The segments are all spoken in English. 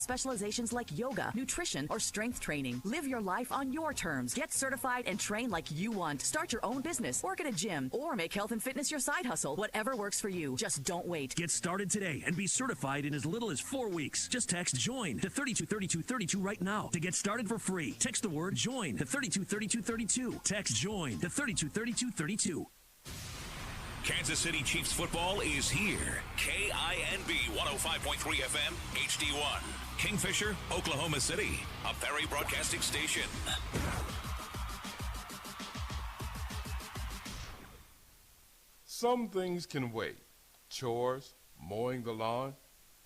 Specializations like yoga, nutrition, or strength training. Live your life on your terms. Get certified and train like you want. Start your own business, work at a gym, or make health and fitness your side hustle. Whatever works for you. Just don't wait. Get started today and be certified in as little as 4 weeks. Just text JOIN to 323232 right now to get started for free. Text the word JOIN to 323232. Text JOIN to 323232. Kansas City Chiefs football is here. KINB 105.3 FM, HD1. Kingfisher, Oklahoma City, a Perry broadcasting station. Some things can wait. Chores, mowing the lawn.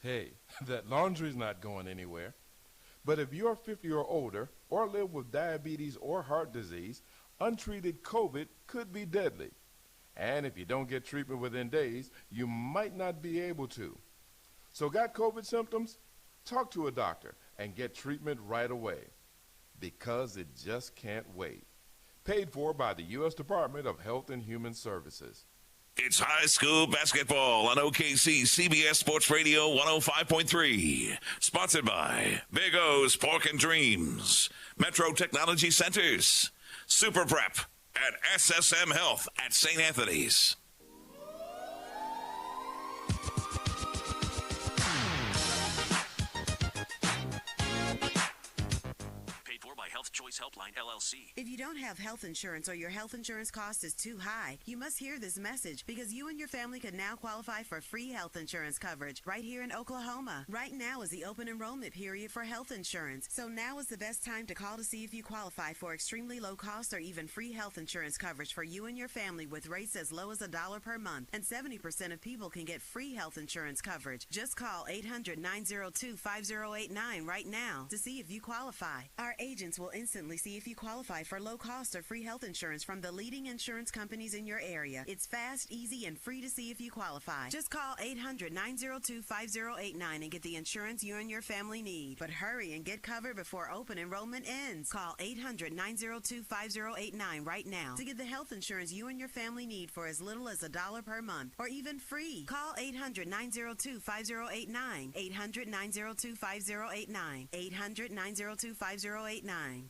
Hey, that laundry's not going anywhere. But if you're 50 or older or live with diabetes or heart disease, untreated COVID could be deadly. And if you don't get treatment within days, you might not be able to. So got COVID symptoms? Talk to a doctor and get treatment right away, because it just can't wait. Paid for by the U.S. Department of Health and Human Services. It's high school basketball on OKC CBS Sports Radio 105.3. Sponsored by Big O's Pork and Dreams, Metro Technology Centers, Super Prep, and SSM Health at St. Anthony's. Health Choice Helpline, LLC. If you don't have health insurance or your health insurance cost is too high, you must hear this message, because you and your family can now qualify for free health insurance coverage right here in Oklahoma. Right now is the open enrollment period for health insurance, so now is the best time to call to see if you qualify for extremely low cost or even free health insurance coverage for you and your family with rates as low as $1 per month. And 70% of people can get free health insurance coverage. Just call 800-902-5089 right now to see if you qualify. Our agents will instantly see if you qualify for low cost or free health insurance from the leading insurance companies in your area. It's fast, easy, and free to see if you qualify. Just call 800-902-5089 and get the insurance you and your family need. But hurry and get covered before open enrollment ends. Call 800-902-5089 right now to get the health insurance you and your family need for as little as $1 per month or even free. Call 800-902-5089. 800-902-5089. 800-902-5089.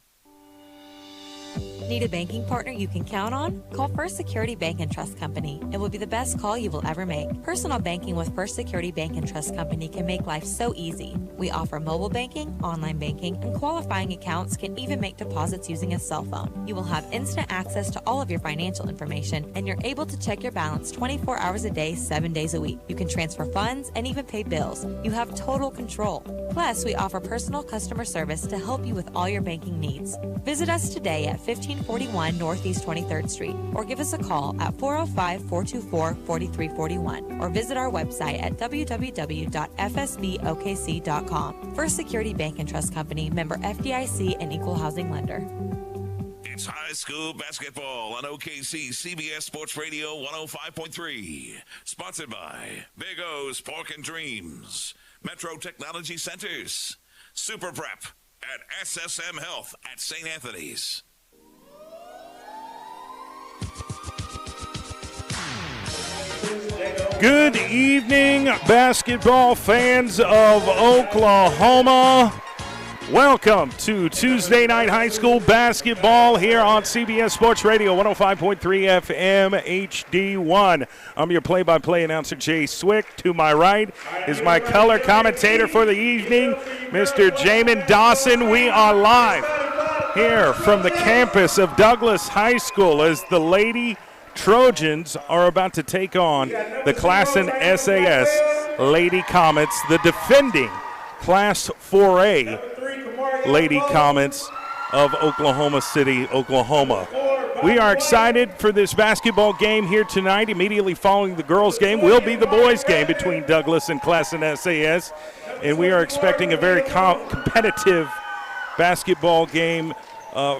Need a banking partner you can count on? Call First Security Bank and Trust Company. It will be the best call you will ever make. Personal banking with First Security Bank and Trust Company can make life so easy. We offer mobile banking, online banking, and qualifying accounts can even make deposits using a cell phone. You will have instant access to all of your financial information, and you're able to check your balance 24 hours a day, 7 days a week. You can transfer funds and even pay bills. You have total control. Plus, we offer personal customer service to help you with all your banking needs. Visit us today at 1541 Northeast 23rd Street, or give us a call at 405-424-4341, or visit our website at www.fsbokc.com. First Security Bank and Trust Company, member FDIC and equal housing lender. It's high school basketball on OKC CBS Sports Radio 105.3. Sponsored by Big O's Pork and Dreams, Metro Technology Centers, Super Prep, and SSM Health at St. Anthony's. Good evening, basketball fans of Oklahoma. Welcome to Tuesday Night High School Basketball here on CBS Sports Radio 105.3 FM HD1. I'm your play-by-play announcer, Jay Swick. To my right is my color commentator for the evening, Mr. Jamin Dawson. We are live here from the campus of Douglass High School as the Lady Trojans are about to take on the Classen SAS Lady Comets, the defending Class 4A Lady Comets of Oklahoma City, Oklahoma. We are excited for this basketball game here tonight. Immediately following the girls' game will be the boys' game between Douglass and Classen SAS, and we are expecting a very competitive basketball game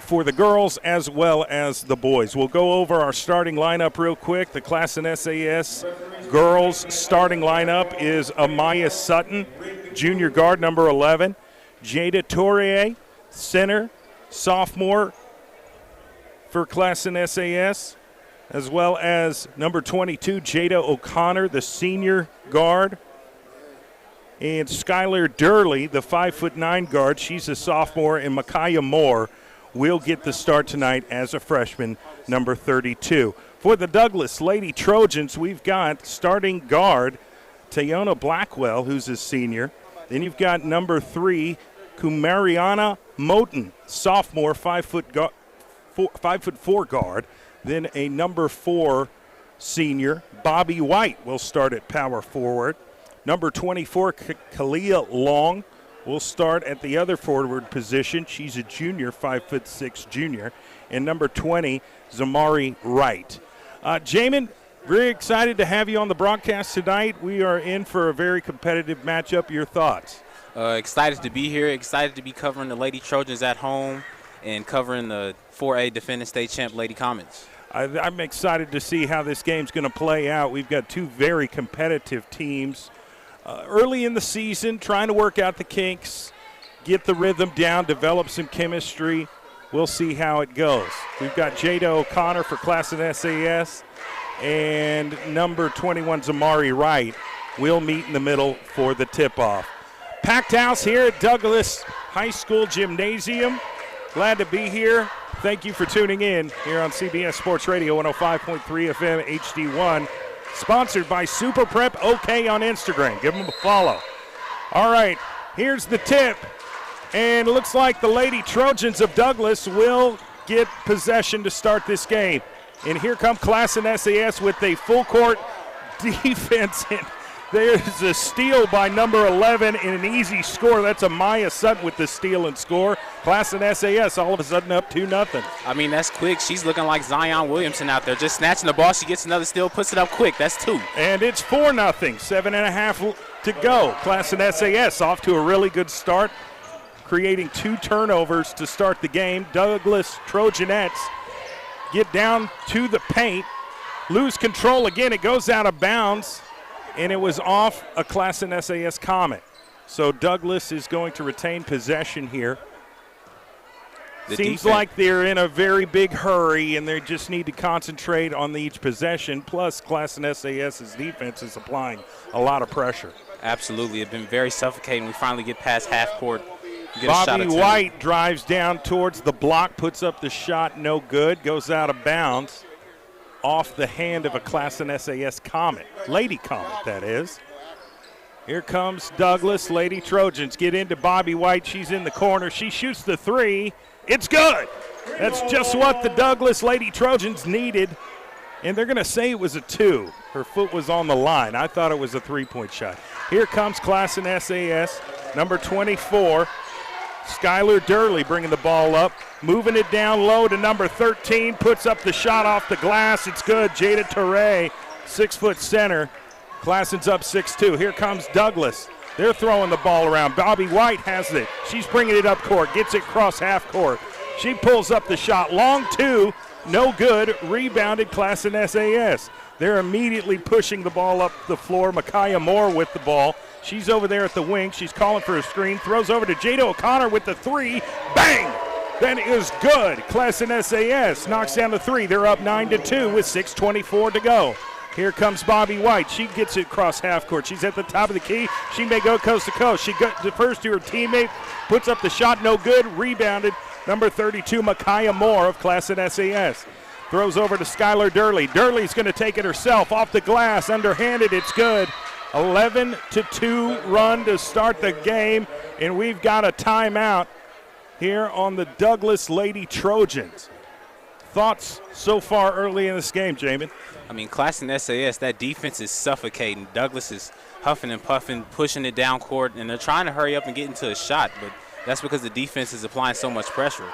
for the girls as well as the boys. We'll go over our starting lineup real quick. The Classen SAS girls starting lineup is Amaya Sutton, junior guard number 11. Jada Torre, center, sophomore for Classen SAS, as well as number 22, Jada O'Connor, the senior guard. And Skylar Durley, the 5'9" guard, she's a sophomore, and Micaiah Moore will get the start tonight as a freshman, number 32. For the Douglass Lady Trojans, we've got starting guard Tayona Blackwell, who's a senior. Then you've got number 3, Kumariana Moten, sophomore, 5'4" guard. Then a number 4 senior, Bobby White, will start at power forward. Number 24, Kalia Long, will start at the other forward position. She's a junior, 5'6" junior. And number 20, Zamari Wright. Jamin, very excited to have you on the broadcast tonight. We are in for a very competitive matchup. Your thoughts? Excited to be here. Excited to be covering the Lady Trojans at home and covering the 4A defending state champ Lady Comets. I'm excited to see how this game's going to play out. We've got two very competitive teams. Early in the season, trying to work out the kinks, get the rhythm down, develop some chemistry. We'll see how it goes. We've got Jada O'Connor for Classen SAS, and number 21, Zamari Wright, will meet in the middle for the tip-off. Packed house here at Douglass High School Gymnasium. Glad to be here. Thank you for tuning in here on CBS Sports Radio 105.3 FM HD1. Sponsored by Super Prep OK on Instagram. Give them a follow. All right, here's the tip. And it looks like the Lady Trojans of Douglass will get possession to start this game. And here come Classen SAS with a full-court defense. And there's a steal by number 11 and an easy score. That's Amaya Sutton with the steal and score. Classen SAS all of a sudden up 2-0. I mean, that's quick. She's looking like Zion Williamson out there. Just snatching the ball. She gets another steal, puts it up quick. That's 2. And it's 4-0. 7.5 to go. Classen SAS off to a really good start, creating 2 turnovers to start the game. Douglass Trojanettes get down to the paint, lose control again. It goes out of bounds, and it was off a Classen SAS Comet. So Douglass is going to retain possession here. Seems like they're in a very big hurry, and they just need to concentrate on each possession. Plus, Classen SAS's defense is applying a lot of pressure. Absolutely. It's been very suffocating. We finally get past half court. Bobby White drives down towards the block, puts up the shot, no good, goes out of bounds off the hand of a Classen SAS Comet. Lady Comet, that is. Here comes Douglass. Lady Trojans get into Bobby White. She's in the corner. She shoots the 3. It's good. That's just what the Douglass Lady Trojans needed. And they're going to say it was a 2. Her foot was on the line. I thought it was a 3-point shot. Here comes Classen SAS, number 24. Skylar Durley bringing the ball up, moving it down low to number 13, puts up the shot off the glass. It's good. Jada Torre, 6-foot center. Classen's up 6-2. Here comes Douglass. They're throwing the ball around. Bobby White has it. She's bringing it up court, gets it across half court. She pulls up the shot. Long 2, no good. Rebounded Classen SAS. They're immediately pushing the ball up the floor. Micaiah Moore with the ball. She's over there at the wing. She's calling for a screen. Throws over to Jada O'Connor with the 3. Bang! That is good. Classen SAS knocks down the 3. They're up 9-2 with 6:24 to go. Here comes Bobby White. She gets it across half court. She's at the top of the key. She may go coast to coast. She defers to her teammate, puts up the shot, no good. Rebounded. Number 32, Micaiah Moore of Classen SAS. Throws over to Skylar Durley. Durley's going to take it herself off the glass. Underhanded, it's good. 11-2 run to start the game, and we've got a timeout here on the Douglass Lady Trojans. Thoughts so far early in this game, Jamin? I mean, Classen SAS, that defense is suffocating. Douglass is huffing and puffing, pushing it down court, and they're trying to hurry up and get into a shot, but that's because the defense is applying so much pressure.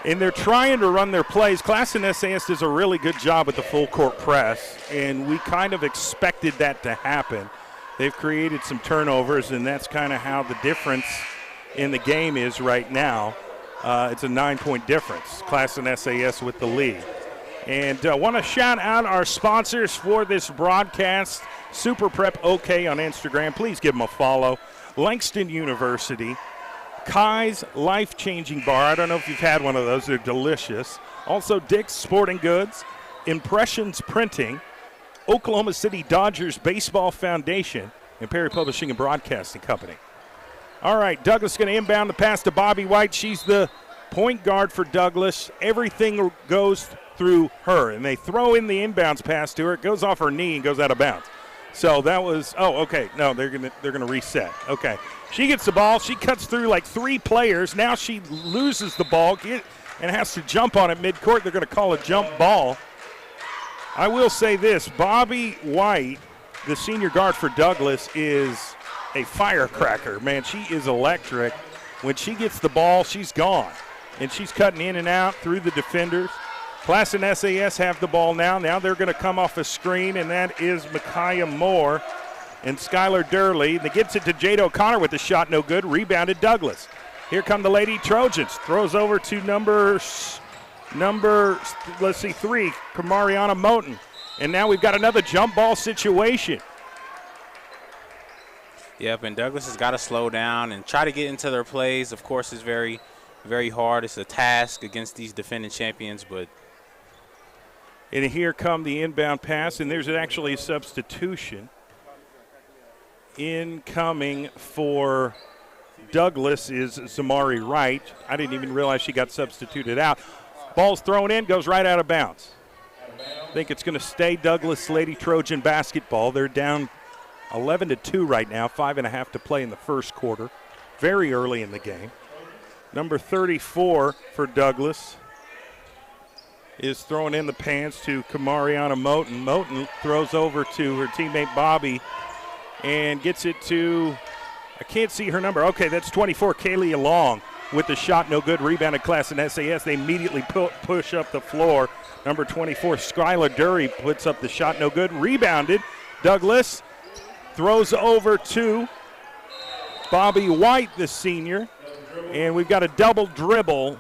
And they're trying to run their plays. Classen SAS does a really good job with the full court press, and we kind of expected that to happen. They've created some turnovers, and that's kind of how the difference in the game is right now. It's a 9-point difference. Classen SAS with the lead. And I want to shout out our sponsors for this broadcast. Super Prep OK on Instagram. Please give them a follow. Langston University. Kai's Life-Changing Bar. I don't know if you've had one of those. They're delicious. Also, Dick's Sporting Goods, Impressions Printing, Oklahoma City Dodgers Baseball Foundation, and Perry Publishing and Broadcasting Company. All right, Douglass going to inbound the pass to Bobby White. She's the point guard for Douglass. Everything goes through her, and they throw in the inbounds pass to her. It goes off her knee and goes out of bounds. So that was, okay. No, they're gonna reset. Okay. She gets the ball. She cuts through like 3 players. Now she loses the ball and has to jump on it midcourt. They're going to call a jump ball. I will say this, Bobby White, the senior guard for Douglass, is a firecracker. Man, she is electric. When she gets the ball, she's gone. And she's cutting in and out through the defenders. Classen SAS have the ball now. Now they're going to come off a screen, and that is Micaiah Moore and Skylar Durley. They gets it to Jade O'Connor with the shot, no good. Rebounded Douglass. Here come the Lady Trojans. Throws over to number 3, Kamariana Moten. And now we've got another jump ball situation. Yep, and Douglass has got to slow down and try to get into their plays. Of course, it's very, very hard. It's a task against these defending champions, but. And here come the inbound pass, and there's actually a substitution. Incoming for Douglass is Zamari Wright. I didn't even realize she got substituted out. Ball's thrown in, goes right out of bounds. I think it's going to stay Douglass Lady Trojan basketball. They're down 11-2 right now, 5.5 to play in the first quarter. Very early in the game. Number 34 for Douglass is throwing in the pants to Kamariana Moten. Moten throws over to her teammate Bobby and gets it to, I can't see her number. Okay, that's 24, Kaylee Long with the shot, no good. Rebounded Classen SAS. They immediately push up the floor. Number 24, Skylar Dury puts up the shot, no good. Rebounded. Douglass throws over to Bobby White, the senior. And we've got a double dribble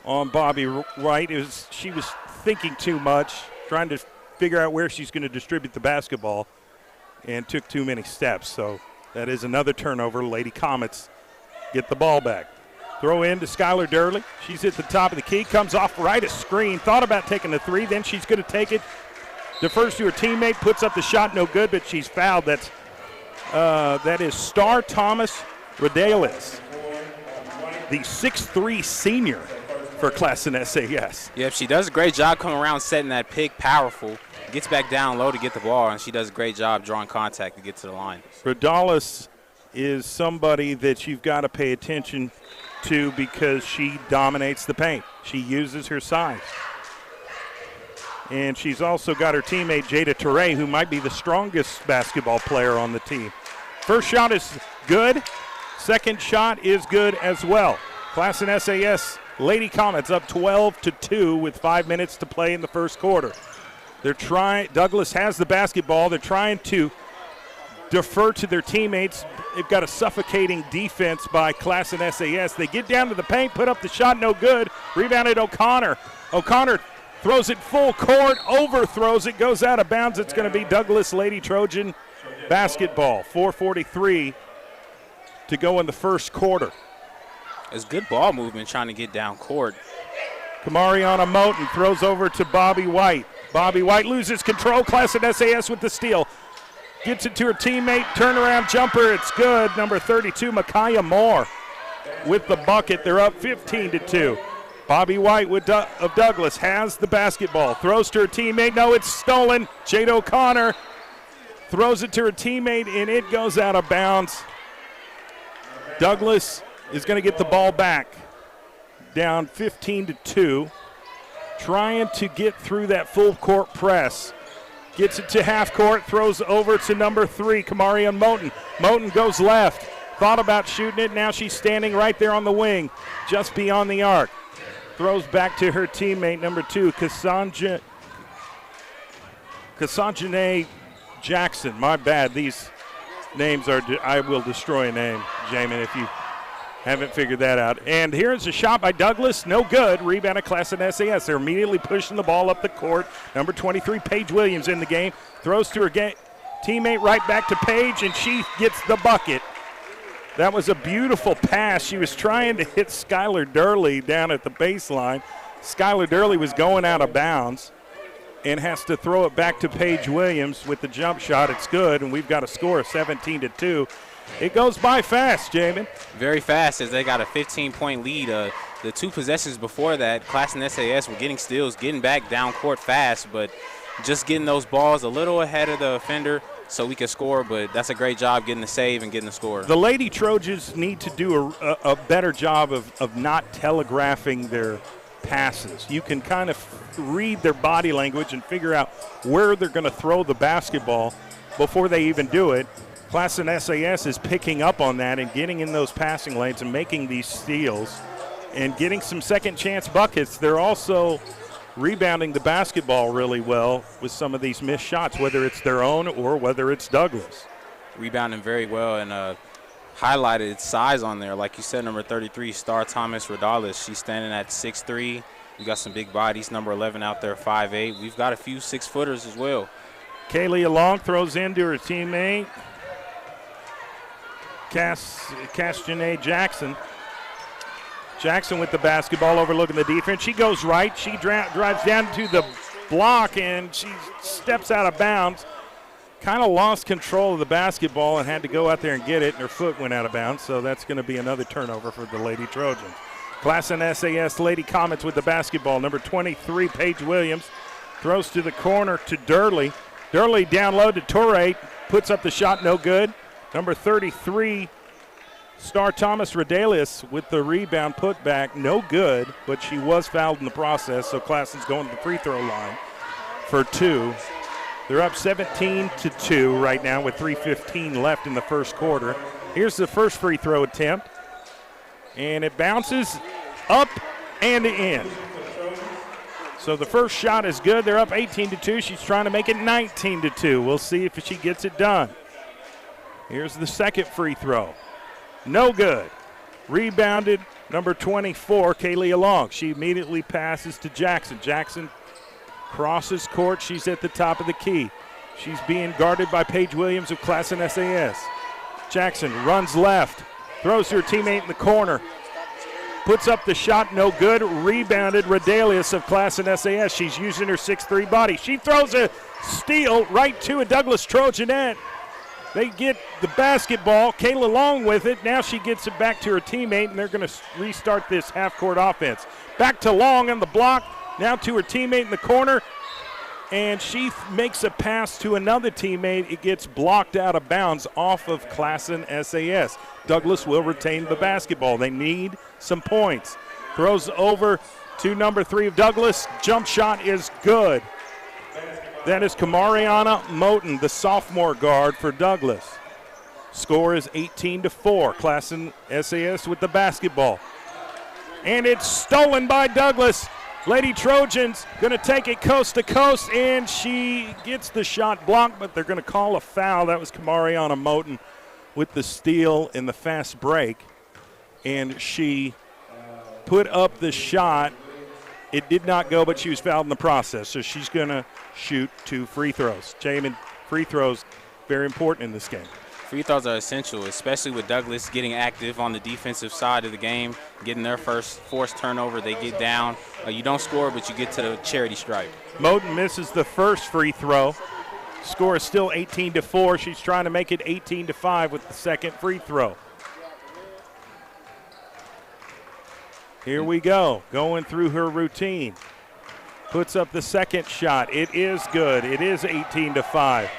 on Bobby White. She was thinking too much, trying to figure out where she's going to distribute the basketball, and took too many steps. So that is another turnover. Lady Comets get the ball back. Throw in to Skylar Durley. She's at the top of the key, comes off right a screen, thought about taking the 3, then she's going to take it. Defers to her teammate, puts up the shot, no good, but she's fouled. That is Star Thomas Rodales, the 6'3 senior for Classen SAS. Yep, she does a great job coming around setting that pick, powerful. Gets back down low to get the ball, and she does a great job drawing contact to get to the line. Rodales is somebody that you've got to pay attention to because she dominates the paint. She uses her size. And she's also got her teammate Jada Toure, who might be the strongest basketball player on the team. First shot is good. Second shot is good as well. Classen SAS Lady Comets up 12-2 with 5 minutes to play in the first quarter. Douglass has the basketball. They're trying to defer to their teammates. They've got a suffocating defense by Classen SAS. They get down to the paint, put up the shot, no good. Rebounded O'Connor. O'Connor throws it full court, overthrows it, goes out of bounds. It's going to be Douglass Lady Trojan basketball. 4:43 to go in the first quarter. It's good ball movement trying to get down court. Kamariana Moten throws over to Bobby White. Bobby White loses control. Classen SAS with the steal. Gets it to her teammate. Turnaround jumper. It's good. Number 32, Micaiah Moore with the bucket. They're up 15-2. Bobby White of Douglass has the basketball. Throws to her teammate. No, it's stolen. Jade O'Connor throws it to her teammate, and it goes out of bounds. Douglass is going to get the ball back. Down 15-2. Trying to get through that full court press. Gets it to half court, throws over to number 3, Kamarian Moten. Moten goes left. Thought about shooting it. Now she's standing right there on the wing, just beyond the arc. Throws back to her teammate, number 2, Cassandra Jackson. My bad. These names are, I will destroy a name, Jamin, if you haven't figured that out. And here's a shot by Douglass. No good. Rebound at Classen SAS. They're immediately pushing the ball up the court. Number 23, Paige Williams in the game. Throws to her teammate right back to Paige, and she gets the bucket. That was a beautiful pass. She was trying to hit Skylar Durley down at the baseline. Skylar Durley was going out of bounds. and has to throw it back to Paige Williams with the jump shot. It's good, and we've got a score of 17-2. It goes by fast, Jamin. Very fast, as they got a 15-point lead. The 2 possessions before that, Classen SAS were getting steals, getting back down court fast, but just getting those balls a little ahead of the offender so we could score, but that's a great job getting the save and getting the score. The Lady Trojans need to do a better job of not telegraphing their passes. You can kind of read their body language and figure out where they're going to throw the basketball before they even do it. Classen SAS is picking up on that and getting in those passing lanes and making these steals and getting some second chance buckets. They're also rebounding the basketball really well with some of these missed shots, whether it's their own or whether it's Douglass. Rebounding very well, and highlighted its size on there. Like you said, number 33, Star Thomas Rodales. She's standing at 6'3". We got some big bodies. Number 11 out there, 5'8". We've got a few 6-footers as well. Kaylee Long throws into her teammate, Castanet Jackson. Jackson with the basketball, overlooking the defense. She goes right. She drives down to the block, and she steps out of bounds. Kind of lost control of the basketball and had to go out there and get it, and her foot went out of bounds, so that's going to be another turnover for the Lady Trojans. Classen SAS Lady Comets with the basketball. Number 23, Paige Williams, throws to the corner to Durley. Durley down low to Torre, puts up the shot, no good. Number 33, Star Thomas Rodales with the rebound put back, no good, but she was fouled in the process, so Classen's going to the free throw line for 2. They're up 17-2 right now with 3:15 left in the first quarter. Here's the first free throw attempt, and it bounces up and in. So the first shot is good. They're up 18-2. She's trying to make it 19-2. We'll see if she gets it done. Here's the second free throw. No good. Rebounded, number 24, Kaylee Long. She immediately passes to Jackson. Jackson crosses court. She's at the top of the key. She's being guarded by Paige Williams of Classen SAS. Jackson runs left, throws to her teammate in the corner, puts up the shot, no good. Rebounded, Rodalius of Classen SAS. She's using her 6'3" body. She throws a steal right to a Douglass Trojanette. They get the basketball. Kayla Long with it. Now she gets it back to her teammate, and they're going to restart this half-court offense. Back to Long on the block. Now to her teammate in the corner, and she makes a pass to another teammate. It gets blocked out of bounds off of Classen SAS. Douglass will retain the basketball. They need some points. Throws over to number 3 of Douglass. Jump shot is good. That is Kamariana Moten, the sophomore guard for Douglass. Score is 18-4. Classen SAS with the basketball. And it's stolen by Douglass. Lady Trojans going to take it coast to coast, and she gets the shot blocked, but they're going to call a foul. That was Kamariana Moten with the steal in the fast break. And she put up the shot. It did not go, but she was fouled in the process. So she's going to shoot 2 free throws. Jamin, free throws, very important in this game. Free throws are essential, especially with Douglass getting active on the defensive side of the game, getting their first forced turnover. They get down. You don't score, but you get to the charity stripe. Moten misses the first free throw. Score is still 18-4. She's trying to make it 18-5 with the second free throw. Here we go, going through her routine. Puts up the second shot. It is good. It is 18-5.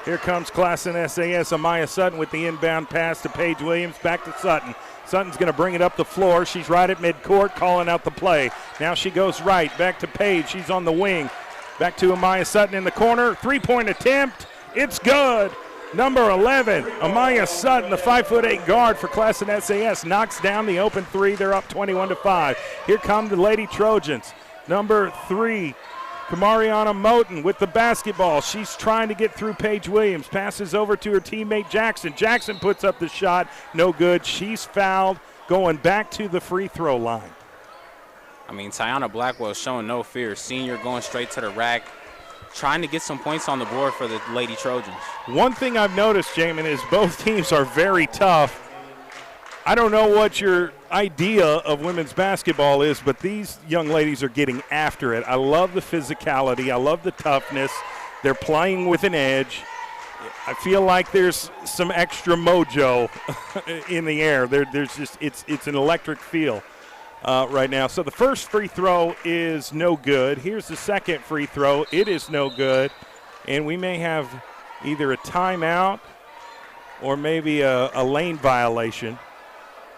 Here comes Classen SAS. Amaya Sutton with the inbound pass to Paige Williams. Back to Sutton. Sutton's going to bring it up the floor. She's right at midcourt, calling out the play. Now she goes right. Back to Paige. She's on the wing. Back to Amaya Sutton in the corner. Three-point attempt. It's good. Number 11, Amaya Sutton, the 5'8" guard for Classen SAS, knocks down the open 3. They're up 21-5. Here come the Lady Trojans. Number 3, Kamariana Moten with the basketball. She's trying to get through Paige Williams. Passes over to her teammate Jackson. Jackson puts up the shot. No good. She's fouled, going back to the free throw line. I mean, Tiana Blackwell showing no fear. Senior going straight to the rack, trying to get some points on the board for the Lady Trojans. One thing I've noticed, Jamin, is both teams are very tough. I don't know what your idea of women's basketball is, but these young ladies are getting after it. I love the physicality. I love the toughness. They're playing with an edge. I feel like there's some extra mojo in the air. There's just it's an electric feel right now. So the first free throw is no good. Here's the second free throw. It is no good. And we may have either a timeout or maybe a lane violation.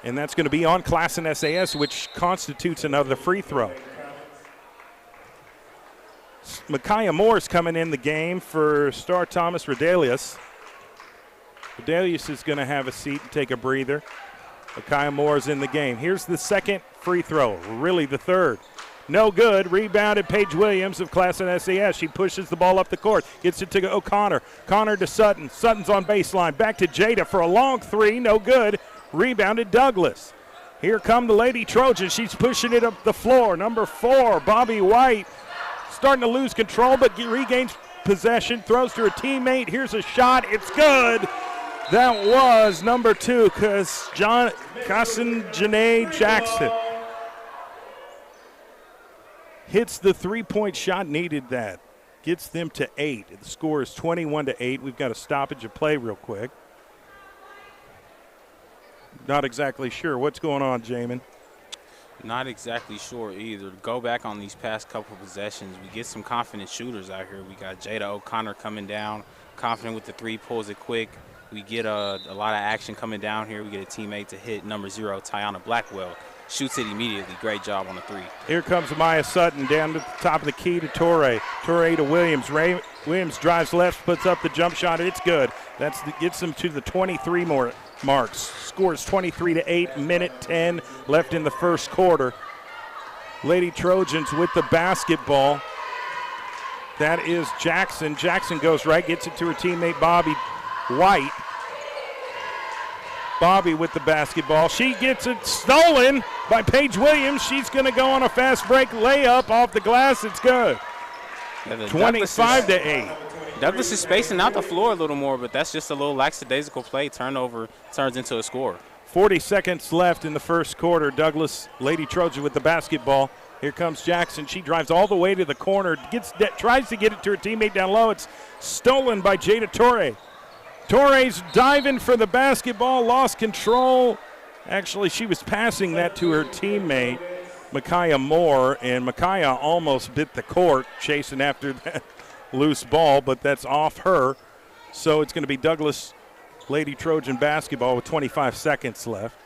And that's going to be on Classen SAS, which constitutes another free throw. Micaiah Moore's coming in the game for Star Thomas Redelius. Redelius is going to have a seat and take a breather. Micaiah Moore's in the game. Here's the second free throw, really the third. No good. Rebounded Paige Williams of Classen SAS. She pushes the ball up the court. Gets it to O'Connor. Connor to Sutton. Sutton's on baseline. Back to Jada for a long three. No good. Rebounded Douglass. Here come the Lady Trojans. She's pushing it up the floor. Number 4, Bobby White. Starting to lose control, but regains possession. Throws to her teammate. Here's a shot. It's good. That was number 2, Janae Jackson. Hits the three-point shot, needed that. Gets them to 8. The score is 21-8. We've got a stoppage of play real quick. Not exactly sure. What's going on, Jamin? Not exactly sure either. Go back on these past couple possessions. We get some confident shooters out here. We got Jada O'Connor coming down, confident with the three, pulls it quick. We get a lot of action coming down here. We get a teammate to hit number 0, Tiana Blackwell. Shoots it immediately. Great job on the three. Here comes Maya Sutton down to the top of the key to Torrey. Torrey to Williams. Williams drives left, puts up the jump shot. It's good. Gets them to the 23 marks. Scores 23-8. Minute 10 left in the first quarter. Lady Trojans with the basketball. That is Jackson. Jackson goes right, gets it to her teammate Bobby White. Bobby with the basketball. She gets it stolen by Paige Williams. She's going to go on a fast break layup off the glass. It's good. 25-8. Douglass is spacing out the floor a little more, but that's just a little lackadaisical play. Turnover turns into a score. 40 seconds left in the first quarter. Douglass, Lady Trojan with the basketball. Here comes Jackson. She drives all the way to the corner. Tries to get it to her teammate down low. It's stolen by Jada Torre. Torres diving for the basketball, lost control. Actually, she was passing that to her teammate, Micaiah Moore, and Micaiah almost bit the court chasing after that loose ball, but that's off her. So it's going to be Douglass Lady Trojan basketball with 25 seconds left.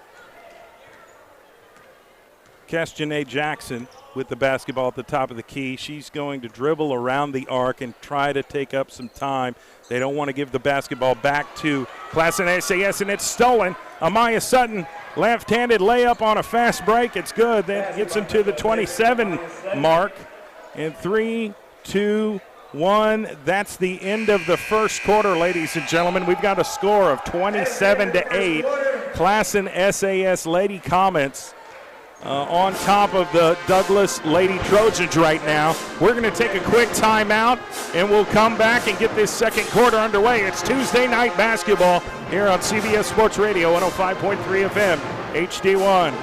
Janae Jackson with the basketball at the top of the key. She's going to dribble around the arc and try to take up some time. They don't want to give the basketball back to Classen SAS, and it's stolen. Amaya Sutton, left-handed layup on a fast break. It's good. That gets them to the 27 mark. And 3, 2, 1. That's the end of the first quarter, ladies and gentlemen. We've got a score of 27-8. Classen SAS Lady Comets on top of the Douglass Lady Trojans right now. We're going to take a quick timeout, and we'll come back and get this second quarter underway. It's Tuesday night basketball here on CBS Sports Radio, 105.3 FM, HD1.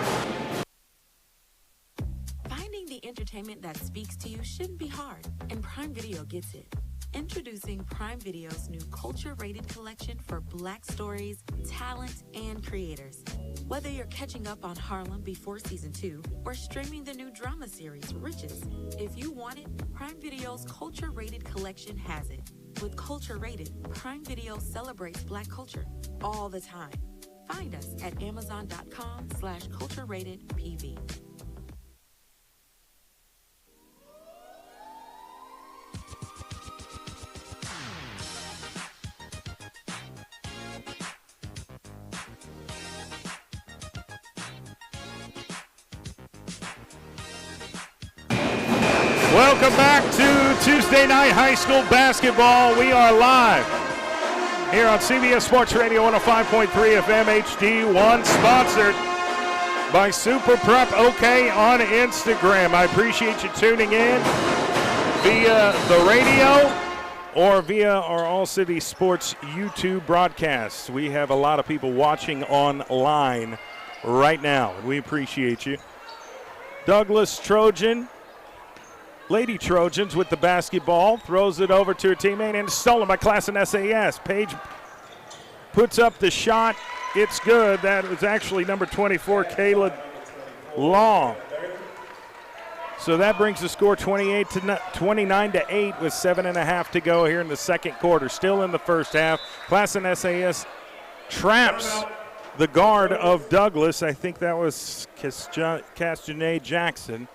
Finding the entertainment that speaks to you shouldn't be hard, and Prime Video gets it. Introducing Prime Video's new culture-rated collection for Black stories, talent, and creators. Whether you're catching up on Harlem before season 2 or streaming the new drama series Riches, if you want it, Prime Video's culture-rated collection has it. With Culture Rated, Prime Video celebrates Black culture all the time. Find us at amazon.com/culture-rated-PV. Welcome back to Tuesday Night High School Basketball. We are live here on CBS Sports Radio 105.3 FM HD1, sponsored by Super Prep OK on Instagram. I appreciate you tuning in via the radio or via our All City Sports YouTube broadcasts. We have a lot of people watching online right now. We appreciate you. Douglass Trojan, Lady Trojans with the basketball, throws it over to her teammate, and it's stolen by Classen SAS. Paige puts up the shot. It's good. That was actually number 24, Kayla Long. So that brings the score 29 to 8 with 7.5 to go here in the second quarter. Still in the first half. Classen SAS traps the guard of Douglass. I think that was Castanet Jackson.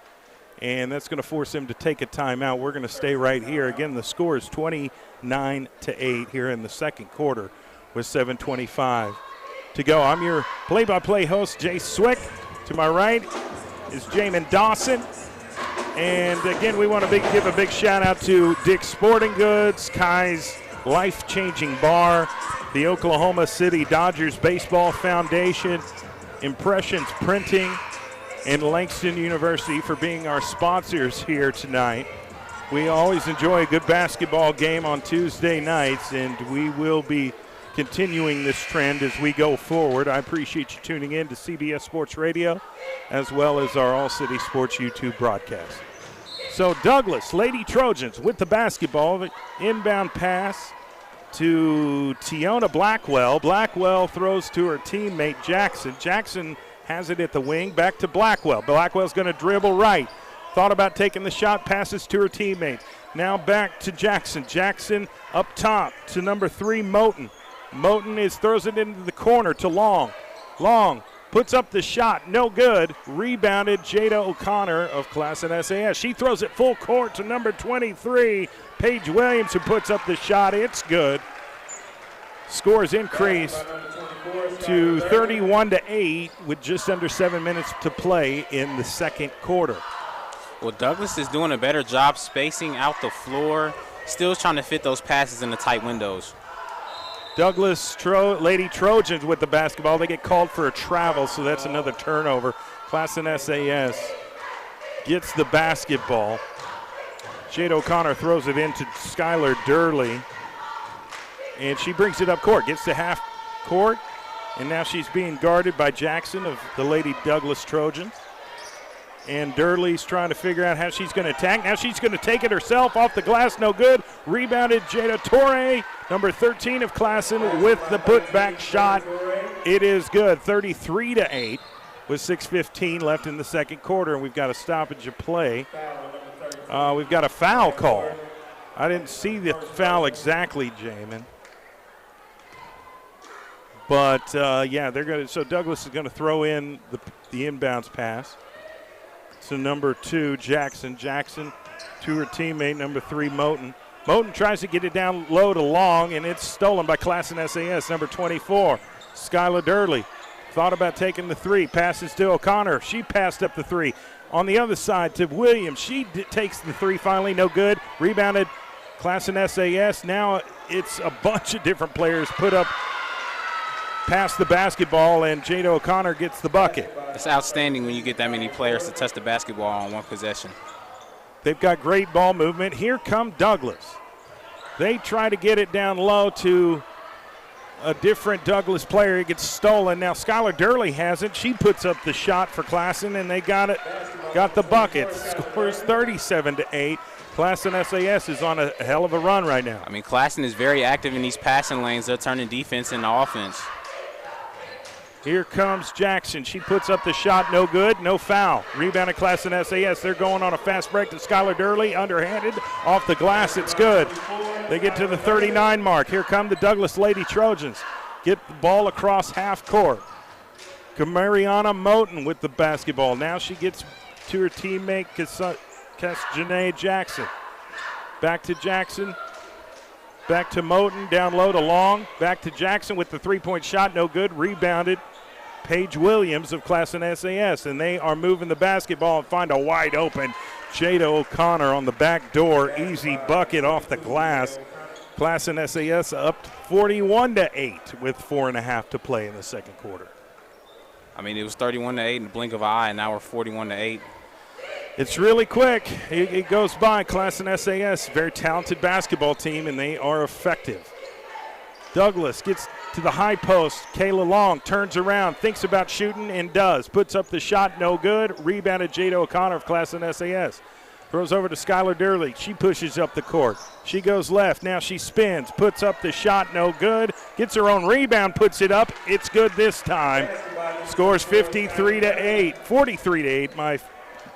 And that's going to force him to take a timeout. We're going to stay right here. Again, the score is 29 to 8 here in the second quarter with 7:25 to go. I'm your play-by-play host, Jay Swick. To my right is Jamin Dawson. And again, we want to give a big shout out to Dick's Sporting Goods, Kai's Life-Changing Bar, the Oklahoma City Dodgers Baseball Foundation, Impressions Printing, and Langston University for being our sponsors here tonight. We always enjoy a good basketball game on Tuesday nights, and we will be continuing this trend as we go forward. I appreciate you tuning in to CBS Sports Radio as well as our All City Sports YouTube broadcast. So Douglass, Lady Trojans with the basketball. The inbound pass to Tiona Blackwell. Blackwell throws to her teammate Jackson. Jackson has it at the wing, back to Blackwell. Blackwell's going to dribble right. Thought about taking the shot, passes to her teammate. Now back to Jackson. Jackson up top to number 3, Moten. Moten throws it into the corner to Long. Long puts up the shot, no good. Rebounded Jada O'Connor of Classen SAS. She throws it full court to number 23, Paige Williams, who puts up the shot. It's good. Scores increase to 31 to 8 with just under 7 minutes to play in the second quarter. Well, Douglass is doing a better job spacing out the floor, still trying to fit those passes in the tight windows. Douglass Lady Trojans with the basketball. They get called for a travel, so that's another turnover. Classen SAS gets the basketball. Jade O'Connor throws it into Skylar Durley, and she brings it up court, gets to half court, and now she's being guarded by Jackson of the Lady Douglass Trojans. And Durley's trying to figure out how she's going to attack. Now she's going to take it herself off the glass, no good. Rebounded Jada Torre, number 13 of Classen, with the putback shot. It is good, 33 to 8 with 6:15 left in the second quarter, and we've got a stoppage of play. We've got a foul call. I didn't see the foul exactly, Jamin. But yeah, they're going to. So Douglass is going to throw in the inbounds pass. So number 2, Jackson. Jackson to her teammate, number 3, Moten. Moten tries to get it down low to Long, and it's stolen by Classen SAS, number 24, Skylar Durley. Thought about taking the 3, passes to O'Connor. She passed up the 3. On the other side to Williams. She takes the 3 finally, no good. Rebounded Classen SAS. Now it's a bunch of different players put up past the basketball, and Jada O'Connor gets the bucket. It's outstanding when you get that many players to touch the basketball on one possession. They've got great ball movement. Here come Douglass. They try to get it down low to a different Douglass player. It gets stolen. Now Skylar Durley has it. She puts up the shot for Classen, and they got the bucket. Scores 37 to 8. Classen SAS is on a hell of a run right now. I mean, Classen is very active in these passing lanes. They're turning defense into offense. Here comes Jackson. She puts up the shot, no good, no foul. Rebounded Classen SAS. They're going on a fast break to Skylar Durley, underhanded, off the glass, it's good. They get to the 39 mark. Here come the Douglass Lady Trojans. Get the ball across half court. Mariana Moten with the basketball. Now she gets to her teammate, Janae Jackson. Back to Jackson. Back to Moten, down low to Long. Back to Jackson with the three-point shot, no good. Rebounded Paige Williams of Classen SAS, and they are moving the basketball and find a wide open Jada O'Connor on the back door. Easy bucket off the glass. Classen SAS up 41 to 8 with 4.5 to play in the second quarter. I mean, it was 31 to 8 in the blink of an eye, and now we're 41 to 8. It's really quick. It goes by. Classen SAS, very talented basketball team, and they are effective. Douglass gets to the high post. Kayla Long turns around, thinks about shooting, and does. Puts up the shot, no good. Rebounded Jada O'Connor of Classen SAS. Throws over to Skylar Durley. She pushes up the court. She goes left. Now she spins. Puts up the shot, no good. Gets her own rebound, puts it up. It's good this time. Scores 53-8. 43-8, my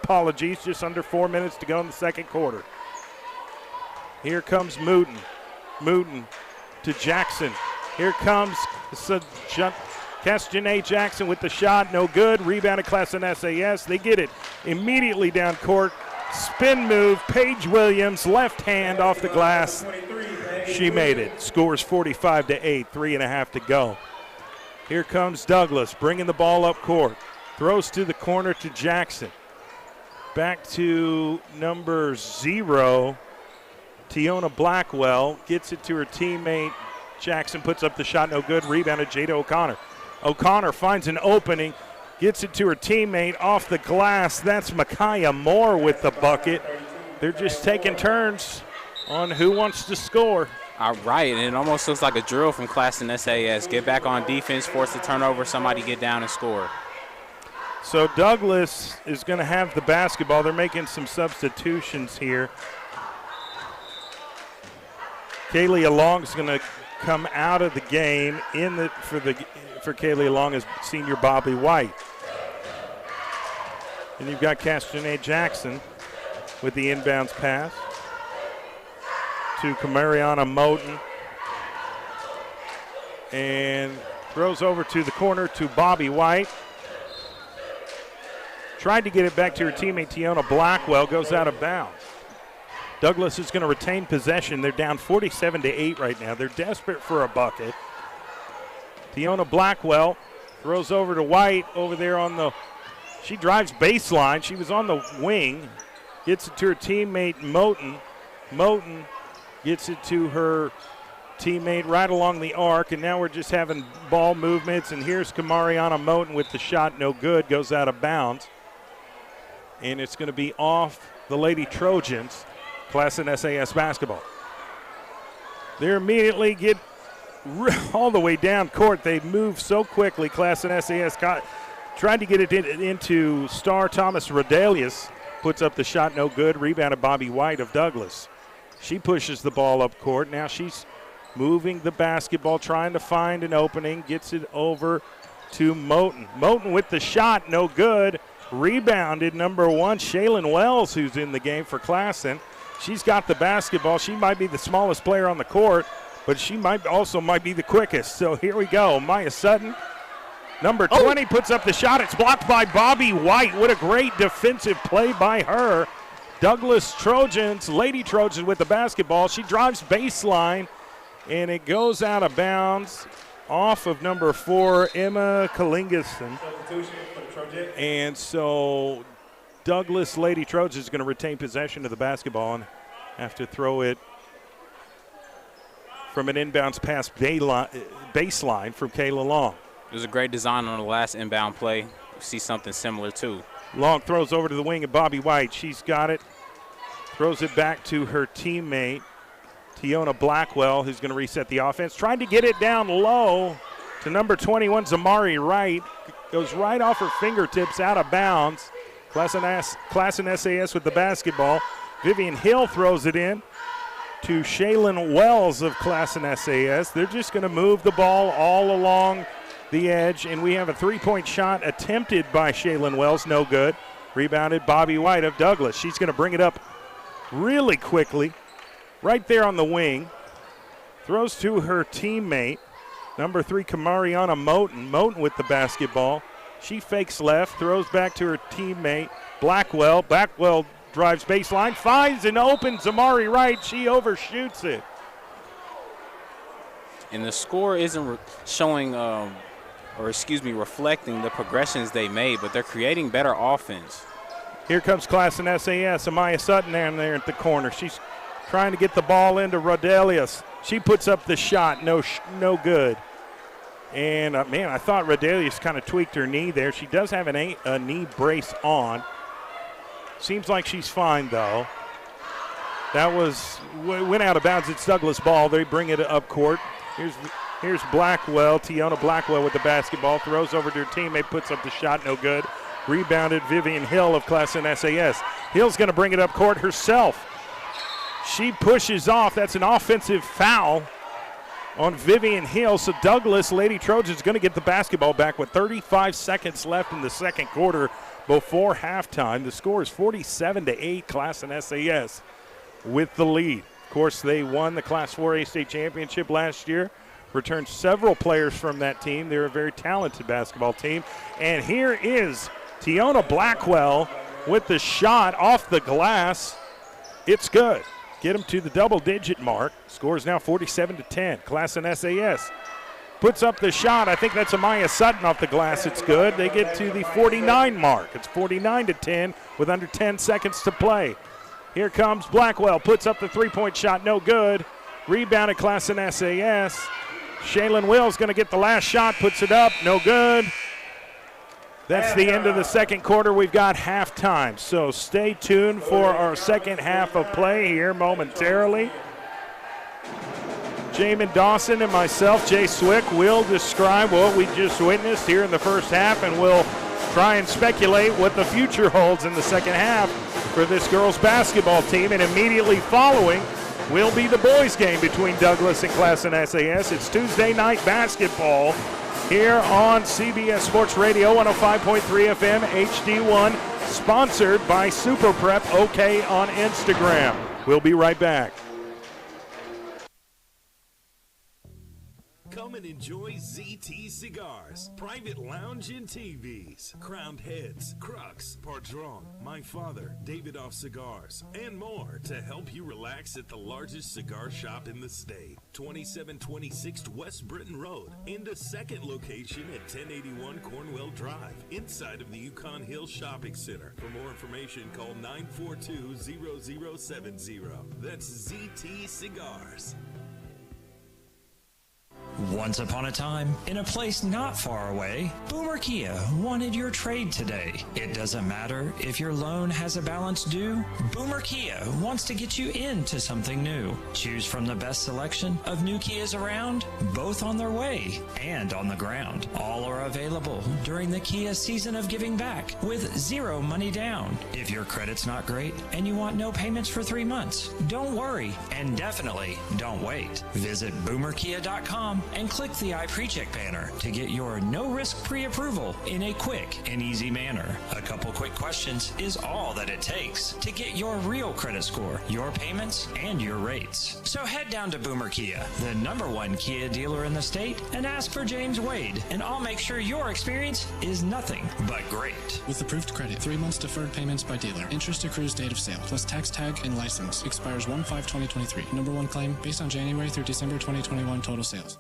apologies. Just under 4 minutes to go in the second quarter. Here comes Mooten. Mooten to Jackson. Here comes Castanet Jackson with the shot, no good. Rebounded Classen SAS. They get it immediately down court. Spin move, Paige Williams, left hand off the glass. She made it. Scores 45-8, 3.5 to go. Here comes Douglass, bringing the ball up court. Throws to the corner to Jackson. Back to number 0, Tiona Blackwell. Gets it to her teammate. Jackson puts up the shot, no good. Rebounded Jada O'Connor. O'Connor finds an opening. Gets it to her teammate off the glass. That's Micaiah Moore with the bucket. They're just taking turns on who wants to score. All right, and it almost looks like a drill from Classen SAS. Get back on defense, force the turnover, somebody get down and score. So Douglass is going to have the basketball. They're making some substitutions here. Kaylee Long is going to come out of the game for Kaylee Long as senior Bobby White. And you've got Castanet Jackson with the inbounds pass to Kamariana Moten. And throws over to the corner to Bobby White. Tried to get it back to her teammate Tiona Blackwell, goes out of bounds. Douglass is going to retain possession. They're down 47-8 right now. They're desperate for a bucket. Tiona Blackwell throws over to White over there on the – she drives baseline. She was on the wing. Gets it to her teammate Moten. Moten gets it to her teammate right along the arc, and now we're just having ball movements, and here's Kamariana Moten with the shot, no good, goes out of bounds. And it's going to be off the Lady Trojans, Classen SAS basketball. They immediately get all the way down court. They move so quickly. Classen SAS tried to get it into star Thomas Rodelius. Puts up the shot, no good. Rebounded Bobby White of Douglass. She pushes the ball up court. Now she's moving the basketball, trying to find an opening. Gets it over to Moten. Moten with the shot, no good. Rebounded number 1, Shaylin Wells, who's in the game for Classen. She's got the basketball. She might be the smallest player on the court, but she might be the quickest. So here we go. Maya Sutton, number 20, puts up the shot. It's blocked by Bobby White. What a great defensive play by her. Douglass Trojans, Lady Trojans with the basketball. She drives baseline, and it goes out of bounds off of number 4, Emma Kalingason. And so Douglass Lady Trojans is going to retain possession of the basketball and have to throw it from an inbounds pass baseline from Kayla Long. It was a great design on the last inbound play. You see something similar too. Long throws over to the wing of Bobby White. She's got it. Throws it back to her teammate, Tiona Blackwell, who's going to reset the offense. Trying to get it down low to number 21, Zamari Wright. Goes right off her fingertips, out of bounds. Classen SAS with the basketball. Vivian Hill throws it in to Shaylin Wells of Classen SAS. They're just going to move the ball all along the edge, and we have a three-point shot attempted by Shaylin Wells, no good. Rebounded Bobby White of Douglass. She's going to bring it up really quickly, right there on the wing. Throws to her teammate, number 3, Kamariana Moten. Moten with the basketball. She fakes left, throws back to her teammate, Blackwell. Blackwell drives baseline, finds and opens Zamari Wright. She overshoots it. And the score isn't showing, reflecting the progressions they made, but they're creating better offense. Here comes Classen SAS. Amaya Sutton down there at the corner. She's trying to get the ball into Rodelius. She puts up the shot, no good. And, I thought Rodelius kind of tweaked her knee there. She does have a knee brace on. Seems like she's fine, though. That went out of bounds. It's Douglass ball. They bring it up court. Here's Here's Blackwell. Tiona Blackwell with the basketball. Throws over to her teammate. Puts up the shot. No good. Rebounded Vivian Hill of Classen SAS. Hill's going to bring it up court herself. She pushes off. That's an offensive foul on Vivian Hill. So Douglass, Lady Trojans, going to get the basketball back with 35 seconds left in the second quarter before halftime. The score is 47-8, Classen SAS with the lead. Of course, they won the Class 4A state championship last year. Returned several players from that team. They're a very talented basketball team. And here is Tiona Blackwell with the shot off the glass. It's good. Get them to the double-digit mark. Score is now 47-10. Classen SAS puts up the shot. I think that's Amaya Sutton off the glass. It's good. They get to the 49 mark. It's 49-10 with under 10 seconds to play. Here comes Blackwell. Puts up the three-point shot. No good. Rebounded Classen SAS. Shaylin Wills going to get the last shot. Puts it up. No good. That's the end of the second quarter. We've got halftime. So stay tuned for our second half of play here momentarily. Jamin Dawson and myself, Jay Swick, will describe what we just witnessed here in the first half, and we'll try and speculate what the future holds in the second half for this girls basketball team. And immediately following will be the boys game between Douglass and Classen SAS. It's Tuesday night basketball here on CBS Sports Radio 105.3 FM HD1, sponsored by Super Prep OK on Instagram. We'll be right back. Come and enjoy ZT Cigars, Private Lounge and TVs, Crowned Heads, Crux, Padron, My Father, Davidoff Cigars, and more to help you relax at the largest cigar shop in the state. 2726 West Britain Road, and a second location at 1081 Cornwell Drive, inside of the Yukon Hill Shopping Center. For more information, call 942-0070. That's ZT Cigars. Once upon a time, in a place not far away, Boomer Kia wanted your trade today. It doesn't matter if your loan has a balance due. Boomer Kia wants to get you into something new. Choose from the best selection of new Kias around, both on their way and on the ground. All are available during the Kia season of giving back with zero money down. If your credit's not great and you want no payments for 3 months, don't worry and definitely don't wait. Visit boomerkia.com and click the iPrecheck banner to get your no-risk pre-approval in a quick and easy manner. A couple quick questions is all that it takes to get your real credit score, your payments, and your rates. So head down to Boomer Kia, the #1 Kia dealer in the state, and ask for James Wade, and I'll make sure your experience is nothing but great. With approved credit, 3 months deferred payments by dealer. Interest accrues date of sale, plus tax tag and license. Expires 1/5/2023. #1 claim based on January through December 2021 total sales.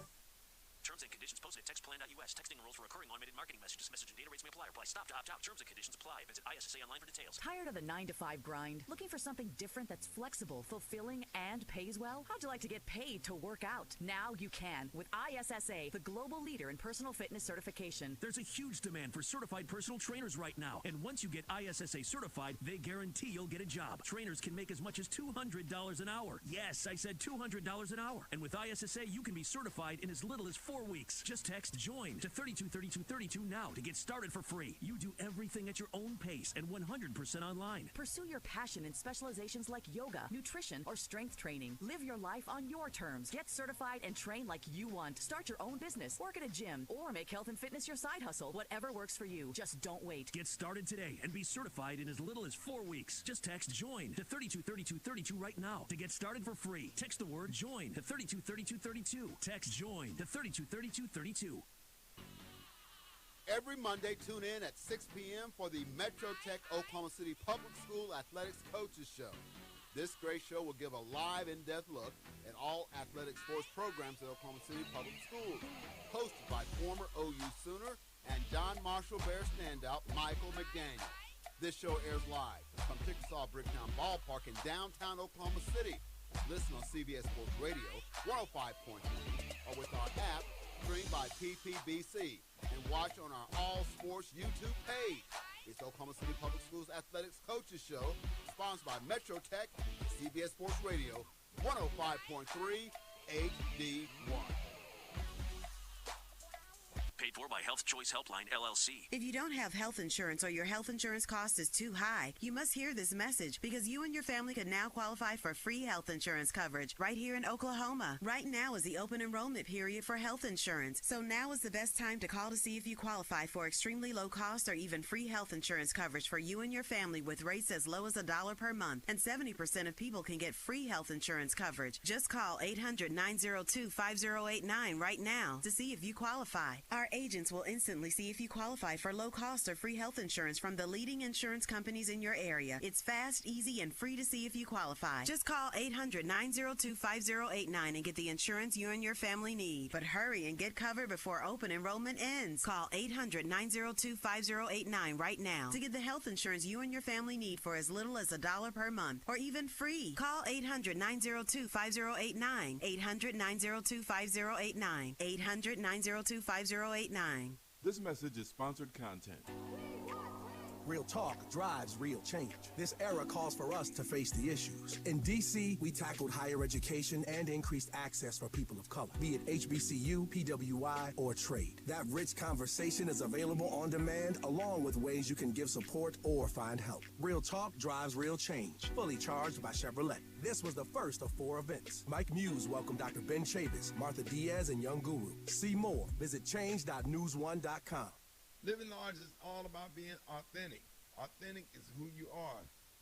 Terms and conditions posted at textplan.us. Texting enrolls for recurring automated marketing messages. Message and data rates may apply. Apply. Stop to opt out. Terms and conditions apply. Visit ISSA online for details. Tired of the 9-to-5 grind? Looking for something different that's flexible, fulfilling, and pays well? How'd you like to get paid to work out? Now you can with ISSA, the global leader in personal fitness certification. There's a huge demand for certified personal trainers right now. And once you get ISSA certified, they guarantee you'll get a job. Trainers can make as much as $200 an hour. Yes, I said $200 an hour. And with ISSA, you can be certified in as little as 4 weeks. Just text JOIN to 323232 now to get started for free. You do everything at your own pace and 100% online. Pursue your passion in specializations like yoga, nutrition, or strength training. Live your life on your terms. Get certified and train like you want. Start your own business, work at a gym, or make health and fitness your side hustle. Whatever works for you. Just don't wait. Get started today and be certified in as little as 4 weeks. Just text JOIN to 323232 right now to get started for free. Text the word JOIN to 323232. Text JOIN to 323232. Every Monday, tune in at 6 p.m. for the Metro Tech Oklahoma City Public School Athletics Coaches Show. This great show will give a live, in-depth look at all athletic sports programs at Oklahoma City Public Schools. Hosted by former OU Sooner and John Marshall Bear standout Michael McDaniel. This show airs live from Chickasaw Bricktown Ballpark in downtown Oklahoma City. Listen on CBS Sports Radio 105.3 or with our app streamed by PPBC and watch on our All Sports YouTube page. It's Oklahoma City Public Schools Athletics Coaches Show, sponsored by Metro Tech, CBS Sports Radio 105.3 HD1. Paid for by Health Choice Helpline, LLC. If you don't have health insurance or your health insurance cost is too high, you must hear this message because you and your family could now qualify for free health insurance coverage right here in Oklahoma. Right now is the open enrollment period for health insurance, so now is the best time to call to see if you qualify for extremely low cost or even free health insurance coverage for you and your family with rates as low as $1 per month. And 70% of people can get free health insurance coverage. Just call 800-902-5089 right now to see if you qualify. Our agents will instantly see if you qualify for low cost or free health insurance from the leading insurance companies in your area. It's fast, easy, and free to see if you qualify. Just call 800-902-5089 and get the insurance you and your family need. But hurry and get covered before open enrollment ends. Call 800-902-5089 right now to get the health insurance you and your family need for as little as $1 per month or even free. Call 800-902-5089. 800-902-5089. 800-902-5089. This message is sponsored content. Real talk drives real change. This era calls for us to face the issues. In D.C., we tackled higher education and increased access for people of color, be it HBCU, PWI, or trade. That rich conversation is available on demand, along with ways you can give support or find help. Real talk drives real change, fully charged by Chevrolet. This was the first of 4 events. Mike Muse welcomed Dr. Ben Chavis, Martha Diaz, and Young Guru. See more. Visit change.news1.com. Living large is all about being authentic. Authentic is who you are,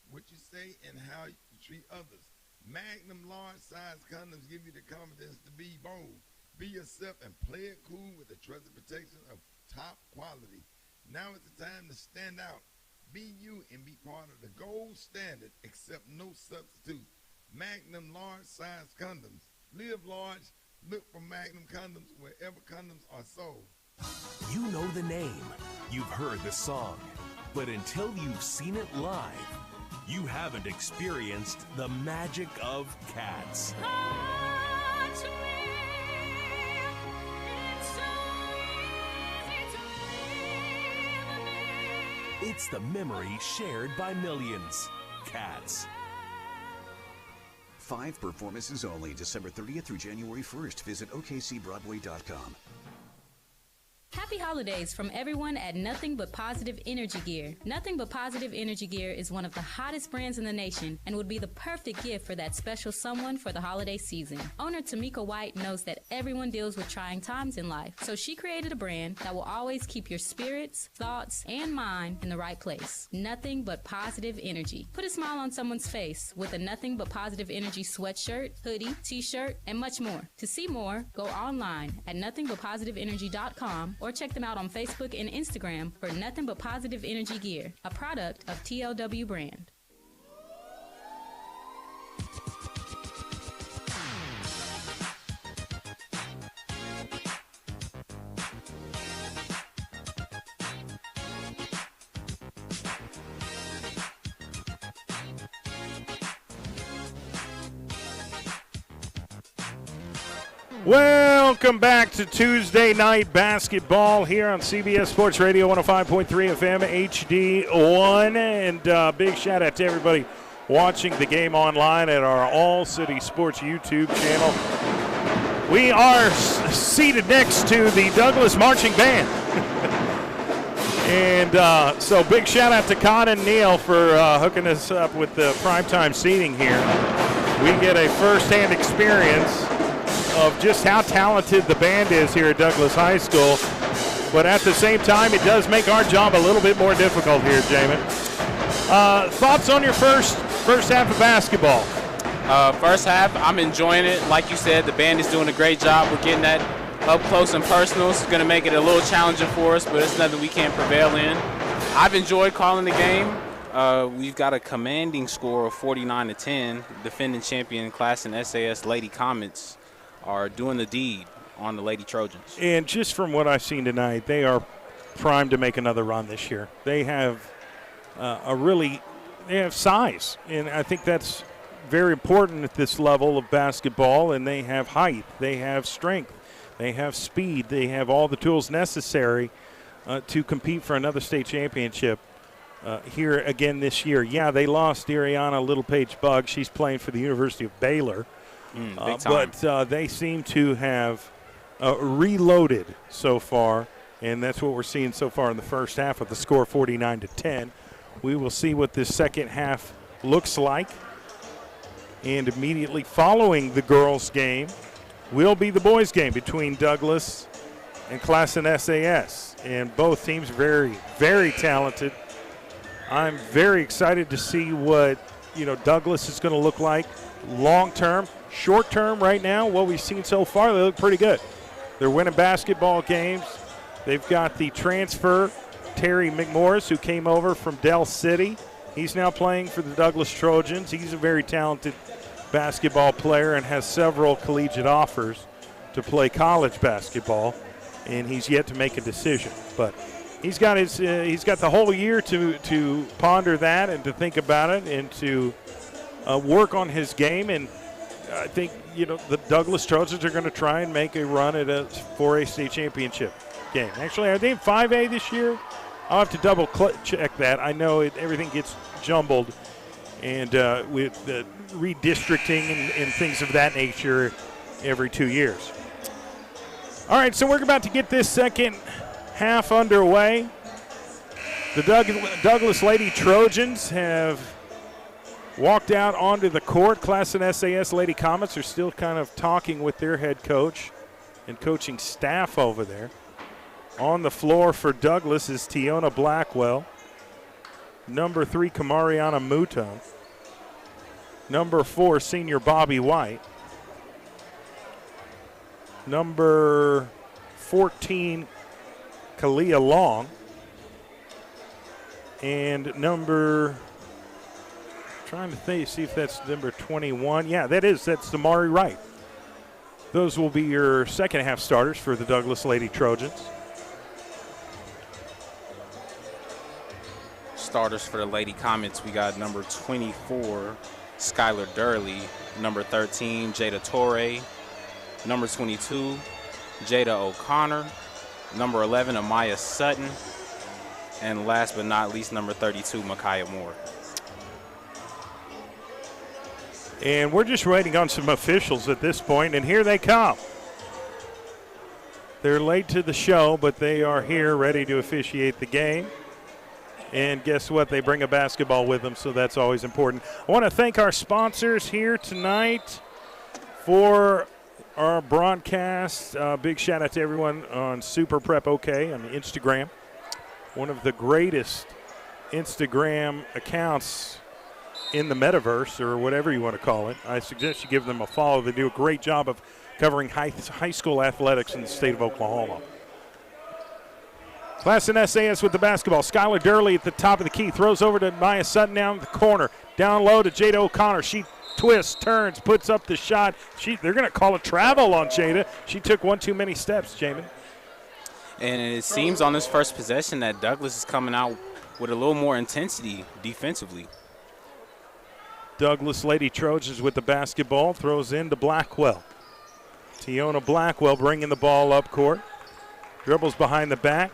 what you say, and how you treat others. Magnum large size condoms give you the confidence to be bold. Be yourself and play it cool with the trusted protection of top quality. Now is the time to stand out. Be you and be part of the gold standard, except no substitute. Magnum large size condoms. Live large. Look for Magnum condoms wherever condoms are sold. You know the name, you've heard the song, but until you've seen it live, you haven't experienced the magic of Cats. It's the memory shared by millions. Cats. 5 performances only, December 30th through January 1st. Visit OKCBroadway.com. Happy holidays from everyone at Nothing But Positive Energy Gear. Nothing But Positive Energy Gear is one of the hottest brands in the nation and would be the perfect gift for that special someone for the holiday season. Owner Tamika White knows that everyone deals with trying times in life, so she created a brand that will always keep your spirits, thoughts, and mind in the right place. Nothing But Positive Energy. Put a smile on someone's face with a Nothing But Positive Energy sweatshirt, hoodie, t-shirt, and much more. To see more, go online at nothingbutpositiveenergy.com or check them out on Facebook and Instagram for Nothing But Positive Energy Gear, a product of TLW brand. Welcome back to Tuesday night basketball here on CBS Sports Radio 105.3 FM HD1. And big shout out to everybody watching the game online at our All City Sports YouTube channel. We are seated next to the Douglass Marching Band. And so big shout out to Con and Neil for hooking us up with the primetime seating here. We get a first-hand experience of just how talented the band is here at Douglass High School. But at the same time, it does make our job a little bit more difficult here, Jamin. Thoughts on your first half of basketball? First half, I'm enjoying it. Like you said, the band is doing a great job. We're getting that up close and personal. It's going to make it a little challenging for us, but it's nothing we can't prevail in. I've enjoyed calling the game. We've got a commanding score of 49-10. Defending champion Classen SAS Lady Comets are doing the deed on the Lady Trojans. And just from what I've seen tonight, they are primed to make another run this year. They have they have size, and I think that's very important at this level of basketball, and they have height, they have strength, they have speed, they have all the tools necessary to compete for another state championship here again this year. Yeah, they lost Ariana Littlepage-Bugg. She's playing for the University of Baylor. Big time. But they seem to have reloaded so far And that's what we're seeing so far in the first half with the score 49-10. We will see what this second half looks like. And immediately following the girls' game will be the boys' game between Douglass and Classen SAS. And both teams very, very talented. I'm very excited to see what, Douglass is going to look like long-term. Short-term right now, what we've seen so far, they look pretty good. They're winning basketball games. They've got the transfer, Terry McMorris, who came over from Dell City. He's now playing for the Douglass Trojans. He's a very talented basketball player and has several collegiate offers to play college basketball, and he's yet to make a decision. But he's got the whole year to ponder that and to think about it and to work on his game. And I think the Douglass Trojans are going to try and make a run at a 4A state championship game. Actually, are they in 5A this year? I'll have to double check that. I know everything gets jumbled, and with the redistricting and things of that nature every 2 years. All right, so we're about to get this second half underway. The Douglass Lady Trojans have walked out onto the court. Classen SAS Lady Comets are still kind of talking with their head coach and coaching staff over there. On the floor for Douglass is Tiona Blackwell. Number 3, Kamariana Mouton. Number 4, senior Bobby White. Number 14, Kalia Long. And trying to see if that's number 21. Yeah, that's Damari Wright. Those will be your second half starters for the Douglass Lady Trojans. Starters for the Lady Comets, we got number 24, Skylar Durley, number 13, Jada Torre, number 22, Jada O'Connor, number 11, Amaya Sutton, and last but not least, number 32, Micaiah Moore. And we're just waiting on some officials at this point, and here they come. They're late to the show, but they are here ready to officiate the game. And guess what? They bring a basketball with them, so that's always important. I want to thank our sponsors here tonight for our broadcast. Big shout out to everyone on Super Prep OK on Instagram. One of the greatest Instagram accounts in the metaverse, or whatever you want to call it. I suggest you give them a follow. They do a great job of covering high school athletics in the state of Oklahoma. Classen SAS with the basketball. Skylar Durley at the top of the key. Throws over to Maya Sutton down the corner. Down low to Jada O'Connor. She twists, turns, puts up the shot. They're going to call a travel on Jada. She took one too many steps, Jamin. And it seems on this first possession that Douglass is coming out with a little more intensity defensively. Douglass Lady Trojans with the basketball. Throws into Blackwell. Tiona Blackwell bringing the ball up court. Dribbles behind the back.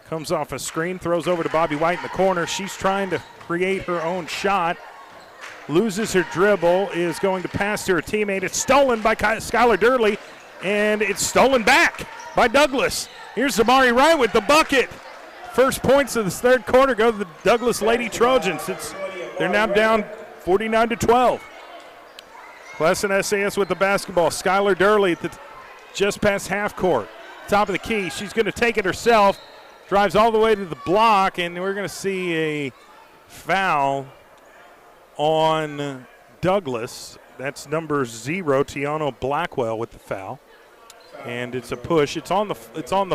Comes off a screen, throws over to Bobby White in the corner. She's trying to create her own shot. Loses her dribble, is going to pass to her teammate. It's stolen by Skylar Durley, and it's stolen back by Douglass. Here's Zamari Wright with the bucket. First points of this third quarter go to the Douglass Lady Trojans. They're now down 49-12. Classen SAS with the basketball. Skylar Durley at just past half court. Top of the key. She's going to take it herself. Drives all the way to the block, and we're going to see a foul on Douglass. That's number 0, Tiana Blackwell with the foul. And it's a push. It's on the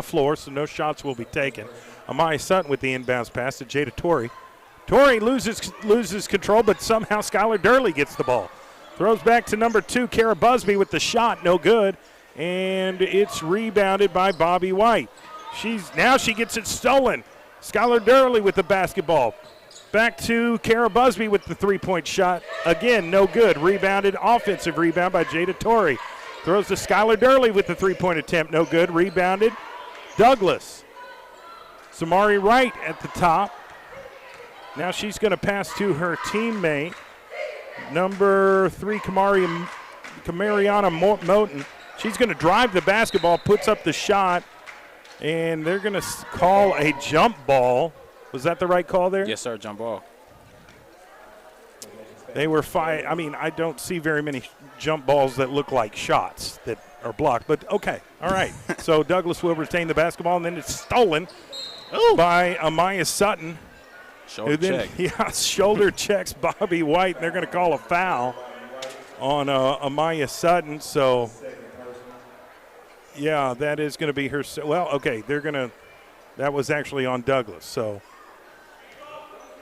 floor, so no shots will be taken. Amaya Sutton with the inbounds pass to Jada Torrey. Torrey loses control, but somehow Skylar Durley gets the ball. Throws back to number 2, Kara Busby with the shot, no good. And it's rebounded by Bobby White. Now she gets it stolen. Skylar Durley with the basketball. Back to Kara Busby with the three-point shot. Again, no good. Rebounded, offensive rebound by Jada Torrey. Throws to Skylar Durley with the three-point attempt. No good. Rebounded, Douglass. Samari Wright at the top. Now she's going to pass to her teammate, number 3, Kamariana Moten. She's going to drive the basketball, puts up the shot, And they're going to call a jump ball. Was that the right call there? Yes, sir, jump ball. They were I mean, I don't see very many jump balls that look like shots that are blocked, but okay, all right. So Douglass will retain the basketball, and then it's stolen by Amaya Sutton. Shoulder check. Yeah, shoulder checks Bobby White, and they're going to call a foul on Amaya Sutton. So, yeah, that is going to be her. Well, okay, that was actually on Douglass. So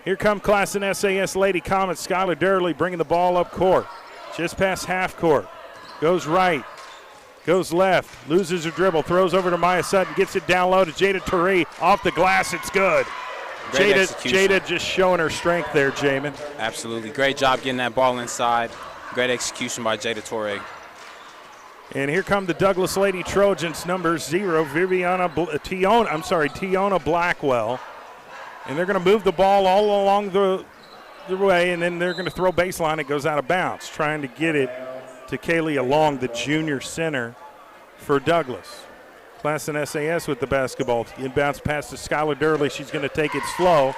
here come Classen SAS Lady Comets. Skylar Durley bringing the ball up court. Just past half court. Goes right. Goes left. Loses her dribble. Throws over to Maya Sutton. Gets it down low to Jada Turee. Off the glass. It's good. Jada just showing her strength there, Jamin. Absolutely. Great job getting that ball inside. Great execution by Jada Torre. And here come the Douglass Lady Trojans, number 0, Tiona Blackwell. And they're going to move the ball all along the way, and then they're going to throw baseline. It goes out of bounds, trying to get it to Kaylee Long, the junior center for Douglass. Classen SAS with the basketball. Inbounds pass to Skylar Durley. She's going to take it slow.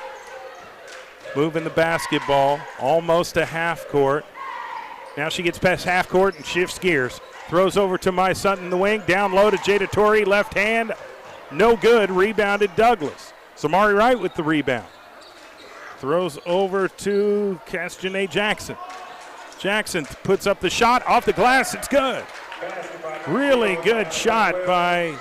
Moving the basketball almost to half court. Now she gets past half court and shifts gears. Throws over to Maya Sutton in the wing. Down low to Jada Torrey. Left hand. No good. Rebounded Douglass. Samari Wright with the rebound. Throws over to Castanet Jackson. Jackson puts up the shot. Off the glass. It's good. Really good shot by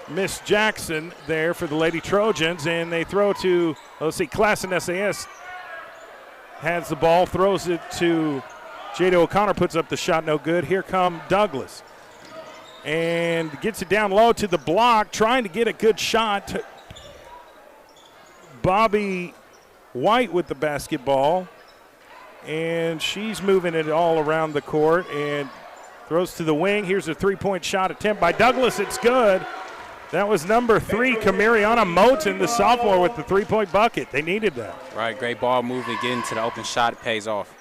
Miss Jackson there for the Lady Trojans. And they throw to, Classen SAS has the ball. Throws it to Jada O'Connor, puts up the shot, no good. Here come Douglass. And gets it down low to the block, trying to get a good shot. Bobby White with the basketball. And she's moving it all around the court and throws to the wing. Here's a three-point shot attempt by Douglass. It's good. That was number 3, Kamariana Moten, the sophomore, with the three-point bucket. They needed that. Right, great ball movement, getting to the open shot. It pays off.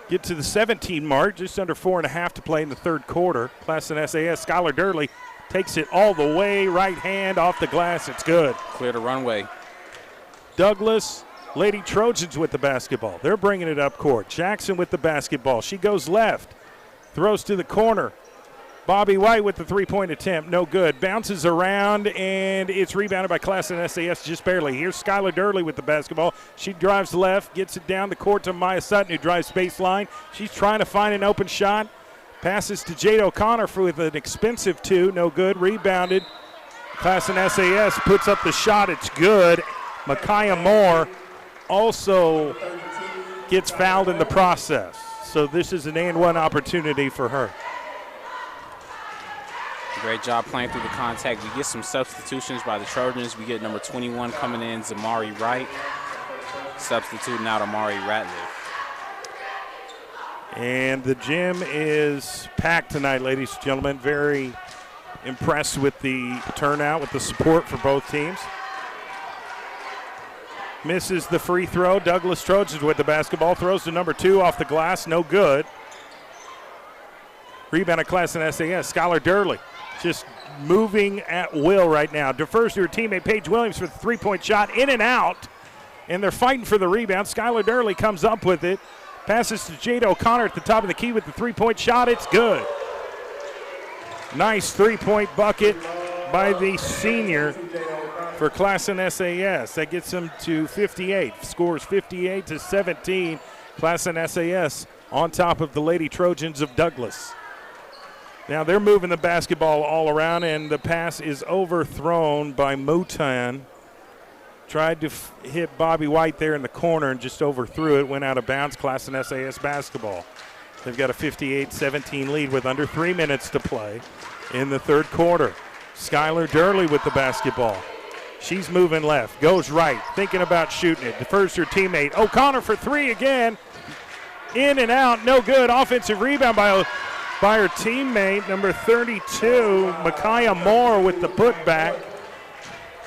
Get to the 17 mark, just under 4.5 to play in the third quarter. Classen SAS, Skylar Durley takes it all the way, right hand off the glass. It's good. Clear the runway. Douglass, Lady Trojans with the basketball. They're bringing it up court. Jackson with the basketball. She goes left, throws to the corner. Bobby White with the three-point attempt, no good. Bounces around, and it's rebounded by Classen SAS just barely. Here's Skylar Durley with the basketball. She drives left, gets it down the court to Maya Sutton, who drives baseline. She's trying to find an open shot. Passes to Jada O'Connor with an expensive 2, no good. Rebounded. Classen SAS puts up the shot, it's good. Micaiah Moore also gets fouled in the process. So this is an and-one opportunity for her. Great job playing through the contact. We get some substitutions by the Trojans. We get number 21 coming in, Zamari Wright. Substituting out Amari Ratliff. And the gym is packed tonight, ladies and gentlemen. Very impressed with the turnout, with the support for both teams. Misses the free throw. Douglass Trojans with the basketball. Throws to number 2 off the glass. No good. Rebound at Classen SAS. Skylar Durley just moving at will right now. Defers to her teammate Paige Williams for the three-point shot. In and out. And they're fighting for the rebound. Skylar Durley comes up with it. Passes to Jada O'Connor at the top of the key with the three-point shot. It's good. Nice three-point bucket by the senior for Classen SAS. That gets them to 58. Scores 58-17. Classen SAS on top of the Lady Trojans of Douglass. Now they're moving the basketball all around, and the pass is overthrown by Motan. Tried to hit Bobby White there in the corner and just overthrew it. Went out of bounds. Classen SAS basketball. They've got a 58-17 lead with under 3 minutes to play in the third quarter. Skylar Durley with the basketball. She's moving left, goes right, thinking about shooting it. Defers to her teammate. O'Connor for 3 again. In and out, no good. Offensive rebound by her teammate, number 32, Micaiah Moore with the putback.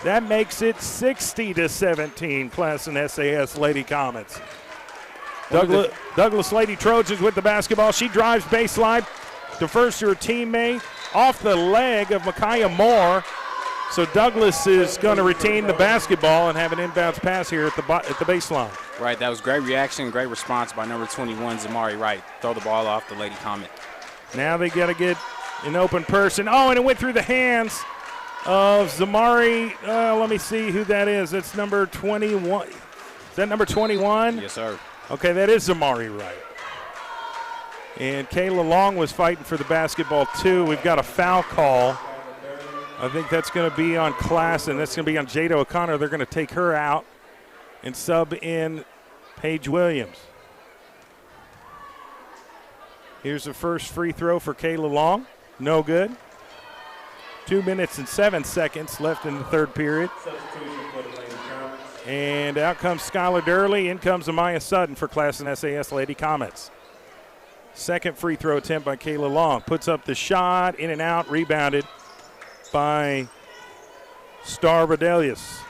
That makes it 60-17, Classen SAS Lady Comets. Douglass Lady Trojans with the basketball. She drives baseline, defers to her teammate, off the leg of Micaiah Moore. So Douglass is going to retain the basketball and have an inbounds pass here at the baseline. Right, that was great reaction, great response by number 21, Zamari Wright. Throw the ball off the Lady Comet. Now they got to get an open person. Oh, and it went through the hands of Zamari. Let me see who that is. That's number 21. Is that number 21? Yes, sir. Okay, that is Zamari Wright. And Kayla Long was fighting for the basketball, too. We've got a foul call. I think that's going to be on Classen. That's going to be on Jada O'Connor. They're going to take her out and sub in Paige Williams. Here's the first free throw for Kayla Long. No good. 2 minutes and 7 seconds left in the third period. And out comes Skylar Durley. In comes Amaya Sutton for Classen SAS Lady Comets. Second free throw attempt by Kayla Long. Puts up the shot, in and out, rebounded by Star Rodelius.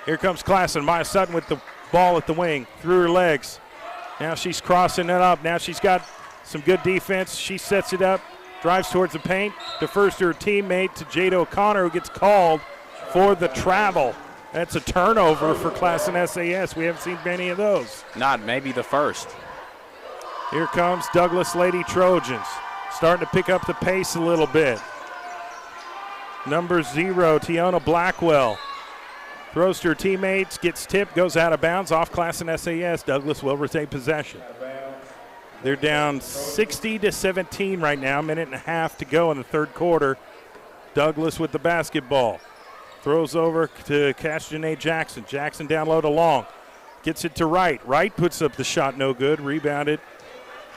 Here comes Classen. Maya Sutton with the ball at the wing, through her legs. Now she's crossing it up. Now she's got some good defense. She sets it up, drives towards the paint, defers to her teammate, to Jada O'Connor, who gets called for the travel. That's a turnover for Classen SAS. We haven't seen many of those. Not maybe the first. Here comes Douglass Lady Trojans, starting to pick up the pace a little bit. Number 0, Tiona Blackwell. Throws to her teammates, gets tipped, goes out of bounds, off Classen SAS. Douglass will retain possession. They're down 60-17 right now, minute and a half to go in the third quarter. Douglass with the basketball. Throws over to Castanet Jackson. Jackson down low to Long. Gets it to Wright. Wright puts up the shot, no good. Rebounded,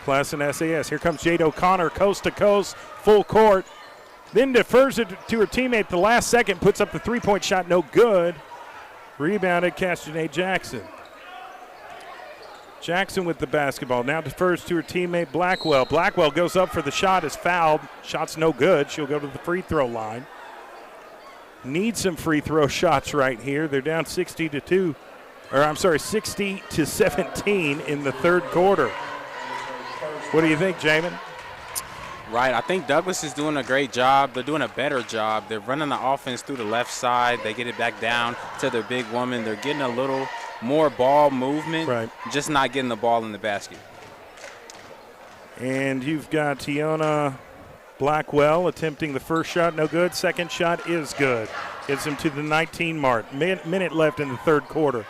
Classen SAS. Here comes Jade O'Connor, coast to coast, full court. Then defers it to her teammate at the last second, puts up the three-point shot, no good. Rebounded, Castanet Jackson. Jackson with the basketball. Now defers to her teammate Blackwell. Blackwell goes up for the shot, is fouled. Shot's no good. She'll go to the free throw line. Need some free throw shots right here. They're down 60-17 in the third quarter. What do you think, Jamin? Right, I think Douglass is doing a great job. They're doing a better job. They're running the offense through the left side. They get it back down to their big woman. They're getting a little more ball movement, right, just not getting the ball in the basket. And you've got Tiona Blackwell attempting the first shot, no good. Second shot is good. Gets him to the 19 mark. Minute left in the third quarter.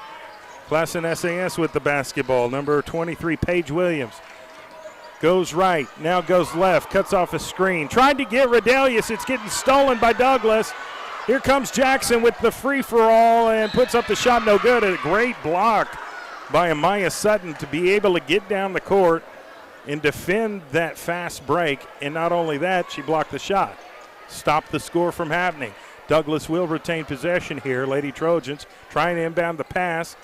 Classen SAS with the basketball. Number 23, Paige Williams. Goes right, now goes left, cuts off a screen. Tried to get Rodelius, it's getting stolen by Douglass. Here comes Jackson with the free-for-all and puts up the shot, no good. A great block by Amaya Sutton to be able to get down the court and defend that fast break. And not only that, she blocked the shot. Stopped the score from happening. Douglass will retain possession here. Lady Trojans trying to inbound the pass.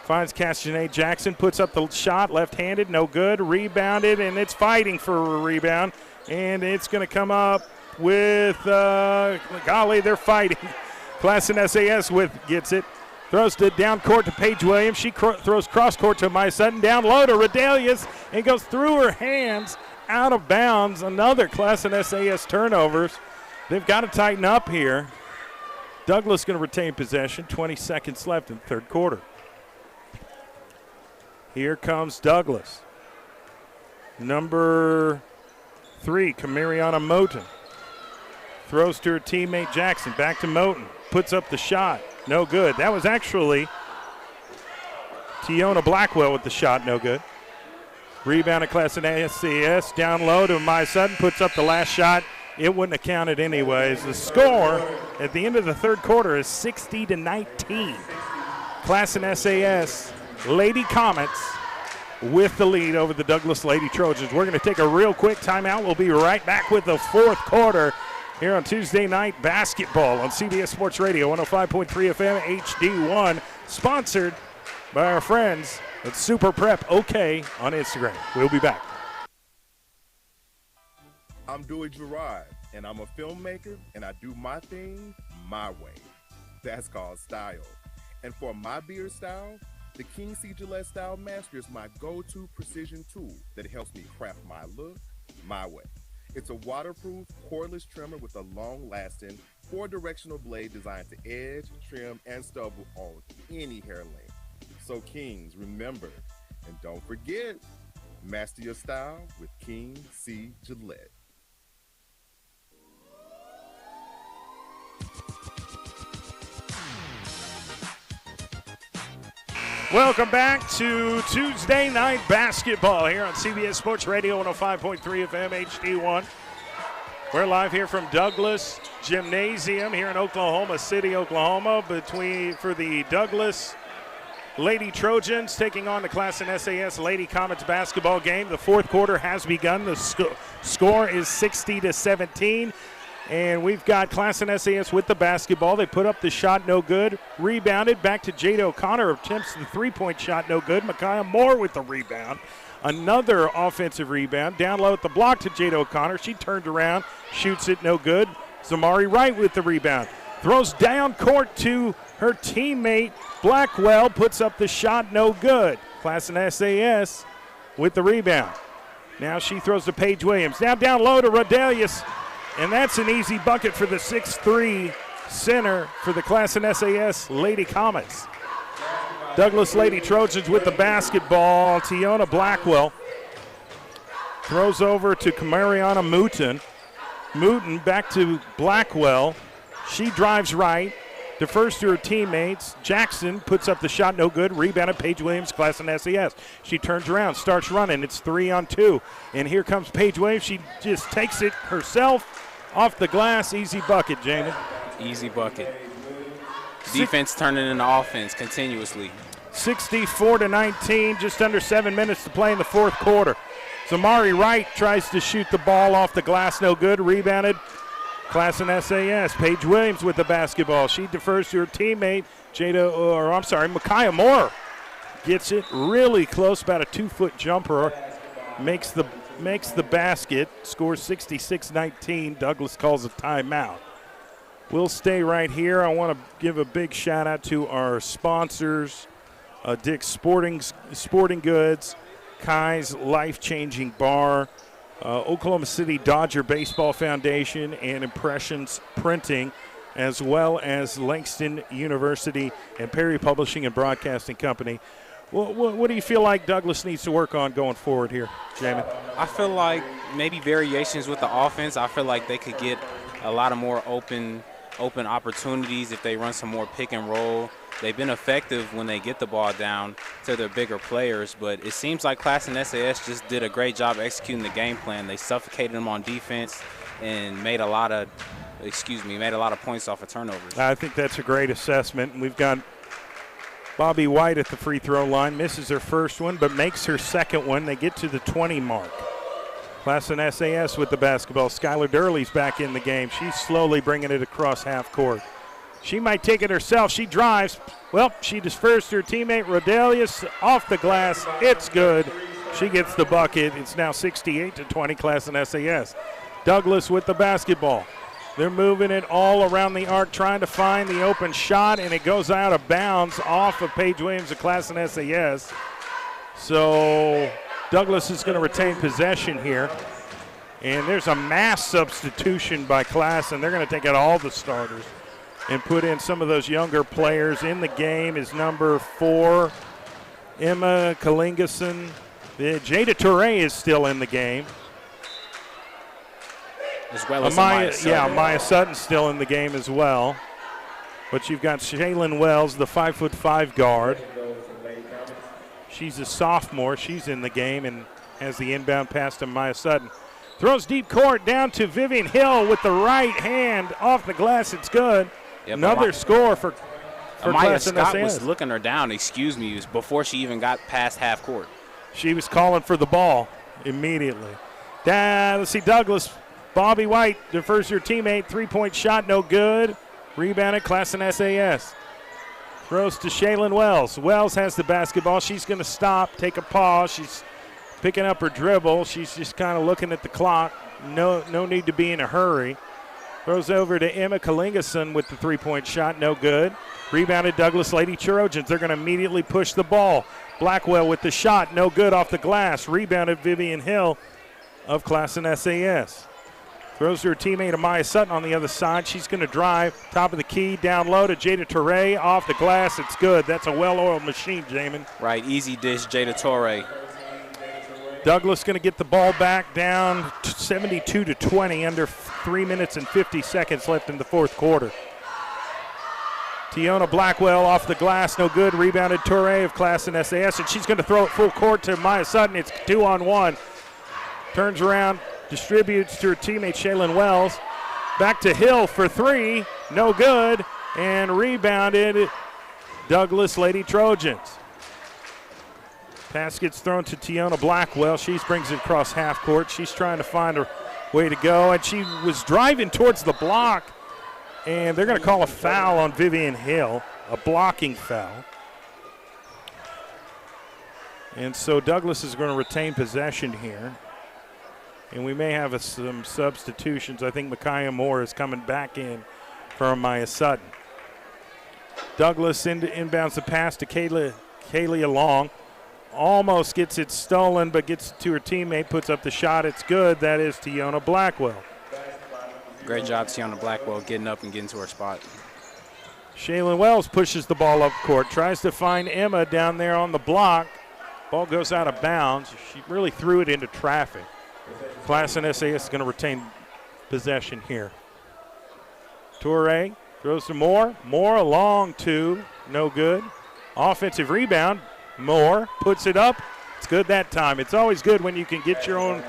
Finds Castanet Jackson, puts up the shot, left-handed, no good. Rebounded, and it's fighting for a rebound. And it's going to come up with, golly, they're fighting. Classen SAS gets it. Throws to down court to Paige Williams. She throws cross court to Maya Sutton. Down low to Rodelius and goes through her hands, out of bounds. Another Classen SAS turnovers. They've got to tighten up here. Douglass going to retain possession. 20 seconds left in the third quarter. Here comes Douglass. Number 3, Camariana Moten. Throws to her teammate Jackson. Back to Moten. Puts up the shot. No good. That was actually Tiona Blackwell with the shot. No good. Rebound at Classen SAS. Down low to Maya Sutton. Puts up the last shot. It wouldn't have counted anyways. The score at the end of the third quarter is 60-19. Classen SAS Lady Comets with the lead over the Douglass Lady Trojans. We're going to take a real quick timeout. We'll be right back with the fourth quarter here on Tuesday Night Basketball on CBS Sports Radio 105.3 FM HD1, sponsored by our friends at Super Prep OK on Instagram. We'll be back. I'm Dewey Gerard, and I'm a filmmaker, and I do my thing my way. That's called style. And for my beard style, the King C. Gillette Style Master is my go-to precision tool that helps me craft my look my way. It's a waterproof, cordless trimmer with a long-lasting, 4-directional blade designed to edge, trim, and stubble on any hair length. So Kings, remember, and don't forget, master your style with King C. Gillette. Welcome back to Tuesday Night Basketball here on CBS Sports Radio 105.3 FM HD1. We're live here from Douglass Gymnasium here in Oklahoma City, Oklahoma, for the Douglass Lady Trojans taking on the Classen SAS Lady Comets basketball game. The fourth quarter has begun. The score is 60-17. And we've got Classen SAS with the basketball. They put up the shot, no good. Rebounded back to Jada O'Connor. Attempts the three-point shot, no good. Micaiah Moore with the rebound. Another offensive rebound. Down low at the block to Jada O'Connor. She turned around, shoots it, no good. Zamari Wright with the rebound. Throws down court to her teammate Blackwell. Puts up the shot, no good. Classen SAS with the rebound. Now she throws to Paige Williams. Now down low to Rodelius. And that's an easy bucket for the 6'3" center for the Classen SAS Lady Comets. Douglass Lady Trojans with the basketball. Tiona Blackwell throws over to Kamariana Mooten. Mooten back to Blackwell. She drives right, defers to her teammates. Jackson puts up the shot, no good. Rebounded Paige Williams, Classen SAS. She turns around, starts running. It's 3-on-2. And here comes Paige Williams. She just takes it herself off the glass. Easy bucket, Jamin. Easy bucket. Defense turning into offense continuously. 64-19, just under 7 minutes to play in the fourth quarter. Zamari Wright tries to shoot the ball off the glass, no good. Rebounded Classen SAS. Paige Williams with the basketball. She defers to her teammate, Micaiah Moore. Gets it really close, about a 2-foot jumper. Makes the basket, scores 66-19. Douglass calls a timeout. We'll stay right here. I want to give a big shout out to our sponsors, Dick's Sporting Goods, Kai's Life-Changing Bar, Oklahoma City Dodger Baseball Foundation, and Impressions Printing, as well as Langston University and Perry Publishing and Broadcasting Company. What do you feel like Douglass needs to work on going forward here, Jamin? I feel like maybe variations with the offense. I feel like they could get a lot of more open opportunities if they run some more pick and roll. They've been effective when they get the ball down to their bigger players, but it seems like Classen SAS just did a great job executing the game plan. They suffocated them on defense and made a lot of points off of turnovers. I think that's a great assessment. We've got Bobby White at the free throw line, misses her first one, but makes her second one. They get to the 20 mark. Classen SAS with the basketball. Skylar Durley's back in the game. She's slowly bringing it across half court. She might take it herself. She drives. Well, she defers to her teammate Rodelius off the glass. It's good. She gets the bucket. It's now 68-20 Classen SAS. Douglass with the basketball. They're moving it all around the arc, trying to find the open shot, and it goes out of bounds off of Paige Williams of Classen SAS. So Douglass is going to retain possession here. And there's a mass substitution by Classen. They're going to take out all the starters and put in some of those younger players. In the game is number 4, Emma Kalingason. Jada Touré is still in the game. As well as Maya Sutton. Yeah, Maya Sutton's still in the game as well. But you've got Shaylin Wells, the 5'5" guard. She's a sophomore. She's in the game and has the inbound pass to Maya Sutton. Throws deep court down to Vivian Hill with the right hand off the glass. It's good. Yep, another score for Amaya Classen Scott SAS. was looking her down, before she even got past half court. She was calling for the ball immediately. Let's see, Douglass. Bobby White defers to her teammate. 3-point shot, no good. Rebounded, Classen SAS. Throws to Shaylin Wells. Wells has the basketball. She's going to stop, take a pause. She's picking up her dribble. She's just kind of looking at the clock. No need to be in a hurry. Throws over to Emma Kalingason with the 3-point shot, no good. Rebounded Douglass Lady Trojans. They're going to immediately push the ball. Blackwell with the shot, no good off the glass. Rebounded Vivian Hill of Classen SAS. Throws to her teammate Amaya Sutton on the other side. She's going to drive, top of the key, down low to Jada Torre, off the glass. It's good. That's a well-oiled machine, Jamin. Right, easy dish, Jada Torre. Douglass going to get the ball back down 72-20, under 3 minutes and 50 seconds left in the fourth quarter. Tiona Blackwell off the glass, no good. Rebounded Torre of Classen SAS, and she's going to throw it full court to Maya Sutton. It's 2-on-1. Turns around, distributes to her teammate Shaylin Wells. Back to Hill for three, no good, and rebounded Douglass Lady Trojans. Pass gets thrown to Tiona Blackwell. She brings it across half court. She's trying to find a way to go, and she was driving towards the block, and they're going to call a foul on Vivian Hill, a blocking foul. And so Douglass is going to retain possession here. And we may have some substitutions. I think Micaiah Moore is coming back in for Maya Sutton. Douglass inbounds the pass to Kaylee Long. Almost gets it stolen, but gets it to her teammate, puts up the shot. It's good. That is Tiona Blackwell. Great job, Tiona Blackwell, getting up and getting to her spot. Shaylin Wells pushes the ball up court, tries to find Emma down there on the block. Ball goes out of bounds. She really threw it into traffic. Classen SAS is going to retain possession here. Torre throws to Moore. Moore, a long two, no good. Offensive rebound. Moore puts it up. It's good that time. It's always good when you can get your own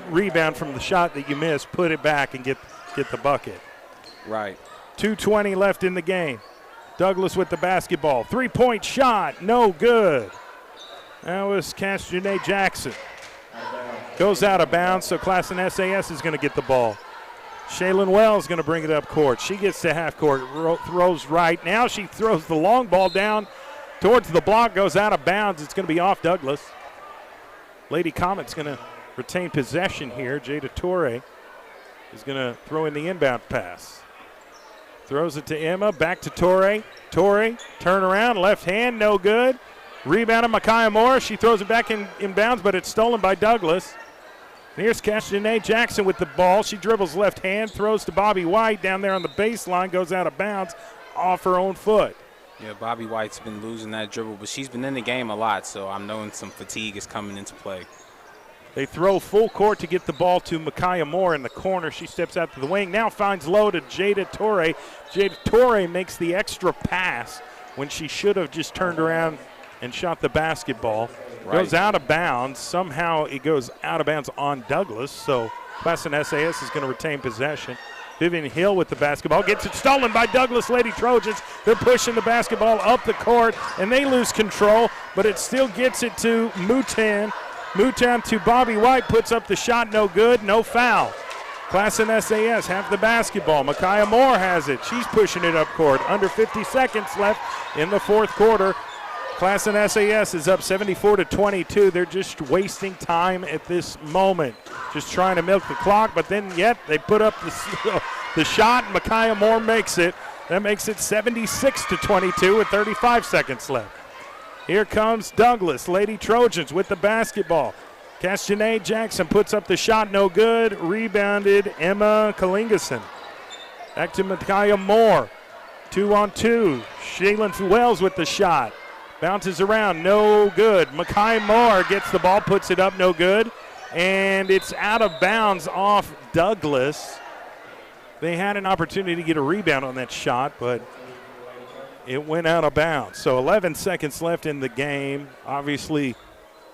rebound from the shot that you missed, put it back, and get the bucket. Right. 2:20 left in the game. Douglass with the basketball. Three-point shot, no good. That was Castanet Jackson. Goes out of bounds, so Classen SAS is going to get the ball. Shaylin Wells is going to bring it up court. She gets to half court, throws right. Now she throws the long ball down towards the block, goes out of bounds. It's going to be off Douglass. Lady Comet's going to retain possession here. Jada Torre is going to throw in the inbound pass. Throws it to Emma, back to Torre. Torre, turn around, left hand, no good. Rebounded Micaiah Moore. She throws it back in bounds, but it's stolen by Douglass. And here's Castanet Jackson with the ball. She dribbles left hand, throws to Bobby White down there on the baseline, goes out of bounds off her own foot. Yeah, Bobby White's been losing that dribble, but she's been in the game a lot, so I'm knowing some fatigue is coming into play. They throw full court to get the ball to Micaiah Moore in the corner. She steps out to the wing, now finds low to Jada Torre. Jada Torre makes the extra pass when she should have just turned around and shot the basketball. Right. Goes out of bounds. Somehow it goes out of bounds on Douglass, so Classen SAS is going to retain possession. Vivian Hill with the basketball. Gets it stolen by Douglass Lady Trojans. They're pushing the basketball up the court, and they lose control, but it still gets it to Moutan. Moutan to Bobby White, puts up the shot, no good, no foul. Classen SAS have the basketball. Micaiah Moore has it. She's pushing it up court. Under 50 seconds left in the fourth quarter. Classen SAS is up 74-22. They're just wasting time at this moment. Just trying to milk the clock, but then yet they put up the shot, and Micaiah Moore makes it. That makes it 76-22 with 35 seconds left. Here comes Douglass, Lady Trojans with the basketball. Castanet Jackson puts up the shot, no good. Rebounded Emma Kalingason. Back to Micaiah Moore. 2-on-2. Shaylin Wells with the shot. Bounces around, no good. Micaiah Moore gets the ball, puts it up, no good. And it's out of bounds off Douglass. They had an opportunity to get a rebound on that shot, but it went out of bounds. So 11 seconds left in the game. Obviously,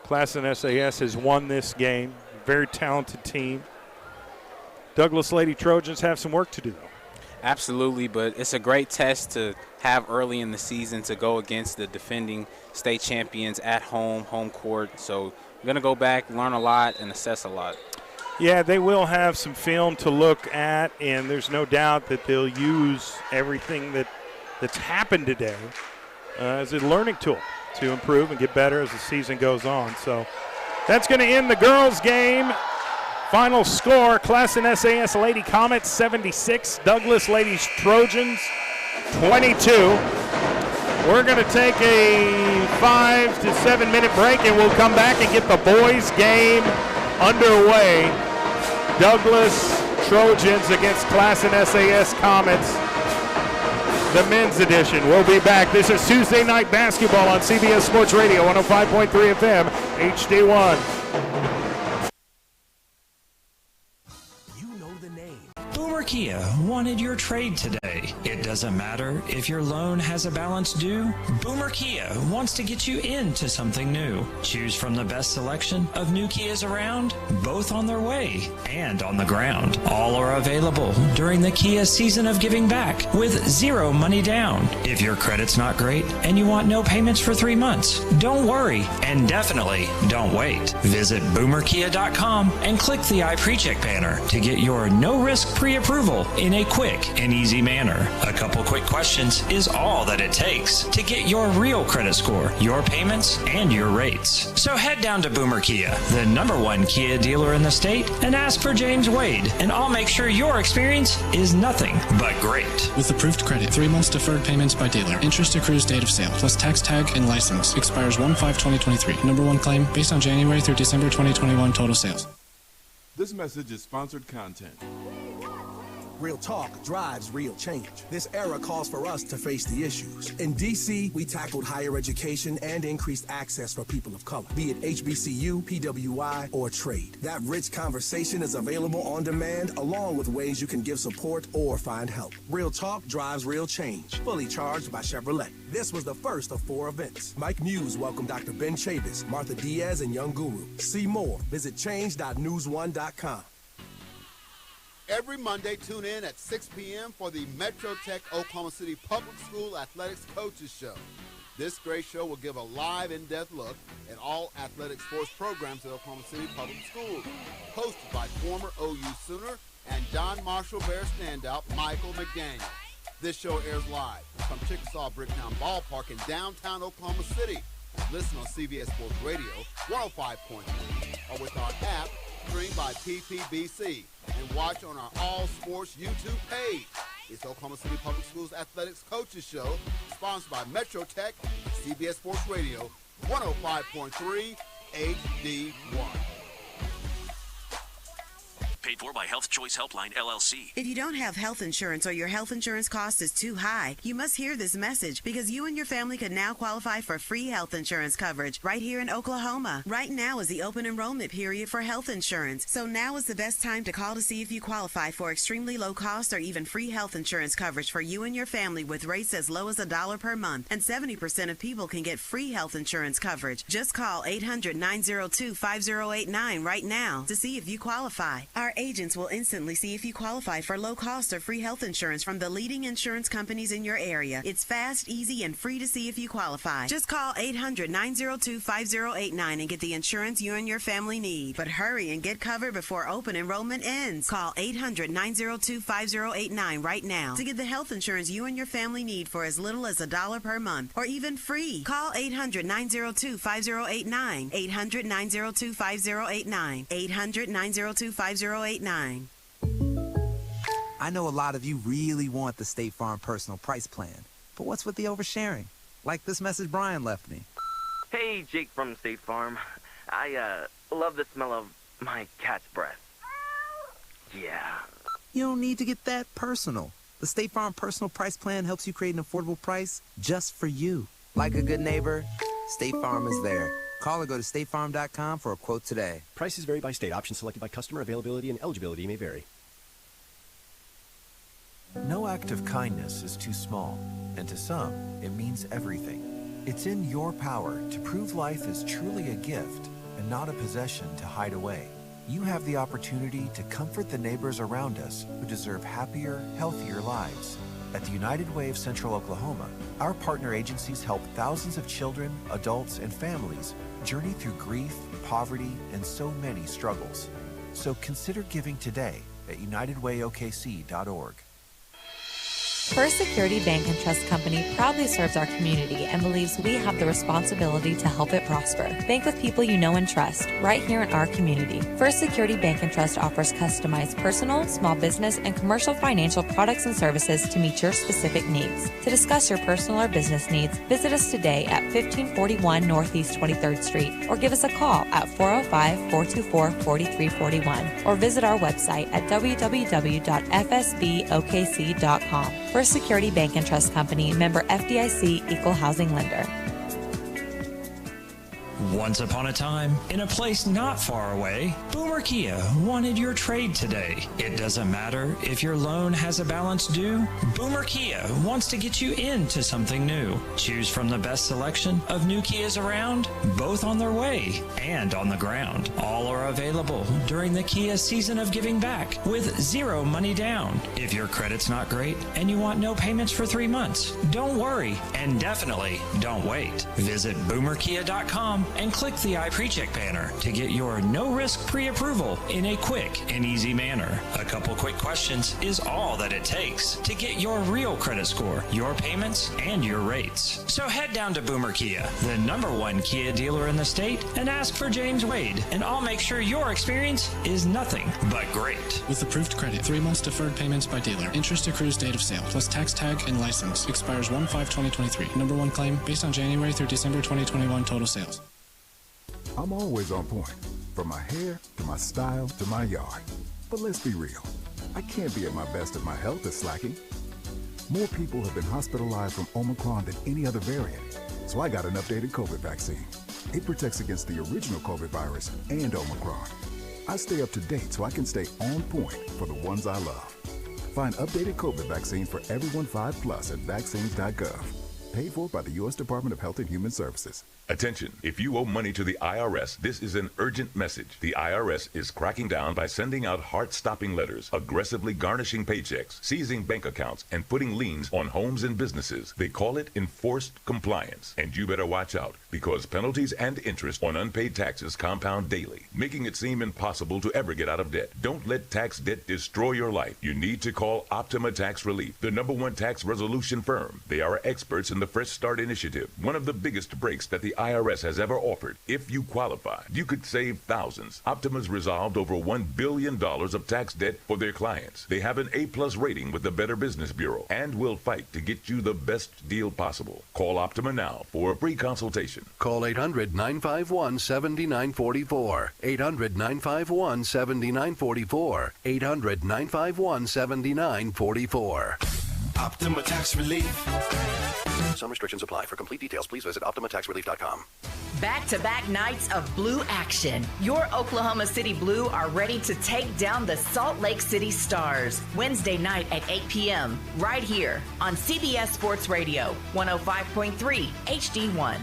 Classen SAS has won this game. Very talented team. Douglass Lady Trojans have some work to do, though. Absolutely, but it's a great test to have early in the season to go against the defending state champions at home court. So we're going to go back, learn a lot, and assess a lot. Yeah, they will have some film to look at, and there's no doubt that they'll use everything that's happened today as a learning tool to improve and get better as the season goes on. So that's going to end the girls' game. Final score, Classen SAS Lady Comets 76, Douglass Ladies Trojans 22. We're going to take a 5 to 7 minute break, and we'll come back and get the boys' game underway. Douglass Trojans against Classen SAS Comets, the men's edition. We'll be back. This is Tuesday Night Basketball on CBS Sports Radio, 105.3 FM, HD1. Boomer Kia wanted your trade today. It doesn't matter if your loan has a balance due. Boomer Kia wants to get you into something new. Choose from the best selection of new Kias around, both on their way and on the ground. All are available during the Kia season of giving back with zero money down. If your credit's not great and you want no payments for 3 months, don't worry and definitely don't wait. Visit boomerkia.com and click the iPrecheck banner to get your no-risk pre-approval in a quick and easy manner. A couple quick questions is all that it takes to get your real credit score, your payments, and your rates. So head down to Boomer Kia, the #1 Kia dealer in the state, and ask for James Wade, and I'll make sure your experience is nothing but great. With approved credit, 3 months deferred payments by dealer. Interest accrues date of sale, plus tax tag and license. Expires 1/5/2023. #1 claim based on January through December 2021 total sales. This message is sponsored content. Real talk drives real change. This era calls for us to face the issues. In D.C., we tackled higher education and increased access for people of color, be it HBCU, PWI, or trade. That rich conversation is available on demand, along with ways you can give support or find help. Real talk drives real change. Fully charged by Chevrolet. This was the first of 4 events. Mike Muse welcomed Dr. Ben Chavis, Martha Diaz, and Young Guru. See more. Visit change.news1.com. Every Monday, tune in at 6 p.m. for the Metro Tech Oklahoma City Public School Athletics Coaches Show. This great show will give a live, in-depth look at all athletic sports programs at Oklahoma City Public Schools. Hosted by former OU Sooner and John Marshall Bear standout Michael McDaniel. This show airs live from Chickasaw Bricktown Ballpark in downtown Oklahoma City. Listen on CBS Sports Radio 105.3 or with our app streamed by PPBC. And watch on our All Sports YouTube page. It's Oklahoma City Public Schools Athletics Coaches Show, sponsored by Metro Tech, CBS Sports Radio, 105.3 HD1. Paid for by Health Choice Helpline, LLC. If you don't have health insurance or your health insurance cost is too high, you must hear this message because you and your family could now qualify for free health insurance coverage right here in Oklahoma. Right now is the open enrollment period for health insurance, so now is the best time to call to see if you qualify for extremely low cost or even free health insurance coverage for you and your family with rates as low as $1 per month. And 70% of people can get free health insurance coverage. Just call 800-902-5089 right now to see if you qualify. Our agents will instantly see if you qualify for low cost or free health insurance from the leading insurance companies in your area. It's fast, easy, and free to see if you qualify. Just call 800-902-5089 and get the insurance you and your family need. But hurry and get covered before open enrollment ends. Call 800-902-5089 right now to get the health insurance you and your family need for as little as $1 per month or even free. Call 800-902-5089. 800-902-5089. 800-902-5089. I know a lot of you really want the State Farm personal price plan, but what's with the oversharing? Like this message Brian left me. Hey, Jake from State Farm. I love the smell of my cat's breath. Yeah. You don't need to get that personal. The State Farm personal price plan helps you create an affordable price just for you. Like a good neighbor, State Farm is there. Call or go to statefarm.com for a quote today. Prices vary by state. Options selected by customer. Availability and eligibility may vary. No act of kindness is too small, and to some, it means everything. It's in your power to prove life is truly a gift and not a possession to hide away. You have the opportunity to comfort the neighbors around us who deserve happier, healthier lives. At the United Way of Central Oklahoma, our partner agencies help thousands of children, adults, and families journey through grief, poverty, and so many struggles. So consider giving today at unitedwayokc.org. First Security Bank and Trust Company proudly serves our community and believes we have the responsibility to help it prosper. Bank with people you know and trust, right here in our community. First Security Bank and Trust offers customized personal, small business, and commercial financial products and services to meet your specific needs. To discuss your personal or business needs, visit us today at 1541 Northeast 23rd Street or give us a call at 405-424-4341 or visit our website at www.fsbokc.com. First Security Bank and Trust Company, member FDIC, equal housing lender. Once upon a time, in a place not far away, Boomer Kia wanted your trade today. It doesn't matter if your loan has a balance due. Boomer Kia wants to get you into something new. Choose from the best selection of new Kias around, both on their way and on the ground. All are available during the Kia season of giving back with zero money down. If your credit's not great and you want no payments for 3 months, don't worry and definitely don't wait. Visit boomerkia.com and click the iPrecheck banner to get your no-risk pre-approval in a quick and easy manner. A couple quick questions is all that it takes to get your real credit score, your payments, and your rates. So head down to Boomer Kia, the #1 Kia dealer in the state, and ask for James Wade, and I'll make sure your experience is nothing but great. With approved credit, 3 months deferred payments by dealer. Interest accrues date of sale, plus tax tag and license. Expires 1/5/2023. #1 claim based on January through December 2021 total sales. I'm always on point, from my hair to my style to my yard. But let's be real, I can't be at my best if my health is slacking. More people have been hospitalized from Omicron than any other variant, so I got an updated COVID vaccine. It protects against the original COVID virus and Omicron. I stay up to date so I can stay on point for the ones I love. Find updated COVID vaccines for everyone 5+ at vaccines.gov. Paid for by the U.S. Department of Health and Human Services. Attention, if you owe money to the IRS, this is an urgent message. The IRS is cracking down by sending out heart-stopping letters, aggressively garnishing paychecks, seizing bank accounts, and putting liens on homes and businesses. They call it enforced compliance. And you better watch out, because penalties and interest on unpaid taxes compound daily, making it seem impossible to ever get out of debt. Don't let tax debt destroy your life. You need to call Optima Tax Relief, the #1 tax resolution firm. They are experts in the Fresh Start Initiative, one of the biggest breaks that the IRS has ever offered. If you qualify, you could save thousands. Optima's resolved over $1 billion of tax debt for their clients. They have an A+ rating with the Better Business Bureau and will fight to get you the best deal possible. Call Optima now for a free consultation. Call 800-951-7944. 800-951-7944. 800-951-7944. Optima Tax Relief. Some restrictions apply. For complete details, please visit OptimaTaxRelief.com. Back-to-back nights of Blue action. Your Oklahoma City Blue are ready to take down the Salt Lake City Stars. Wednesday night at 8 p.m. right here on CBS Sports Radio, 105.3 HD1.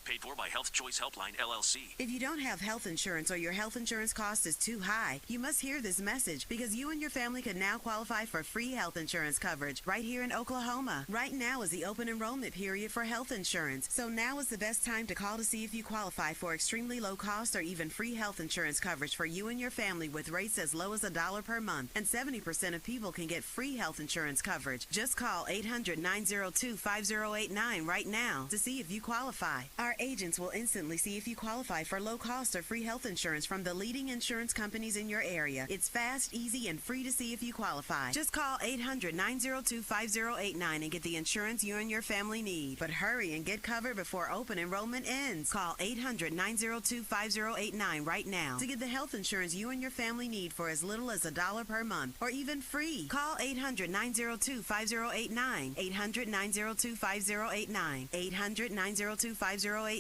Paid for by Health Choice Helpline, LLC. If you don't have health insurance or your health insurance cost is too high, you must hear this message because you and your family can now qualify for free health insurance coverage right here in Oklahoma. Right now is the open enrollment period for health insurance, so now is the best time to call to see if you qualify for extremely low cost or even free health insurance coverage for you and your family with rates as low as $1 per month. And 70% of people can get free health insurance coverage. Just call 800-902-5089 right now to see if you qualify. Our agents will instantly see if you qualify for low cost or free health insurance from the leading insurance companies in your area. It's fast, easy, and free to see if you qualify. Just call 800-902-5089 and get the insurance you and your family need. But hurry and get covered before open enrollment ends. Call 800-902-5089 right now to get the health insurance you and your family need for as little as $1 per month or even free. Call 800-902-5089. 800-902-5089. 800-902-5089.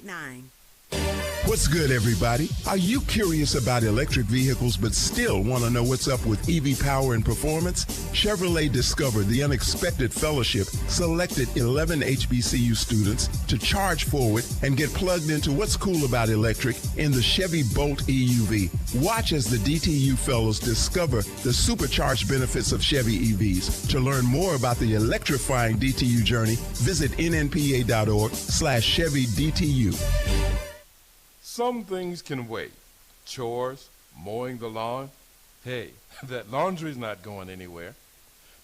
What's good, everybody? Are you curious about electric vehicles but still want to know what's up with EV power and performance? Chevrolet discovered the unexpected fellowship selected 11 HBCU students to charge forward and get plugged into what's cool about electric in the Chevy Bolt EUV. Watch as the DTU fellows discover the supercharged benefits of Chevy EVs. To learn more about the electrifying DTU journey, visit nnpa.org/ChevyDTU. Some things can wait. Chores, mowing the lawn. Hey, that laundry's not going anywhere.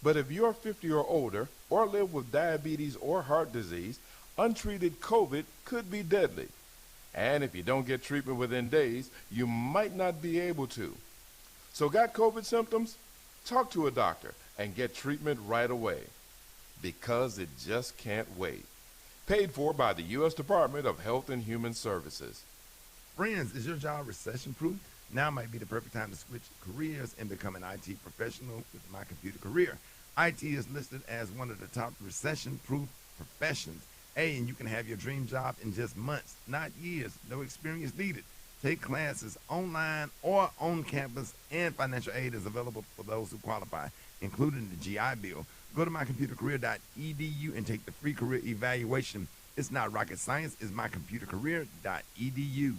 But if you're 50 or older or live with diabetes or heart disease, untreated COVID could be deadly. And if you don't get treatment within days, you might not be able to. So got COVID symptoms? Talk to a doctor and get treatment right away, because it just can't wait. Paid for by the U.S. Department of Health and Human Services. Friends, is your job recession-proof? Now might be the perfect time to switch careers and become an IT professional with My Computer Career. IT is listed as one of the top recession-proof professions. Hey, and you can have your dream job in just months, not years. No experience needed. Take classes online or on campus, and financial aid is available for those who qualify, including the GI Bill. Go to mycomputercareer.edu and take the free career evaluation. It's not rocket science. It's mycomputercareer.edu.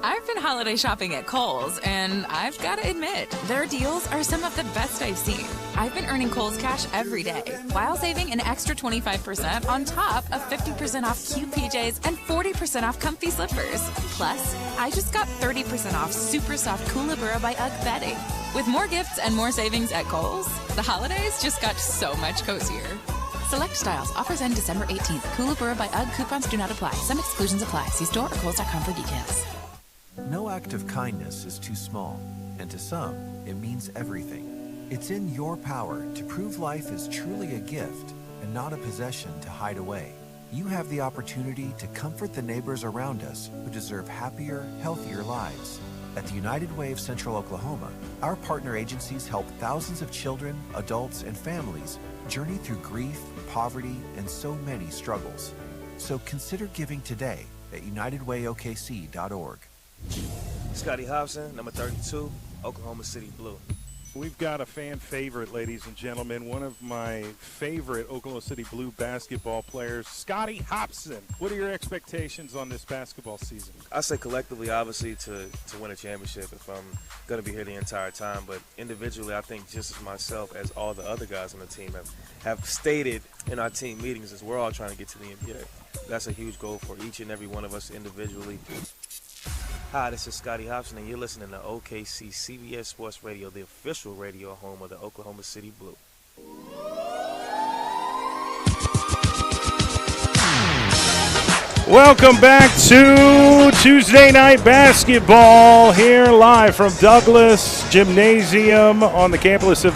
I've been holiday shopping at Kohl's, and I've got to admit, their deals are some of the best I've seen. I've been earning Kohl's cash every day, while saving an extra 25% on top of 50% off cute PJs and 40% off comfy slippers. Plus, I just got 30% off super soft Koolabura by UGG bedding. With more gifts and more savings at Kohl's, the holidays just got so much cozier. Select styles. Offers end December 18th. Koolabura by UGG. Coupons do not apply. Some exclusions apply. See store or kohls.com for details. No act of kindness is too small, and to some, it means everything. It's in your power to prove life is truly a gift and not a possession to hide away. You have the opportunity to comfort the neighbors around us who deserve happier, healthier lives. At the United Way of Central Oklahoma, our partner agencies help thousands of children, adults, and families journey through grief, poverty, and so many struggles. So consider giving today at UnitedWayOKC.org. Scotty Hobson, number 32, Oklahoma City Blue. We've got a fan favorite, ladies and gentlemen, one of my favorite Oklahoma City Blue basketball players, Scotty Hobson. What are your expectations on this basketball season? I say collectively, obviously, to win a championship if I'm going to be here the entire time. But individually, I think just as myself as all the other guys on the team have stated in our team meetings is we're all trying to get to the NBA. That's a huge goal for each and every one of us individually. Hi, this is Scotty Hobson, and you're listening to OKC CBS Sports Radio, the official radio home of the Oklahoma City Blue. Welcome back to Tuesday Night Basketball here live from Douglass Gymnasium on the campus of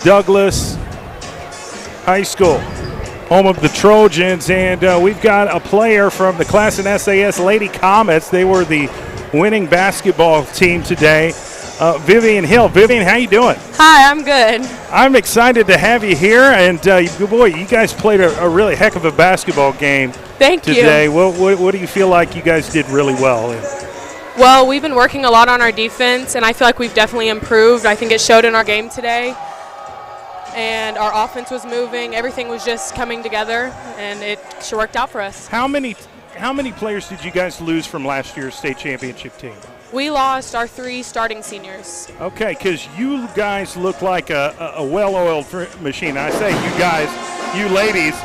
Douglass High School, home of the Trojans, and we've got a player from the Classen SAS Lady Comets. They were the winning basketball team today. Vivian Hill. Vivian, how you doing? Hi, I'm good. I'm excited to have you here, and boy, you guys played a really heck of a basketball game. Thank today. you. What do you feel like you guys did really well? Well, we've been working a lot on our defense, and I feel like we've definitely improved. I think it showed in our game today. And our offense was moving. Everything was just coming together, and it sure worked out for us. How many players did you guys lose from last year's state championship team? We lost our 3 starting seniors. Okay, because you guys look like a well-oiled machine. I say you guys, you ladies,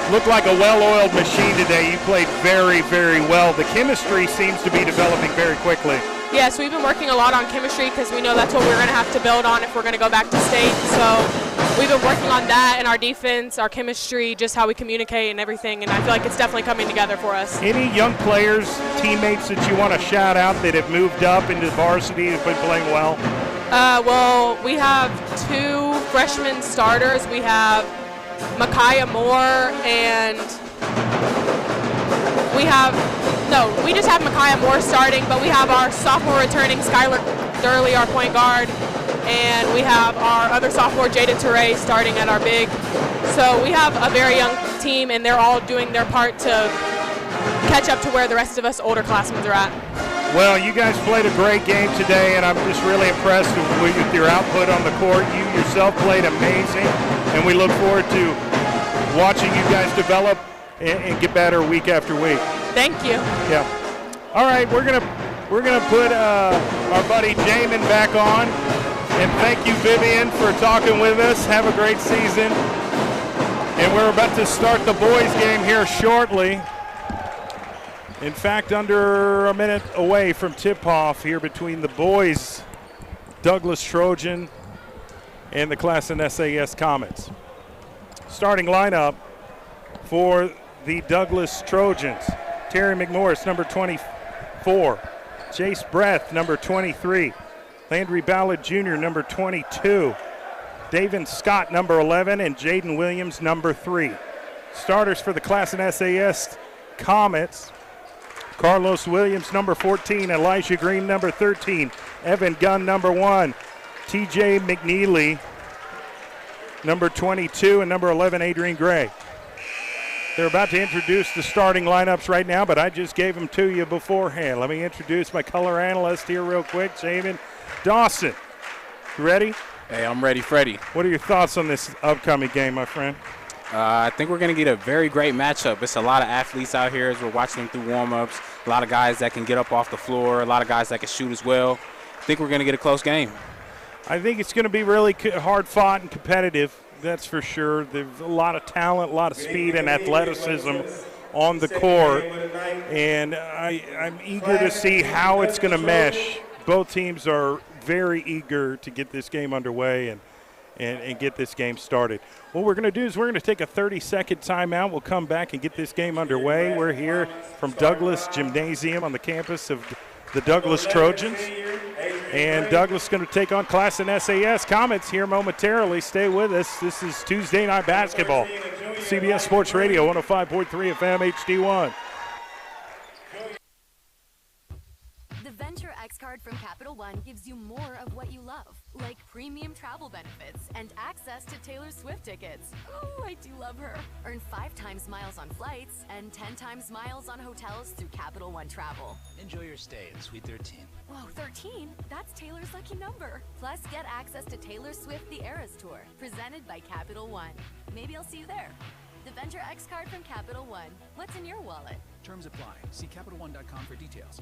look like a well-oiled machine today. You played very, very well. The chemistry seems to be developing very quickly. Yes, we've been working a lot on chemistry because we know that's what we're going to have to build on if we're going to go back to state. So we've been working on that and our defense, our chemistry, just how we communicate and everything, and I feel like it's definitely coming together for us. Any young players, teammates that you want to shout out that have moved up into varsity and been playing well? Well, we have 2 freshman starters. We have Micaiah Moore and we just have Micaiah Moore starting, but we have our sophomore returning Skylar Durley, our point guard, and we have our other sophomore Jada Toure starting at our big. So we have a very young team, and they're all doing their part to catch up to where the rest of us older classmen are at. Well, you guys played a great game today, and I'm just really impressed with your output on the court. You yourself played amazing, and we look forward to watching you guys develop and get better week after week. Thank you. Yeah. All right, we're gonna put our buddy Jamin back on, and thank you, Vivian, for talking with us. Have a great season, and we're about to start the boys' game here shortly. In fact, under a minute away from tip-off here between the boys, Douglass Trojan and the Classen SAS Comets. Starting lineup for the Douglass Trojans. Terry McMorris, number 24. Jace Breath, number 23. Landry Ballard Jr., number 22. David Scott, number 11, and Jaden Williams, number 3. Starters for the Classen SAS Comets. Carlos Williams, number 14. Elijah Green, number 13. Evan Gunn, number 1. TJ McNeely, number 22, and number 11, Adrian Gray. They're about to introduce the starting lineups right now, but I just gave them to you beforehand. Let me introduce my color analyst here real quick, Jamin Dawson. You ready? Hey, I'm ready, Freddie. What are your thoughts on this upcoming game, my friend? I think we're going to get a very great matchup. It's a lot of athletes out here as we're watching them through warm-ups, a lot of guys that can get up off the floor, a lot of guys that can shoot as well. I think we're going to get a close game. I think it's going to be really hard-fought and competitive. That's for sure. There's a lot of talent, a lot of speed and athleticism on the court, and I'm eager to see how it's going to mesh. Both teams are very eager to get this game underway and get this game started. What we're going to do is we're going to take a 30-second timeout. We'll come back and get this game underway. We're here from Douglass Gymnasium on the campus of the Douglass Trojans. And Douglass is going to take on Classen SAS Comets here momentarily. Stay with us. This is Tuesday Night Basketball. CBS Sports Radio, 105.3 FM HD1. The Venture X card from Capital One gives you more of what you love, like premium travel benefits and access to Taylor Swift tickets. Oh, I do love her. Earn 5 times miles on flights and 10 times miles on hotels through Capital One Travel. Enjoy your stay in Suite 13. Whoa, 13? That's Taylor's lucky number. Plus, get access to Taylor Swift The Eras Tour, presented by Capital One. Maybe I'll see you there. The Venture X card from Capital One. What's in your wallet? Terms apply. See CapitalOne.com for details.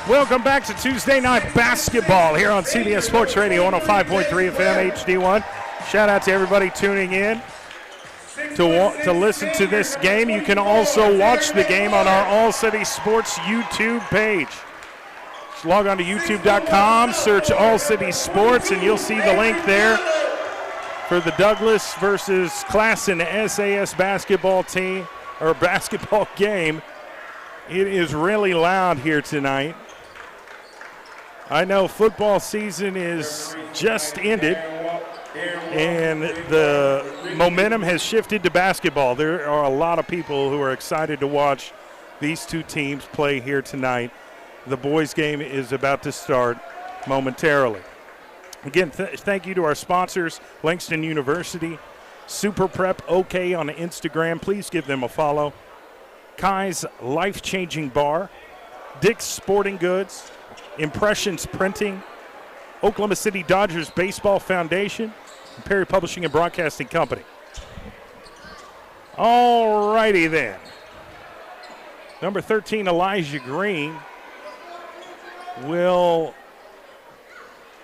Welcome back to Tuesday Night Basketball here on CBS Sports Radio 105.3 FM HD1. Shout out to everybody tuning in to listen to this game. You can also watch the game on our All City Sports YouTube page. Just log on to youtube.com, search All City Sports, and you'll see the link there for the Douglass versus Classen SAS basketball team or basketball game. It is really loud here tonight. I know football season is just ended, and the momentum has shifted to basketball. There are a lot of people who are excited to watch these two teams play here tonight. The boys' game is about to start momentarily. Again, thank you to our sponsors, Langston University, Super Prep OK on Instagram. Please give them a follow. Kai's Life-Changing Bar, Dick's Sporting Goods, Impressions Printing, Oklahoma City Dodgers Baseball Foundation, and Perry Publishing and Broadcasting Company. All righty then. Number 13, Elijah Green, will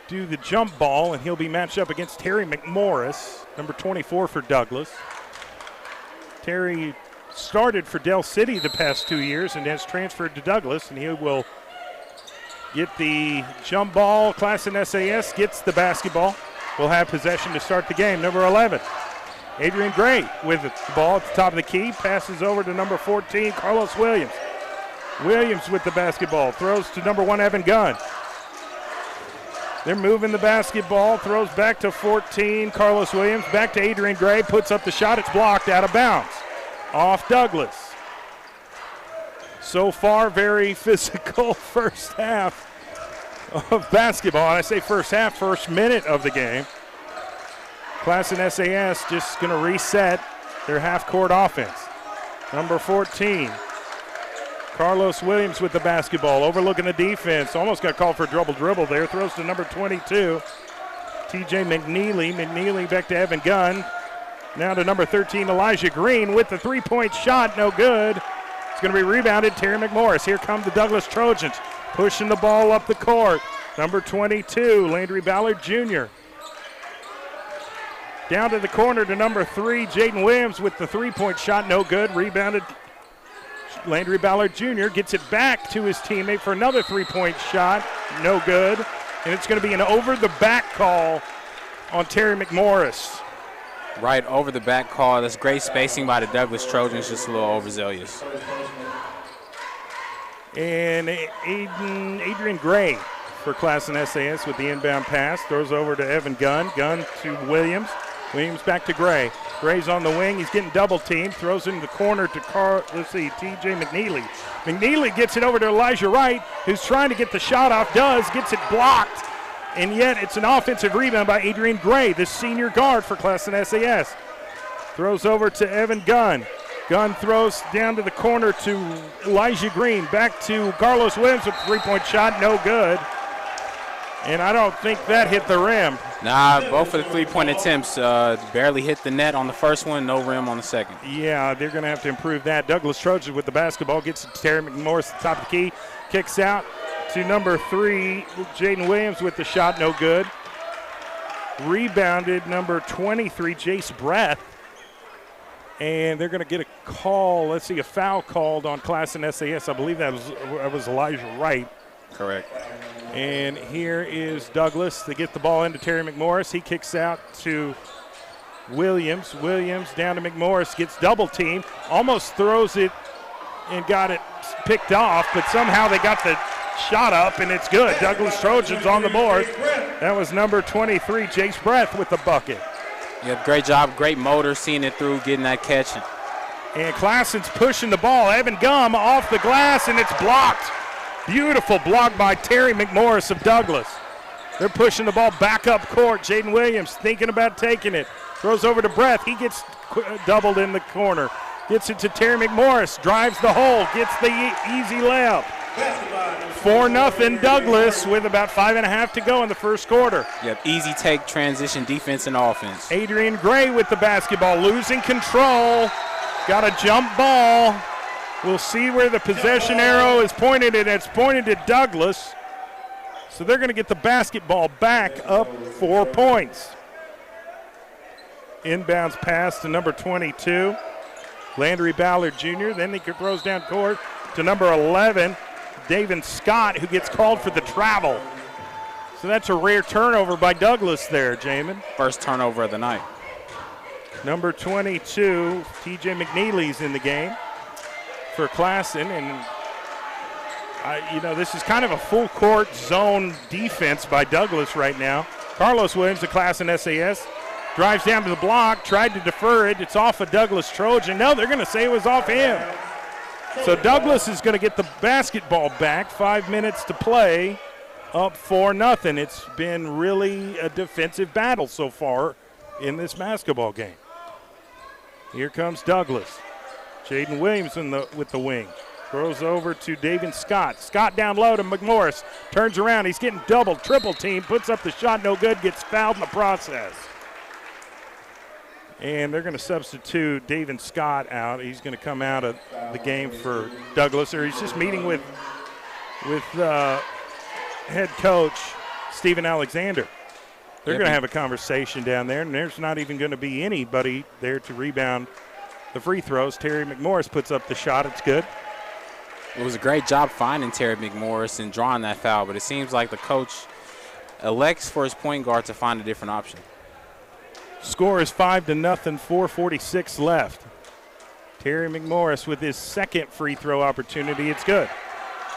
do the jump ball, and he'll be matched up against Terry McMorris, number 24 for Douglass. Terry started for Del City the past 2 years and has transferred to Douglass, and he will get the jump ball. Classen SAS gets the basketball. We'll have possession to start the game. Number 11, Adrian Gray with the ball at the top of the key. Passes over to number 14, Carlos Williams. Williams with the basketball. Throws to number 1, Evan Gunn. They're moving the basketball. Throws back to 14, Carlos Williams. Back to Adrian Gray. Puts up the shot. It's blocked out of bounds. Off Douglass. So far, very physical first half of basketball. And I say first half, first minute of the game. Classen SAS just going to reset their half-court offense. Number 14, Carlos Williams with the basketball, overlooking the defense. Almost got called for a double dribble there. Throws to number 22, TJ McNeely. McNeely back to Evan Gunn. Now to number 13, Elijah Green with the three-point shot. No good. It's going to be rebounded, Terry McMorris. Here come the Douglass Trojans, pushing the ball up the court. Number 22, Landry Ballard Jr. Down to the corner to number 3, Jaden Williams with the three-point shot, no good. Rebounded Landry Ballard Jr. gets it back to his teammate for another three-point shot, no good. And it's going to be an over-the-back call on Terry McMorris. Right over the back call. That's great spacing by the Douglass Trojans, just a little overzealous. And Adrian Gray for Classen SAS with the inbound pass. Throws over to Evan Gunn. Gunn to Williams. Williams back to Gray. Gray's on the wing. He's getting double teamed. Throws it in the corner to TJ McNeely. McNeely gets it over to Elijah Wright, who's trying to get the shot off. Gets it blocked. And yet it's an offensive rebound by Adrian Gray, the senior guard for Classen SAS. Throws over to Evan Gunn. Gunn throws down to the corner to Elijah Green. Back to Carlos Williams with a three-point shot, no good. And I don't think that hit the rim. Nah, both of the three-point attempts barely hit the net on the first one, no rim on the second. Yeah, they're going to have to improve that. Douglass Trojans with the basketball, gets it to Terry McMorris at the top of the key, kicks out to number 3, Jaden Williams with the shot, no good. Rebounded number 23, Jace Breath. And they're going to get a call, a foul called on Classen SAS. I believe that was Elijah Wright. Correct. And here is Douglass. They get the ball into Terry McMorris. He kicks out to Williams. Williams down to McMorris, gets double teamed, almost throws it and got it picked off, but somehow they got the shot up and it's good. Douglass Trojans on the board. That was number 23, Jace Breath with the bucket. Yeah, great job, great motor, seeing it through, getting that catch. And Klassen's pushing the ball. Evan Gum off the glass, and it's blocked. Beautiful block by Terry McMorris of Douglass. They're pushing the ball back up court. Jaden Williams thinking about taking it. Throws over to Breath. He gets doubled in the corner. Gets it to Terry McMorris. Drives the hole. Gets the easy layup. 4-0 Douglass with about 5.5 to go in the first quarter. Yep, easy take, transition, defense, and offense. Adrian Gray with the basketball, losing control. Got a jump ball. We'll see where the possession arrow is pointed, and it's pointed to Douglass. So they're going to get the basketball back up 4 points. Inbounds pass to number 22, Landry Ballard Jr. Then he throws down court to number 11, David Scott, who gets called for the travel. So that's a rare turnover by Douglass there, Jamin. First turnover of the night. Number 22, TJ McNeely's in the game for Classen, and this is kind of a full court zone defense by Douglass right now. Carlos Williams, the Classen SAS, drives down to the block, tried to defer it. It's off a Douglass Trojan. No, they're going to say it was off him. So Douglass is going to get the basketball back. 5 minutes to play, up 4-0. It's been really a defensive battle so far in this basketball game. Here comes Douglass. Jaden Williams with the wing. Throws over to David Scott. Scott down low to McMorris. Turns around. He's getting double, triple team. Puts up the shot, no good. Gets fouled in the process. And they're going to substitute David Scott out. He's going to come out of the game for Douglass. Or he's just meeting with head coach Stephen Alexander. They're going to have a conversation down there, and there's not even going to be anybody there to rebound the free throws. Terry McMorris puts up the shot. It's good. It was a great job finding Terry McMorris and drawing that foul, but it seems like the coach elects for his point guard to find a different option. Score is 5-0, 4:46 left. Terry McMorris with his second free throw opportunity. It's good.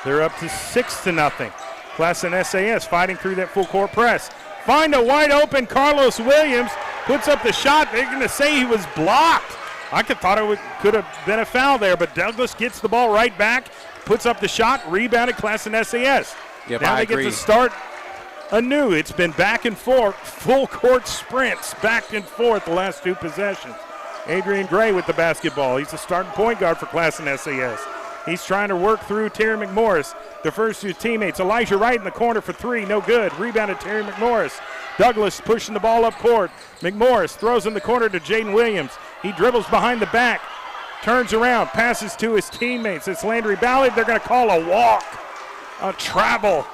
They're up to 6-0. Classen SAS fighting through that full court press. Find a wide open Carlos Williams. Puts up the shot. They're going to say he was blocked. I thought it could have been a foul there, but Douglass gets the ball right back, puts up the shot, rebounded Classen SAS. Yep, now I they agree. get to start anew. It's been back and forth, full court sprints, back and forth the last two possessions. Adrian Gray with the basketball. He's the starting point guard for Classen SAS. He's trying to work through Terry McMorris. Defers to his teammates. Elijah Wright in the corner for three, no good. Rebounded Terry McMorris. Douglass pushing the ball up court. McMorris throws in the corner to Jaden Williams. He dribbles behind the back, turns around, passes to his teammates. It's Landry Ballard. They're going to call a walk, a travel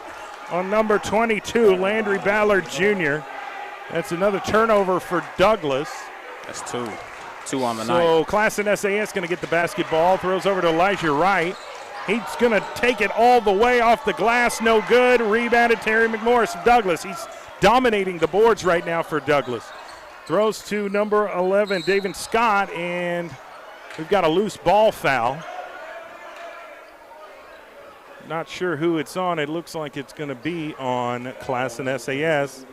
on number 22, Landry Ballard Jr. That's another turnover for Douglass. That's two. Two on the night. So Classen SAS going to get the basketball. Throws over to Elijah Wright. He's going to take it all the way off the glass. No good. Rebounded Terry McMorris of Douglass. He's dominating the boards right now for Douglass. Throws to number 11, David Scott, and we've got a loose ball foul. Not sure who it's on. It looks like it's going to be on Classen SAS.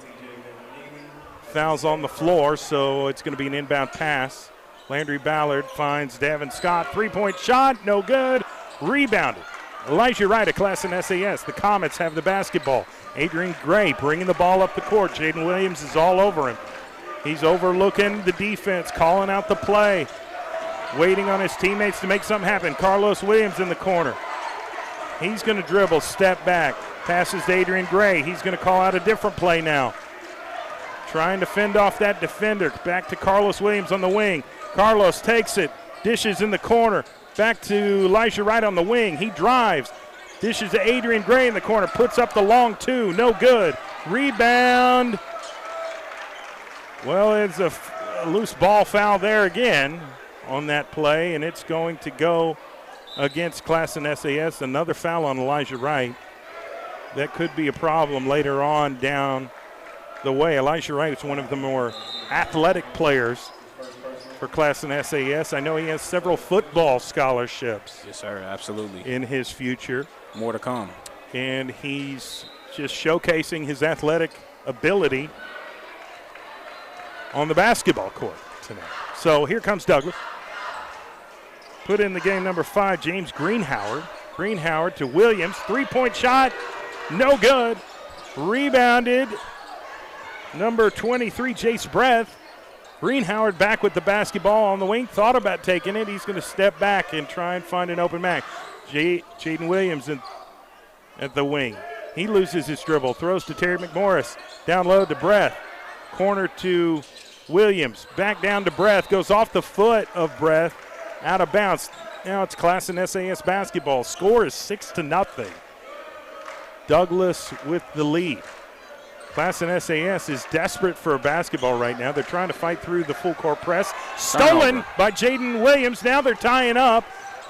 Foul's on the floor, so it's going to be an inbound pass. Landry Ballard finds Davin Scott. Three-point shot, no good. Rebounded. Elijah Wright of Classen SAS. The Comets have the basketball. Adrian Gray bringing the ball up the court. Jaden Williams is all over him. He's overlooking the defense, calling out the play, waiting on his teammates to make something happen. Carlos Williams in the corner. He's going to dribble, step back, passes to Adrian Gray. He's going to call out a different play now. Trying to fend off that defender. Back to Carlos Williams on the wing. Carlos takes it, dishes in the corner. Back to Elijah Wright on the wing. He drives, dishes to Adrian Gray in the corner, puts up the long two, no good. Rebound. Well, it's a loose ball foul there again on that play, and it's going to go against Classen SAS. Another foul on Elijah Wright. That could be a problem later on down the way. Elijah Wright is one of the more athletic players for Classen SAS. I know he has several football scholarships. Yes, sir, absolutely. In his future. More to come. And he's just showcasing his athletic ability on the basketball court tonight. So here comes Douglass. Put in the game number 5, James Greenhoward. Greenhoward to Williams. Three-point shot, no good. Rebounded, number 23, Jace Breath. Greenhoward back with the basketball on the wing. Thought about taking it. He's going to step back and try and find an open man. Jaden Williams at the wing. He loses his dribble. Throws to Terry McMorris. Down low to Breath. Corner to Williams. Back down to Breath. Goes off the foot of Breath. Out of bounds. Now it's Classen SAS basketball. Score is 6-0. Douglass with the lead. Classen SAS is desperate for a basketball right now. They're trying to fight through the full court press. Stolen by Jaden Williams. Now they're tying up.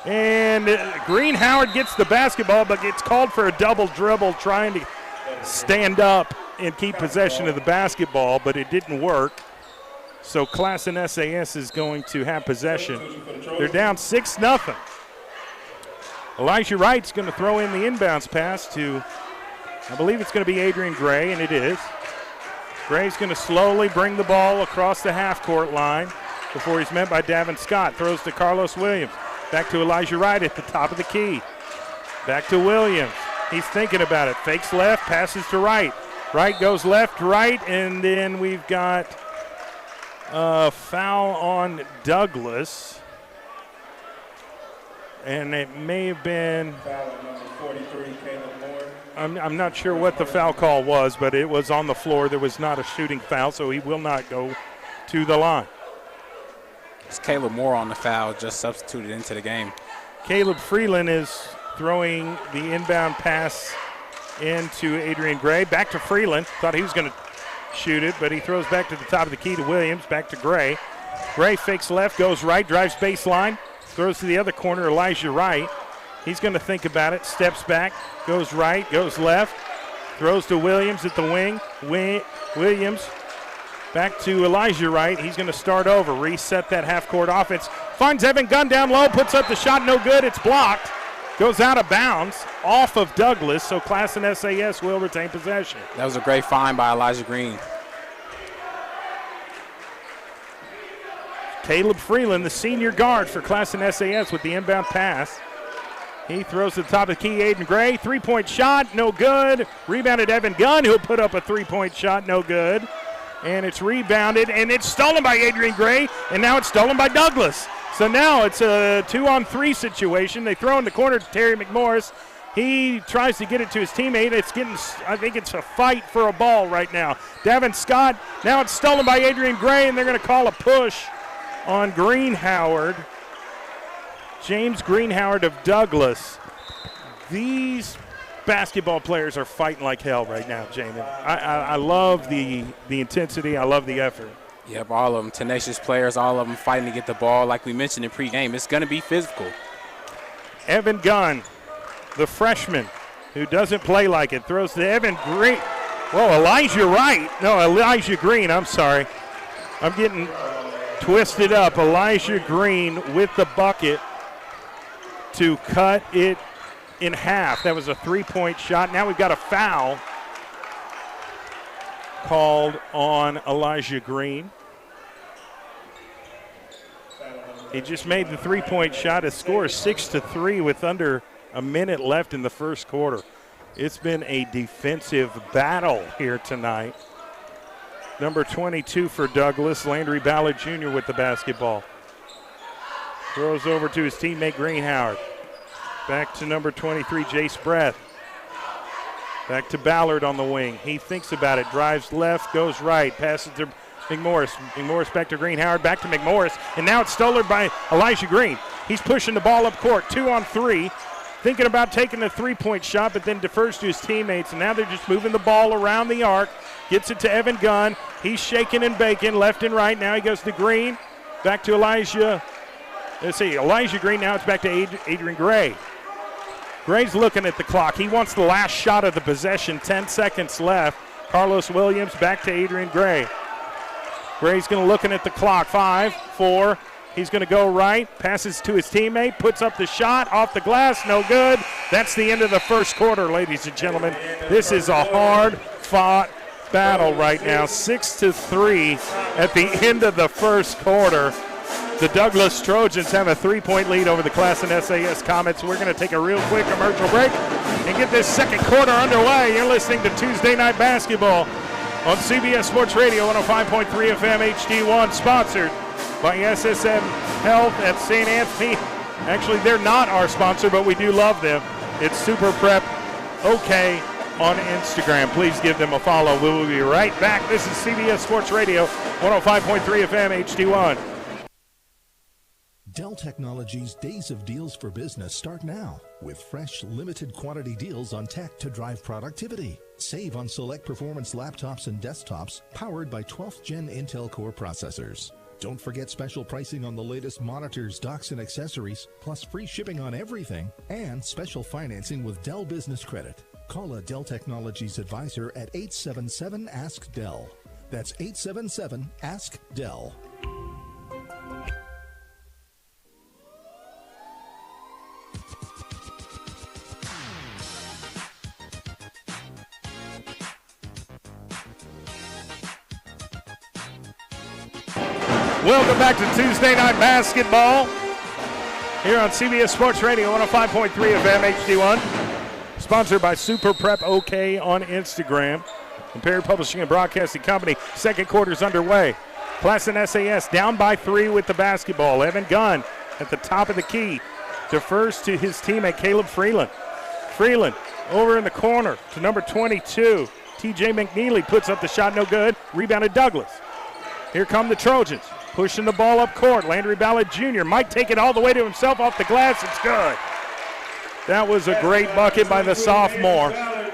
And Greenhoward gets the basketball, but gets called for a double dribble, trying to stand up and keep possession of the basketball, but it didn't work. So Classen SAS is going to have possession. They're down 6-0. Elijah Wright's going to throw in the inbounds pass to, I believe it's going to be Adrian Gray, and it is. Gray's going to slowly bring the ball across the half-court line before he's met by Davin Scott. Throws to Carlos Williams. Back to Elijah Wright at the top of the key. Back to Williams. He's thinking about it. Fakes left, passes to Wright. Wright goes left, right, and then we've got a foul on Douglass. And it may have been, I'm not sure what the foul call was, but it was on the floor. There was not a shooting foul, so he will not go to the line. It's Caleb Moore on the foul, just substituted into the game. Caleb Freeland is throwing the inbound pass into Adrian Gray. Back to Freeland. Thought he was going to shoot it, but he throws back to the top of the key to Williams. Back to Gray. Gray fakes left, goes right, drives baseline. Throws to the other corner, Elijah Wright. He's going to think about it. Steps back, goes right, goes left. Throws to Williams at the wing. Williams back to Elijah Wright. He's going to start over, reset that half-court offense. Finds Evan Gunn down low, puts up the shot, no good. It's blocked. Goes out of bounds, off of Douglass, so Classen SAS will retain possession. That was a great find by Elijah Green. Caleb Freeland, the senior guard for Classen SAS with the inbound pass. He throws to the top of the key, Aiden Gray. Three-point shot, no good. Rebounded Evan Gunn, who'll put up a three-point shot, no good. And it's rebounded, and it's stolen by Adrian Gray, and now it's stolen by Douglass. So now it's a 2-on-3 situation. They throw in the corner to Terry McMorris. He tries to get it to his teammate. I think it's a fight for a ball right now. Davin Scott, now it's stolen by Adrian Gray, and they're going to call a push on Greenhoward. James Greenhoward of Douglass. These basketball players are fighting like hell right now, Jamin. I love the intensity. I love the effort. Yep, all of them tenacious players, all of them fighting to get the ball. Like we mentioned in pregame, it's going to be physical. Evan Gunn, the freshman, who doesn't play like it, throws to Evan Green. Whoa, Elijah Green, I'm sorry. I'm getting twisted up. Elijah Green with the bucket to cut it in half. That was a three-point shot. Now we've got a foul called on Elijah Green. He just made the three-point shot. His score is 6-3 with under a minute left in the first quarter. It's been a defensive battle here tonight. Number 22 for Douglass, Landry Ballard Jr. with the basketball. Throws over to his teammate Green Howard. Back to number 23, Jace Breath. Back to Ballard on the wing. He thinks about it, drives left, goes right, passes to McMorris. McMorris back to Green Howard, back to McMorris, and now it's stolen by Elijah Green. He's pushing the ball up court, 2-on-3, thinking about taking a three-point shot, but then defers to his teammates, and now they're just moving the ball around the arc. Gets it to Evan Gunn. He's shaking and baking left and right. Now he goes to Green, back to Elijah. Let's see, Elijah Green. Now it's back to Adrian Gray. Gray's looking at the clock. He wants the last shot of the possession. 10 seconds left. Carlos Williams back to Adrian Gray. Gray's going to looking at the clock. 5, 4. He's going to go right. Passes to his teammate. Puts up the shot off the glass. No good. That's the end of the first quarter, ladies and gentlemen. This is a hard-fought battle right now. 6-3 at the end of the first quarter. The Douglass Trojans have a 3-point lead over the Classen SAS Comets. We're going to take a real quick commercial break and get this second quarter underway. You're listening to Tuesday Night Basketball on CBS Sports Radio 105.3 FM HD1, sponsored by SSM Health at St. Anthony. Actually, they're not our sponsor, but we do love them. It's Super Prep OK on Instagram. Please give them a follow. We will be right back. This is CBS Sports Radio 105.3 FM HD1. Dell Technologies' Days of Deals for Business start now with fresh, limited quantity deals on tech to drive productivity. Save on select performance laptops and desktops powered by 12th Gen Intel Core processors. Don't forget special pricing on the latest monitors, docks, and accessories, plus free shipping on everything, and special financing with Dell Business Credit. Call a Dell Technologies advisor at 877-ASK-DELL. That's 877-ASK-DELL. Welcome back to Tuesday Night Basketball here on CBS Sports Radio 105.3 FM HD1. Sponsored by Super Prep OK on Instagram. Perry Publishing and Broadcasting Company. Second quarter's underway. Classen SAS down by 3 with the basketball. Evan Gunn at the top of the key. Defers to his teammate Caleb Freeland. Freeland over in the corner to number 22. TJ McNeely puts up the shot, no good. Rebounded Douglass. Here come the Trojans. Pushing the ball up court. Landry Ballard Jr. might take it all the way to himself off the glass. It's good. That was a great bucket by the sophomore.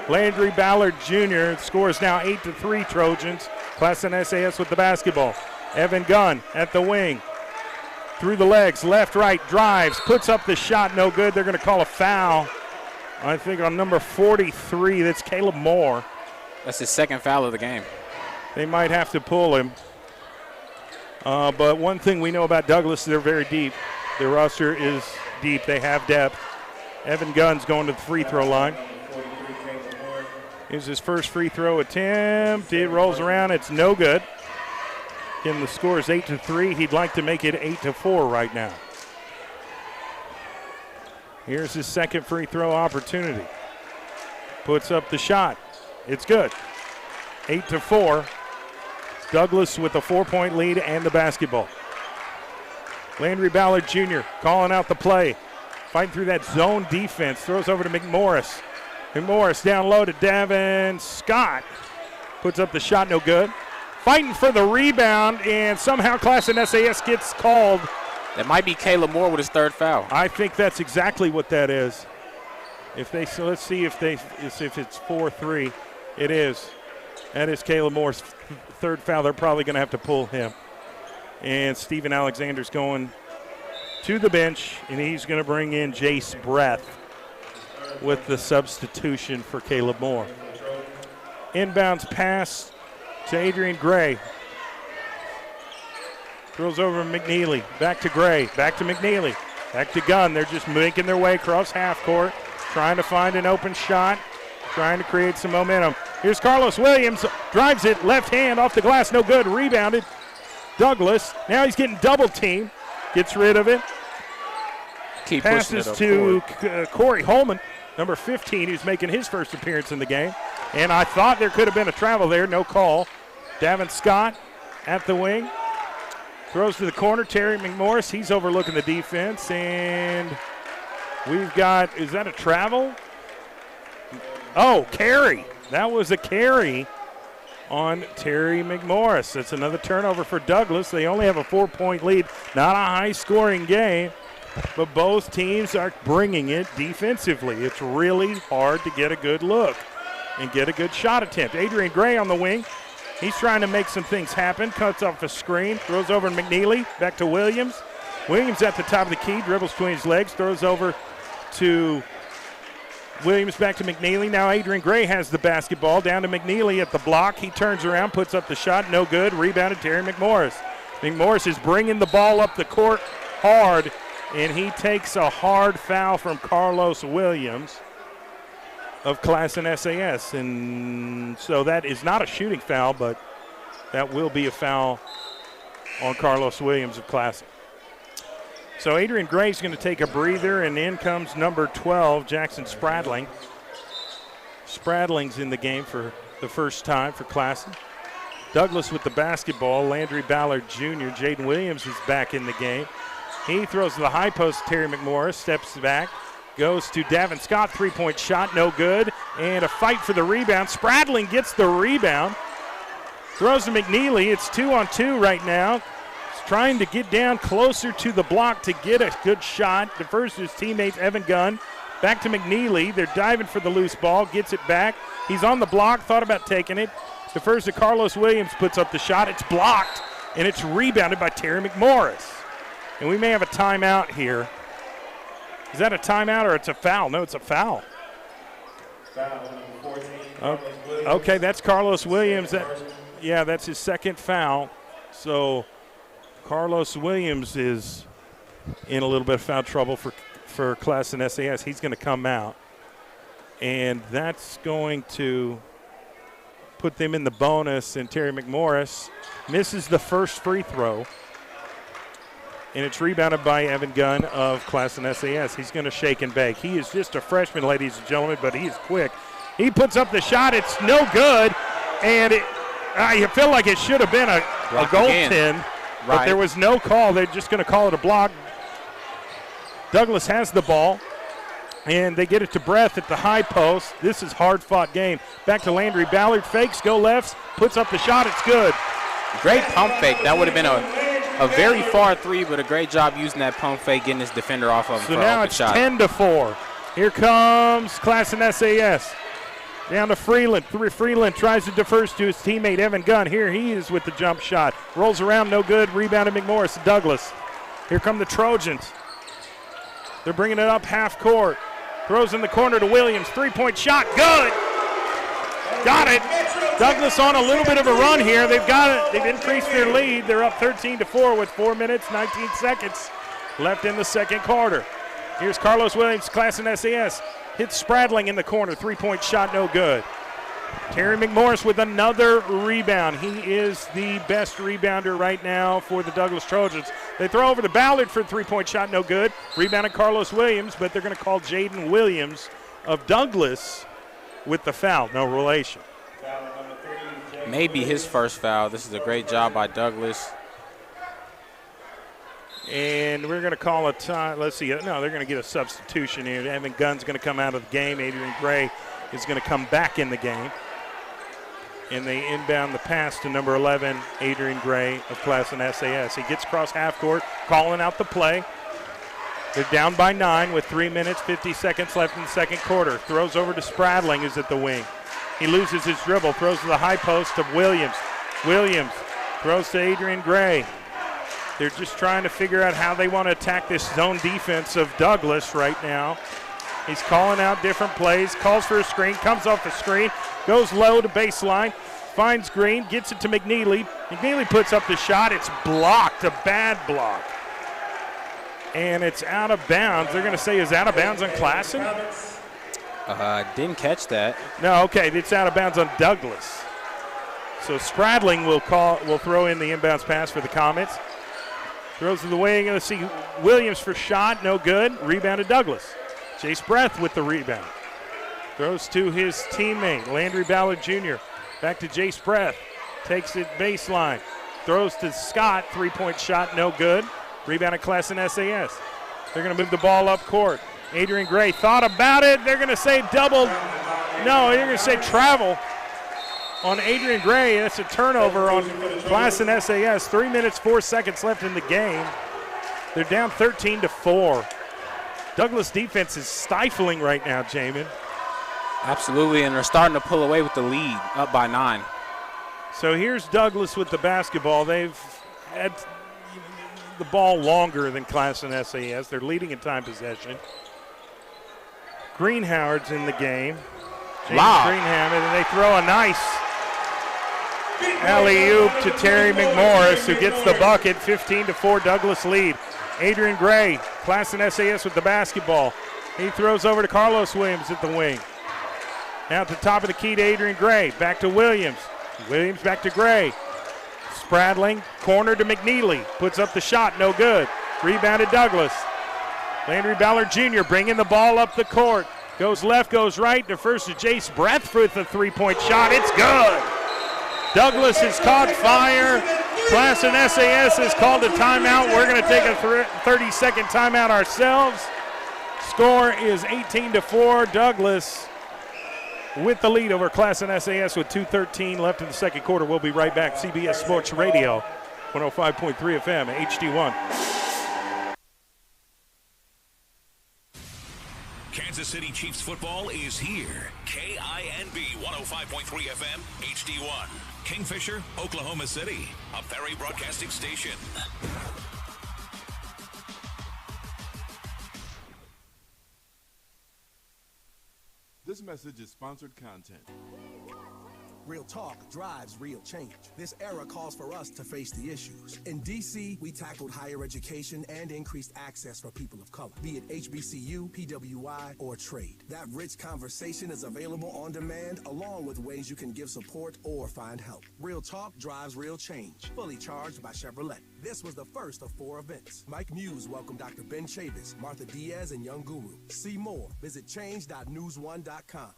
Landry Ballard Jr. scores now 8-3 Trojans. Classen SAS with the basketball. Evan Gunn at the wing. Through the legs, left, right, drives, puts up the shot, no good. They're going to call a foul, I think, on number 43. That's Caleb Moore. That's his second foul of the game. They might have to pull him. But one thing we know about Douglass, they're very deep. Their roster is deep. They have depth. Evan Gunn's going to the free throw line. Here's his first free throw attempt. It rolls around. It's no good. Again, the score is 8-3. He'd like to make it 8-4 right now. Here's his second free throw opportunity. Puts up the shot. It's good. 8-4. Douglass with a 4-point lead and the basketball. Landry Ballard Jr. calling out the play. Fighting through that zone defense. Throws over to McMorris. McMorris down low to Davin Scott. Puts up the shot, no good. Fighting for the rebound, and somehow Classen SAS gets called. That might be Caleb Moore with his third foul. I think that's exactly what that is. let's see if it's 4-3. It is. That is Caleb Moore's third foul. They're probably going to have to pull him. And Steven Alexander's going to the bench, and he's going to bring in Jace Breath with the substitution for Caleb Moore. Inbounds pass to Adrian Gray. Throws over McNeely. Back to Gray. Back to McNeely. Back to Gunn. They're just making their way across half court, trying to find an open shot, trying to create some momentum. Here's Carlos Williams. Drives it. Left hand off the glass. No good. Rebounded. Douglass. Now he's getting double teamed. Gets rid of it. Passes to Corey Holman, number 15, who's making his first appearance in the game. And I thought there could have been a travel there. No call. Davin Scott at the wing. Throws to the corner. Terry McMorris. He's overlooking the defense. And we've got, is that a travel? Oh, carry. That was a carry on Terry McMorris. That's another turnover for Douglass. They only have a 4-point lead. Not a high-scoring game, but both teams are bringing it defensively. It's really hard to get a good look and get a good shot attempt. Adrian Gray on the wing. He's trying to make some things happen. Cuts off a screen. Throws over to McNeely. Back to Williams. Williams at the top of the key. Dribbles between his legs. Throws over to Williams, back to McNeely. Now Adrian Gray has the basketball. Down to McNeely at the block. He turns around, puts up the shot. No good. Rebounded Terry McMorris. McMorris is bringing the ball up the court hard, and he takes a hard foul from Carlos Williams of Classen SAS. And so that is not a shooting foul, but that will be a foul on Carlos Williams of Classen. So Adrian Gray's going to take a breather, and in comes number 12, Jackson Spradling. Spradling's in the game for the first time for Classen. Douglass with the basketball. Landry Ballard Jr. Jaden Williams is back in the game. He throws to the high post. Terry McMorris steps back, goes to Davin Scott. Three-point shot, no good. And a fight for the rebound. Spradling gets the rebound. Throws to McNeely. It's 2-on-2 right now. Trying to get down closer to the block to get a good shot. Defers to his teammates, Evan Gunn. Back to McNeely. They're diving for the loose ball. Gets it back. He's on the block. Thought about taking it. Defers to Carlos Williams. Puts up the shot. It's blocked, and it's rebounded by Terry McMorris. And we may have a timeout here. Is that a timeout or it's a foul? No, it's a foul. Okay, that's Carlos Williams. That's his second foul. So Carlos Williams is in a little bit of foul trouble for Classen SAS. He's going to come out, and that's going to put them in the bonus, and Terry McMorris misses the first free throw, and it's rebounded by Evan Gunn of Classen SAS. He's going to shake and bake. He is just a freshman, ladies and gentlemen, but he is quick. He puts up the shot. It's no good, and I feel like it should have been a goaltend. But there was no call. They're just going to call it a block. Douglass has the ball, and they get it to Breath at the high post. This is hard-fought game. Back to Landry Ballard. Fakes, go lefts, puts up the shot. It's good. Great pump fake. That would have been a very far three, but a great job using that pump fake, getting his defender off of him. So now it's 10-4. Here comes Classen SAS. Down to Freeland. Freeland tries to defers to his teammate Evan Gunn. Here he is with the jump shot. Rolls around, no good. Rebounded McMorris. Douglass. Here come the Trojans. They're bringing it up half court. Throws in the corner to Williams. Three-point shot. Good. Got it. Douglass on a little bit of a run here. They've got it. They've increased their lead. They're up 13-4 with 4 minutes, 19 seconds left in the second quarter. Here's Carlos Williams, Classen SAS. Hits Spradling in the corner. Three-point shot, no good. Terry McMorris with another rebound. He is the best rebounder right now for the Douglass Trojans. They throw over to Ballard for a three-point shot, no good. Rebounded Carlos Williams, but they're going to call Jaden Williams of Douglass with the foul. No relation. Maybe his first foul. This is a great job by Douglass. And we're going to call a time. Let's see. No, they're going to get a substitution here. Evan Gunn's going to come out of the game. Adrian Gray is going to come back in the game. And they inbound the pass to number 11, Adrian Gray of Classen SAS. He gets across half court, calling out the play. They're down by 9 with 3 minutes, 50 seconds left in the second quarter. Throws over to Spradling, who's at the wing. He loses his dribble, throws to the high post of Williams. Williams throws to Adrian Gray. They're just trying to figure out how they want to attack this zone defense of Douglass right now. He's calling out different plays, calls for a screen, comes off the screen, goes low to baseline, finds Green, gets it to McNeely. McNeely puts up the shot. It's blocked, a bad block. And it's out of bounds. They're going to say it's out of bounds on Classen? Didn't catch that. No, okay, it's out of bounds on Douglass. So Spradling will throw in the inbounds pass for the Comets. Throws to the wing. Let's see, Williams for shot, no good. Rebounded Douglass. Jace Breath with the rebound. Throws to his teammate, Landry Ballard Jr. Back to Jace Breath. Takes it baseline. Throws to Scott, three-point shot, no good. Rebounded Classen SAS. They're going to move the ball up court. Adrian Gray thought about it. They're going to say double. No, they're going to say travel on Adrian Gray. That's a turnover on Classen SAS. 3 minutes, 4 seconds left in the game. They're down 13-4. Douglass defense is stifling right now, Jamin. Absolutely, and they're starting to pull away with the lead, up by 9. So here's Douglass with the basketball. They've had the ball longer than Classen SAS. They're leading in time possession. Greenhoward's in the game. James Greenham, and they throw a nice alley-oop to Terry McMorris, who gets the bucket. 15-4 Douglass lead. Adrian Gray, Classen SAS with the basketball. He throws over to Carlos Williams at the wing. Now at the top of the key to Adrian Gray. Back to Williams. Williams back to Gray. Spradling, corner to McNeely. Puts up the shot, no good. Rebounded Douglass. Landry Ballard Jr. bringing the ball up the court. Goes left, goes right. Defers to Jace Breath with the three-point shot. It's good. Douglass has caught fire. Classen SAS has called a timeout. We're going to take a 30-second timeout ourselves. Score is 18-4. Douglass with the lead over Classen SAS with 2:13 left in the second quarter. We'll be right back. CBS Sports Radio, 105.3 FM, HD1. Kansas City Chiefs football is here. KINB 105.3 FM, HD1. Kingfisher, Oklahoma City, a Perry broadcasting station. This message is sponsored content. Real talk drives real change. This era calls for us to face the issues. In D.C., we tackled higher education and increased access for people of color, be it HBCU, PWI, or trade. That rich conversation is available on demand, along with ways you can give support or find help. Real talk drives real change. Fully charged by Chevrolet. This was the first of 4 events. Mike Muse welcomed Dr. Ben Chavis, Martha Diaz, and Young Guru. See more. Visit change.news1.com.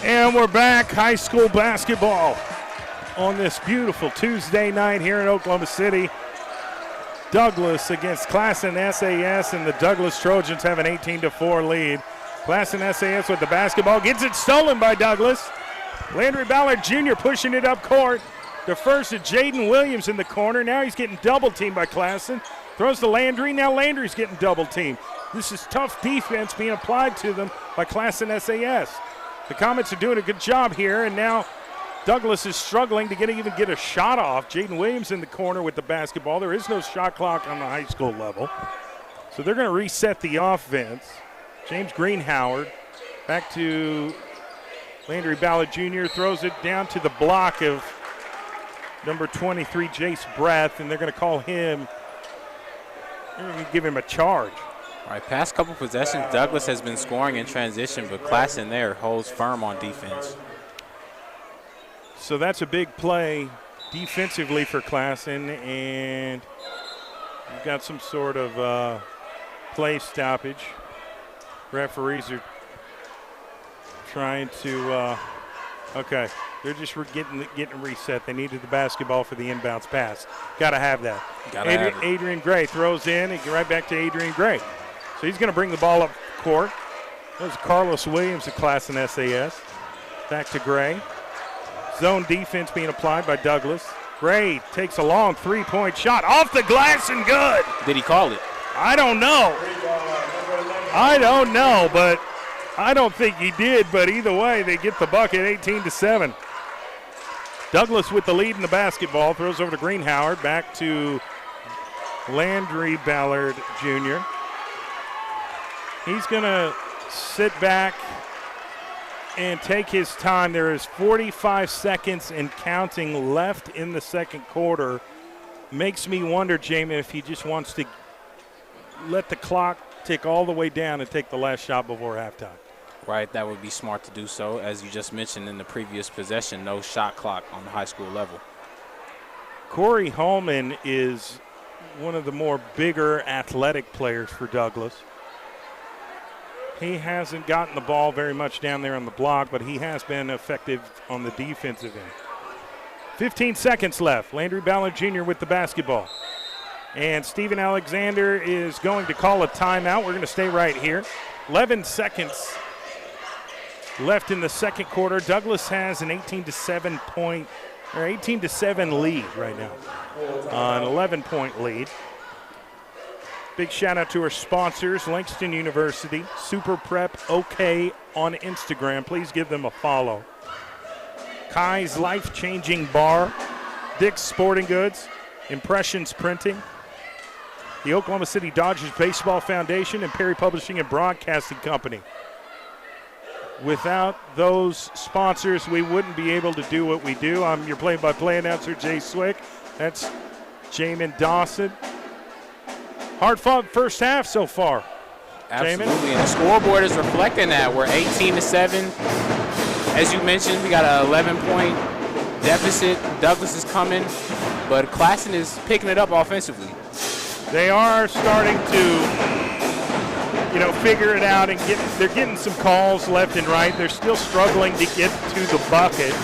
And we're back, high school basketball on this beautiful Tuesday night here in Oklahoma City. Douglass against Classen SAS, and the Douglass Trojans have an 18-4 lead. Classen SAS with the basketball, gets it stolen by Douglass. Landry Ballard Jr. pushing it up court. Defers to Jaden Williams in the corner. Now he's getting double-teamed by Classen. Throws to Landry. Now Landry's getting double-teamed. This is tough defense being applied to them by Classen SAS. The Comets are doing a good job here, and now Douglass is struggling to even get a shot off. Jaden Williams in the corner with the basketball. There is no shot clock on the high school level. So they're going to reset the offense. James Greenhoward back to Landry Ballard Jr. Throws it down to the block of number 23, Jace Breath, and they're going to call him, they're going to give him a charge. All right, past couple possessions, Douglass has been scoring in transition, but Classen there holds firm on defense. So that's a big play defensively for Classen, and we've got some sort of play stoppage. Referees are trying to, okay, they're just getting reset. They needed the basketball for the inbounds pass. Got to have that. Adrian Gray throws in, and right back to Adrian Gray. So he's going to bring the ball up court. There's Carlos Williams of Classen SAS. Back to Gray. Zone defense being applied by Douglass. Gray takes a long three-point shot off the glass and good. Did he call it? I don't know. But I don't think he did. But either way, they get the bucket, 18-7. Douglass with the lead in the basketball. Throws over to Greenhoward. Back to Landry Ballard Jr. He's going to sit back and take his time. There is 45 seconds and counting left in the second quarter. Makes me wonder, Jamin, if he just wants to let the clock tick all the way down and take the last shot before halftime. Right, that would be smart to do so. As you just mentioned in the previous possession, no shot clock on the high school level. Corey Holman is one of the more bigger athletic players for Douglass. He hasn't gotten the ball very much down there on the block, but he has been effective on the defensive end. 15 seconds left. Landry Ballard Jr. with the basketball. And Steven Alexander is going to call a timeout. We're going to stay right here. 11 seconds left in the second quarter. Douglass has an 18-7 lead right now. An 11-point lead. Big shout out to our sponsors, Langston University, Super Prep OK on Instagram. Please give them a follow. Kai's Life-Changing Bar, Dick's Sporting Goods, Impressions Printing, the Oklahoma City Dodgers Baseball Foundation, and Perry Publishing and Broadcasting Company. Without those sponsors, we wouldn't be able to do what we do. I'm your play-by-play announcer, Jay Swick. That's Jamin Dawson. Hard-fought first half so far. Absolutely, Jamin? and the scoreboard is reflecting that. We're 18-7. As you mentioned, we got an 11-point deficit. Douglass is coming, but Classen is picking it up offensively. They are starting to, figure it out, and they're getting some calls left and right. They're still struggling to get to the bucket.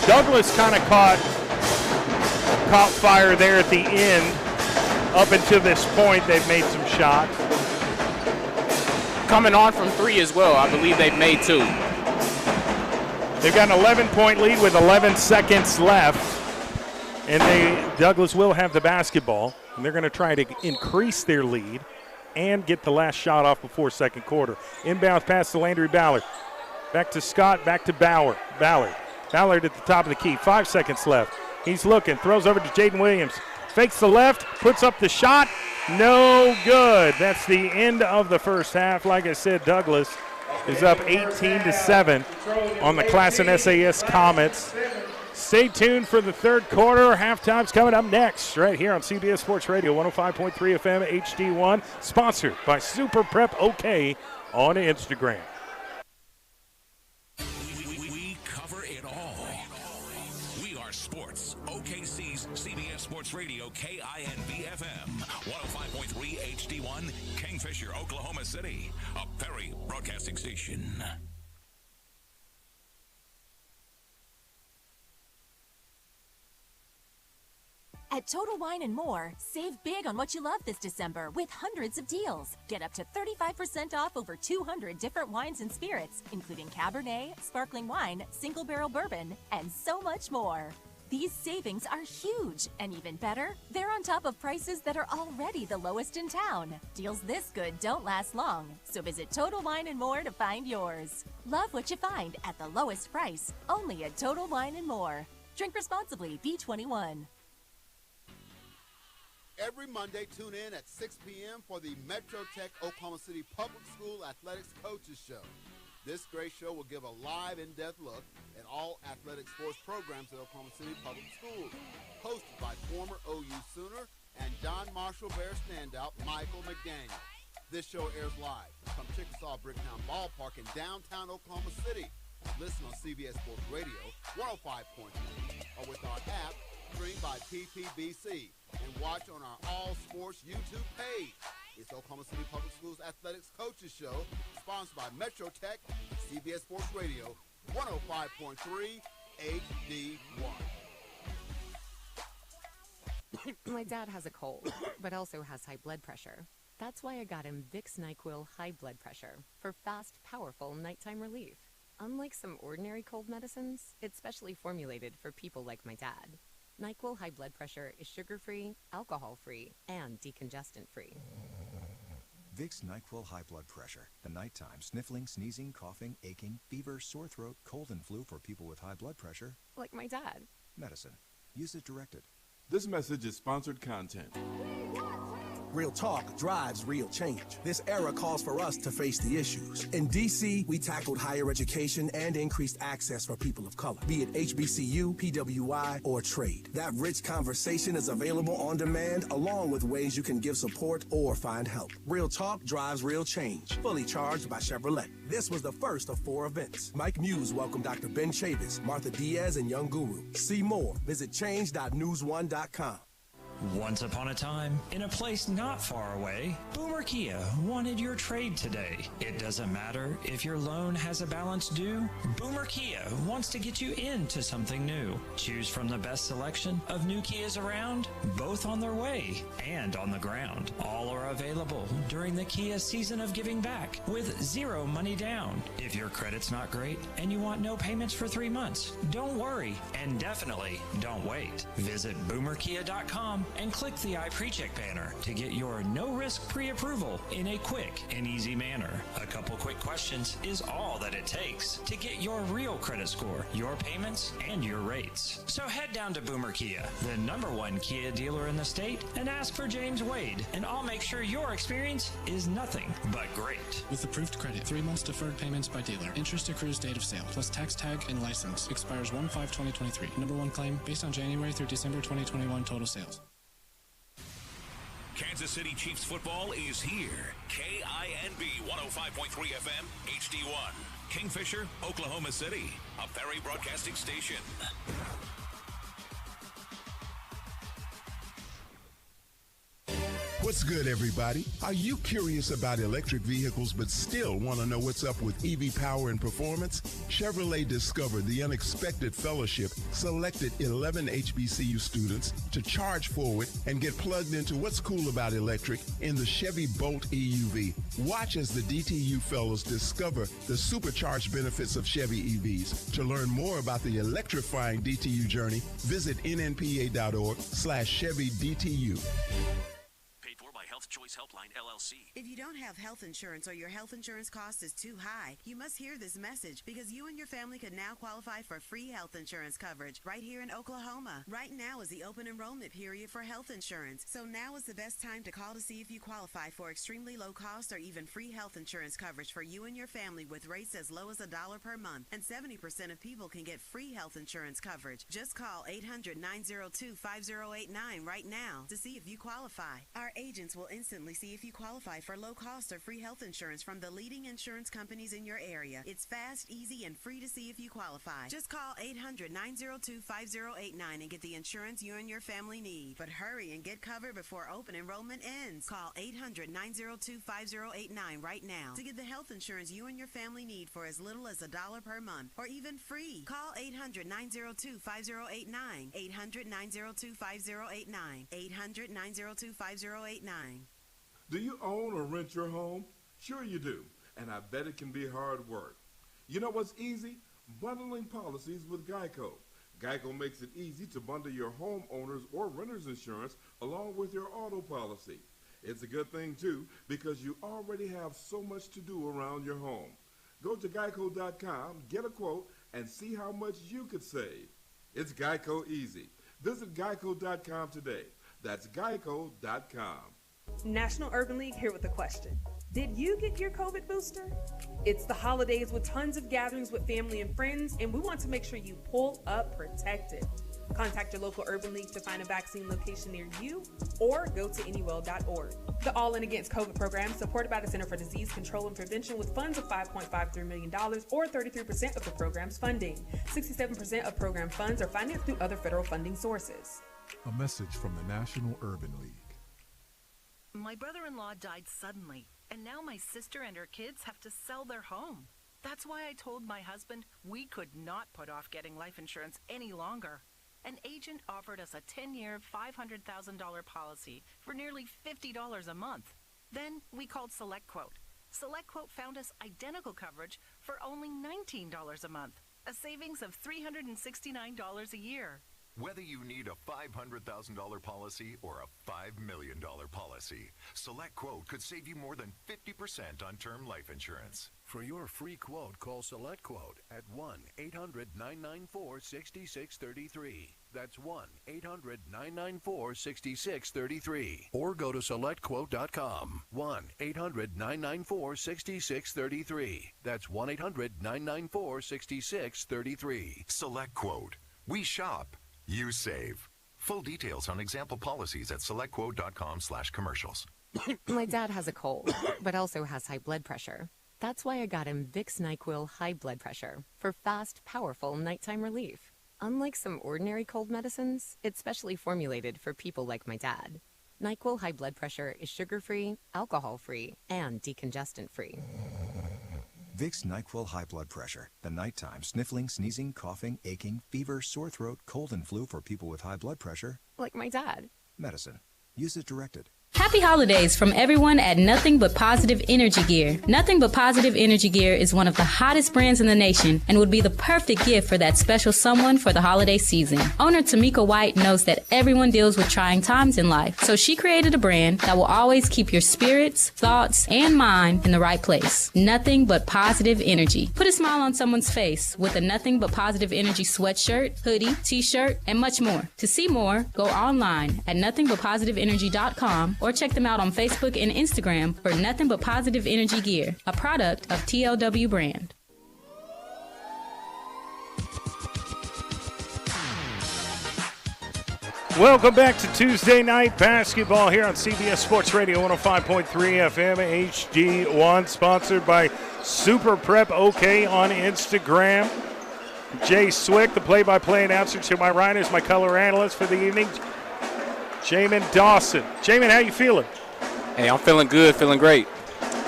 Douglass kind of caught fire there at the end. Up until this point, they've made some shots. Coming on from three as well. I believe they've made two. They've got an 11-point lead with 11 seconds left, and Douglass will have the basketball, and they're going to try to increase their lead and get the last shot off before second quarter. Inbounds pass to Landry Ballard. Back to Scott, back to Ballard. Ballard at the top of the key. 5 seconds left. He's looking, throws over to Jaden Williams. Fakes the left, puts up the shot. No good. That's the end of the first half. Like I said, Douglass is up 18-7 on the Classen SAS Comets. Stay tuned for the third quarter. Halftime's coming up next right here on CBS Sports Radio 105.3 FM HD1, sponsored by Super Prep OK on Instagram. We cover it all. We are sports. OKC's CBS Sports Radio KINV-FM 105.3 HD1, Kingfisher, Oklahoma City, a Perry broadcasting station. At Total Wine & More, save big on what you love this December with hundreds of deals. Get up to 35% off over 200 different wines and spirits, including Cabernet, sparkling wine, single barrel bourbon, and so much more. These savings are huge, and even better, they're on top of prices that are already the lowest in town. Deals this good don't last long, so visit Total Wine & More to find yours. Love what you find at the lowest price, only at Total Wine & More. Drink responsibly, B21. Every Monday, tune in at 6 p.m. for the Metro Tech Oklahoma City Public School Athletics Coaches Show. This great show will give a live, in-depth look at all athletic sports programs at Oklahoma City Public Schools. Hosted by former OU Sooner and John Marshall Bear standout Michael McDaniel. This show airs live from Chickasaw Bricktown Ballpark in downtown Oklahoma City. Listen on CBS Sports Radio 105.3 or with our app, streamed by PPBC, and watch on our All Sports YouTube page. It's Oklahoma City Public Schools Athletics Coaches Show, sponsored by Metro Tech, CBS Sports Radio, 105.3 HD1. My dad has a cold, but also has high blood pressure. That's why I got him Vicks NyQuil High Blood Pressure for fast, powerful nighttime relief. Unlike some ordinary cold medicines, it's specially formulated for people like my dad. NyQuil High Blood Pressure is sugar-free, alcohol-free, and decongestant-free. Vicks NyQuil High Blood Pressure. The nighttime sniffling, sneezing, coughing, aching, fever, sore throat, cold and flu for people with high blood pressure. Like my dad. Medicine. Use as directed. This message is sponsored content. Real talk drives real change. This era calls for us to face the issues. In D.C., we tackled higher education and increased access for people of color, be it HBCU, PWI, or trade. That rich conversation is available on demand, along with ways you can give support or find help. Real talk drives real change. Fully charged by Chevrolet. This was the first of 4 events. Mike Muse welcomed Dr. Ben Chavis, Martha Diaz, and Young Guru. See more. Visit change.news1.com. Once upon a time, in a place not far away, Boomer Kia wanted your trade today. It doesn't matter if your loan has a balance due, Boomer Kia wants to get you into something new. Choose from the best selection of new Kias around, both on their way and on the ground. All are available during the Kia season of giving back with 0 money down. If your credit's not great and you want no payments for 3 months, don't worry and definitely don't wait. Visit boomerkia.com and click the iPrecheck banner to get your no-risk pre-approval in a quick and easy manner. A couple quick questions is all that it takes to get your real credit score, your payments, and your rates. So head down to Boomer Kia, the #1 Kia dealer in the state, and ask for James Wade, and I'll make sure your experience is nothing but great. With approved credit, 3 months deferred payments by dealer. Interest accrues date of sale, plus tax tag and license. Expires 1/5/2023. #1 claim based on January through December 2021 total sales. Kansas City Chiefs football is here. KINB 105.3 FM, HD1. Kingfisher, Oklahoma City. A Perry Broadcasting Station. What's good, everybody? Are you curious about electric vehicles but still want to know what's up with EV power and performance? Chevrolet discovered the unexpected fellowship selected 11 HBCU students to charge forward and get plugged into what's cool about electric in the Chevy Bolt EUV. Watch as the DTU fellows discover the supercharged benefits of Chevy EVs. To learn more about the electrifying DTU journey, visit nnpa.org/ChevyDTU. Health Choice Helpline, LLC. If you don't have health insurance or your health insurance cost is too high, you must hear this message because you and your family could now qualify for free health insurance coverage right here in Oklahoma. Right now is the open enrollment period for health insurance, so now is the best time to call to see if you qualify for extremely low cost or even free health insurance coverage for you and your family with rates as low as $1 per month, and 70% of people can get free health insurance coverage. Just call 800-902-5089 right now to see if you qualify. Our agents will instantly see if you qualify for low cost or free health insurance from the leading insurance companies in your area. It's fast, easy, and free to see if you qualify. Just call 800-902-5089 and get the insurance you and your family need. But hurry and get covered before open enrollment ends. Call 800-902-5089 right now to get the health insurance you and your family need for as little as $1 per month or even free. Call 800-902-5089. 800-902-5089. 800-902-5089. Do you own or rent your home? Sure you do, and I bet it can be hard work. You know what's easy? Bundling policies with Geico. Geico makes it easy to bundle your homeowner's or renter's insurance along with your auto policy. It's a good thing, too, because you already have so much to do around your home. Go to geico.com, get a quote, and see how much you could save. It's Geico easy. Visit geico.com today. That's geico.com. National Urban League here with a question. Did you get your COVID booster? It's the holidays with tons of gatherings with family and friends, and we want to make sure you pull up protected. Contact your local Urban League to find a vaccine location near you or go to anywell.org. The All In Against COVID program is supported by the Center for Disease Control and Prevention with funds of $5.53 million or 33% of the program's funding. 67% of program funds are financed through other federal funding sources. A message from the National Urban League. My brother-in-law died suddenly, and now my sister and her kids have to sell their home. That's why I told my husband we could not put off getting life insurance any longer. An agent offered us a 10-year, $500,000 policy for nearly $50 a month. Then we called SelectQuote. SelectQuote found us identical coverage for only $19 a month, a savings of $369 a year. Whether you need a $500,000 policy or a $5 million policy, SelectQuote could save you more than 50% on term life insurance. For your free quote, call SelectQuote at 1-800-994-6633. That's 1-800-994-6633. Or go to SelectQuote.com. 1-800-994-6633. That's 1-800-994-6633. SelectQuote. We shop. You save. Full details on example policies at SelectQuote.com/commercials. My dad has a cold, but also has high blood pressure. That's why I got him Vicks NyQuil High Blood Pressure for fast, powerful nighttime relief. Unlike some ordinary cold medicines, it's specially formulated for people like my dad. NyQuil High Blood Pressure is sugar-free, alcohol-free, and decongestant-free. Vicks NyQuil High Blood Pressure. The nighttime sniffling, sneezing, coughing, aching, fever, sore throat, cold, and flu for people with high blood pressure. Like my dad. Medicine. Use as directed. Happy holidays from everyone at Nothing But Positive Energy Gear. Nothing But Positive Energy Gear is one of the hottest brands in the nation and would be the perfect gift for that special someone for the holiday season. Owner Tamika White knows that everyone deals with trying times in life, so she created a brand that will always keep your spirits, thoughts, and mind in the right place. Nothing But Positive Energy. Put a smile on someone's face with a Nothing But Positive Energy sweatshirt, hoodie, t-shirt, and much more. To see more, go online at nothingbutpositiveenergy.com or check them out on Facebook and Instagram for Nothing But Positive Energy Gear, a product of TLW brand. Welcome back to Tuesday Night Basketball here on CBS Sports Radio 105.3 FM HD1, sponsored by Super Prep OK on Instagram. Jay Swick, the play-by-play announcer. To my right is my color analyst for the evening, Jamin Dawson. Jamin, how you feeling? Hey, I'm feeling good, feeling great.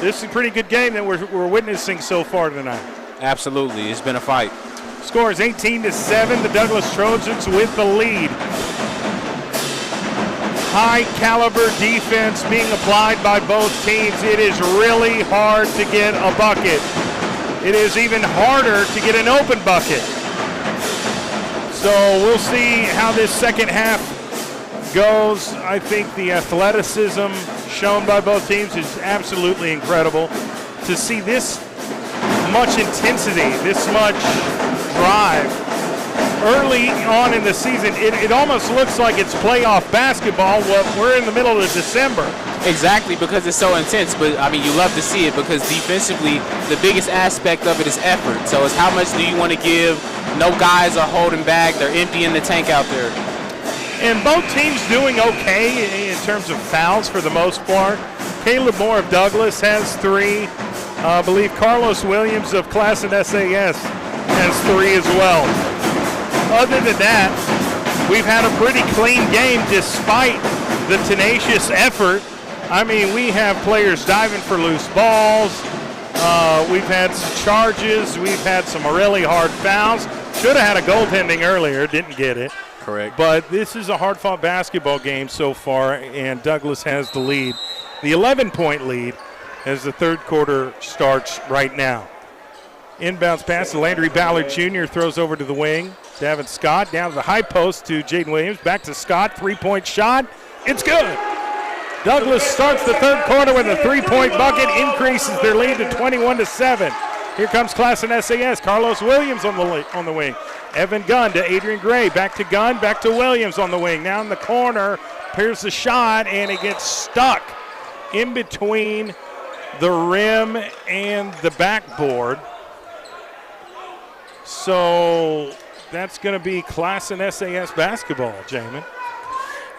This is a pretty good game that we're witnessing so far tonight. Absolutely, it's been a fight. Score is 18-7. The Douglass Trojans with the lead. High caliber defense being applied by both teams. It is really hard to get a bucket. It is even harder to get an open bucket. So we'll see how this second half goes. I think the athleticism shown by both teams is absolutely incredible. To see this much intensity, this much drive early on in the season, it almost looks like it's playoff basketball. Well, we're in the middle of December. Exactly, because it's so intense. But, I mean, you love to see it because defensively, the biggest aspect of it is effort. So it's how much do you want to give? No guys are holding back. They're emptying the tank out there. And both teams doing okay in terms of fouls for the most part. Caleb Moore of Douglass has 3. I believe Carlos Williams of Classen SAS has 3 as well. Other than that, we've had a pretty clean game despite the tenacious effort. I mean, we have players diving for loose balls. We've had some charges. We've had some really hard fouls. Should have had a goaltending earlier, didn't get it. Correct. But this is a hard-fought basketball game so far, and Douglass has the lead. The 11-point lead as the third quarter starts right now. Inbounds pass to Landry Ballard Jr. throws over to the wing. Davin Scott down to the high post to Jaden Williams. Back to Scott, three-point shot. It's good. Douglass starts the third quarter with a three-point bucket, increases their lead to 21-7. Here comes Classen SAS. Carlos Williams on the wing. Evan Gunn to Adrian Gray. Back to Gunn, back to Williams on the wing. Now in the corner, here's the shot, and it gets stuck in between the rim and the backboard. So that's going to be Classen SAS basketball, Jamin.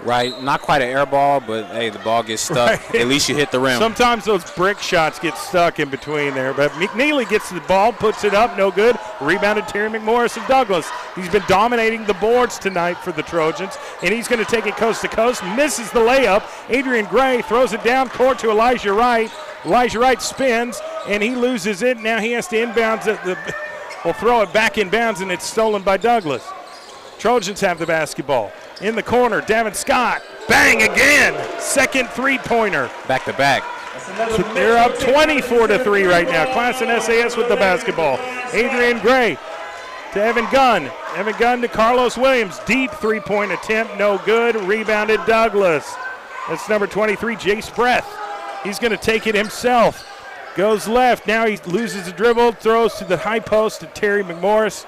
Right, not quite an air ball, but, hey, the ball gets stuck. Right. At least you hit the rim. Sometimes those brick shots get stuck in between there, but McNeely gets the ball, puts it up, no good. Rebounded Terry McMorris of Douglass. He's been dominating the boards tonight for the Trojans, and he's going to take it coast to coast, misses the layup. Adrian Gray throws it down court to Elijah Wright. Elijah Wright spins, and he loses it. Now he has to inbounds will throw it back in bounds, and it's stolen by Douglass. Trojans have the basketball. In the corner, Davin Scott, bang again. Second three-pointer. Back to back. They're up 24-3 right now. Classen SAS with the basketball. Adrian Gray to Evan Gunn. Evan Gunn to Carlos Williams. Deep three-point attempt, no good. Rebounded Douglass. That's number 23, Jace Breath. He's going to take it himself. Goes left. Now he loses the dribble, throws to the high post to Terry McMorris.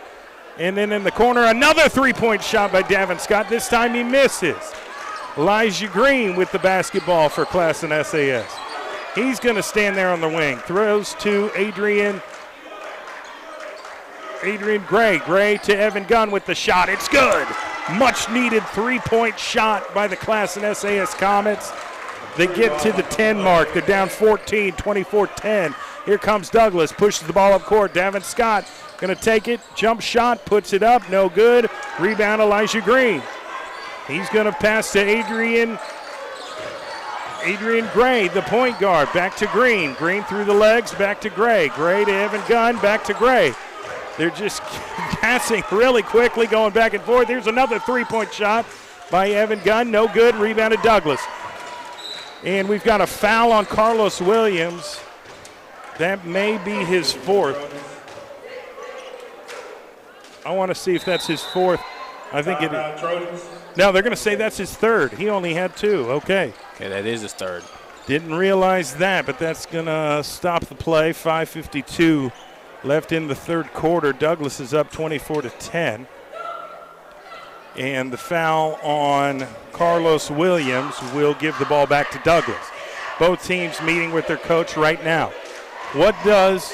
And then in the corner, another three-point shot by Davin Scott. This time he misses. Elijah Green with the basketball for Classen SAS. He's going to stand there on the wing. Throws to Adrian Gray. Gray to Evan Gunn with the shot. It's good. Much needed three-point shot by the Classen SAS Comets. They get to the 10 mark. They're down 14, 24-10. Here comes Douglass, pushes the ball up court. Davin Scott going to take it. Jump shot, puts it up, no good. Rebound, Elijah Green. He's going to pass to Adrian Gray, the point guard. Back to Green. Green through the legs, back to Gray. Gray to Evan Gunn, back to Gray. They're just passing really quickly, going back and forth. Here's another three-point shot by Evan Gunn. No good. Rebounded Douglass. And we've got a foul on Carlos Williams. That may be his fourth. I want to see if that's his fourth. I think it is. No, they're going to say that's his third. He only had two. Okay, that is his third. Didn't realize that, but that's going to stop the play. 5:52 left in the third quarter. Douglass is up 24-10. And the foul on Carlos Williams will give the ball back to Douglass. Both teams meeting with their coach right now. What does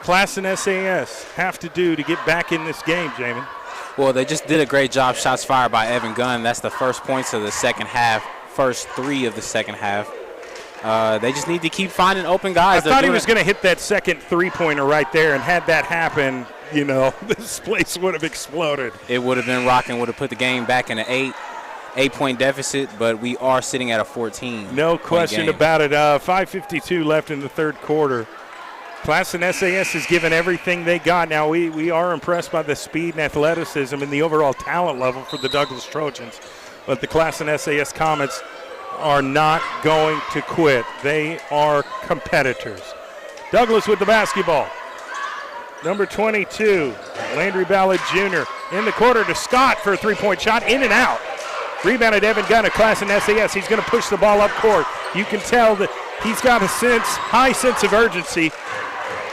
Classen SAS have to do to get back in this game, Jamin? Well, they just did a great job. Shots fired by Evan Gunn. That's the first points of the second half, first three of the second half. They just need to keep finding open guys. I thought he was going to hit that second three-pointer right there, and had that happen, you know, this place would have exploded. It would have been rocking, would have put the game back in an eight-point deficit, but we are sitting at a 14. No question about it. 5:52 left in the third quarter. Classen SAS has given everything they got. Now, we are impressed by the speed and athleticism and the overall talent level for the Douglass Trojans, but the Classen SAS Comets are not going to quit. They are competitors. Douglass with the basketball. Number 22, Landry Ballard Jr. in the quarter to Scott for a three-point shot, in and out. Rebounded Evan Gunn of Classen SAS. He's going to push the ball up court. You can tell that he's got a high sense of urgency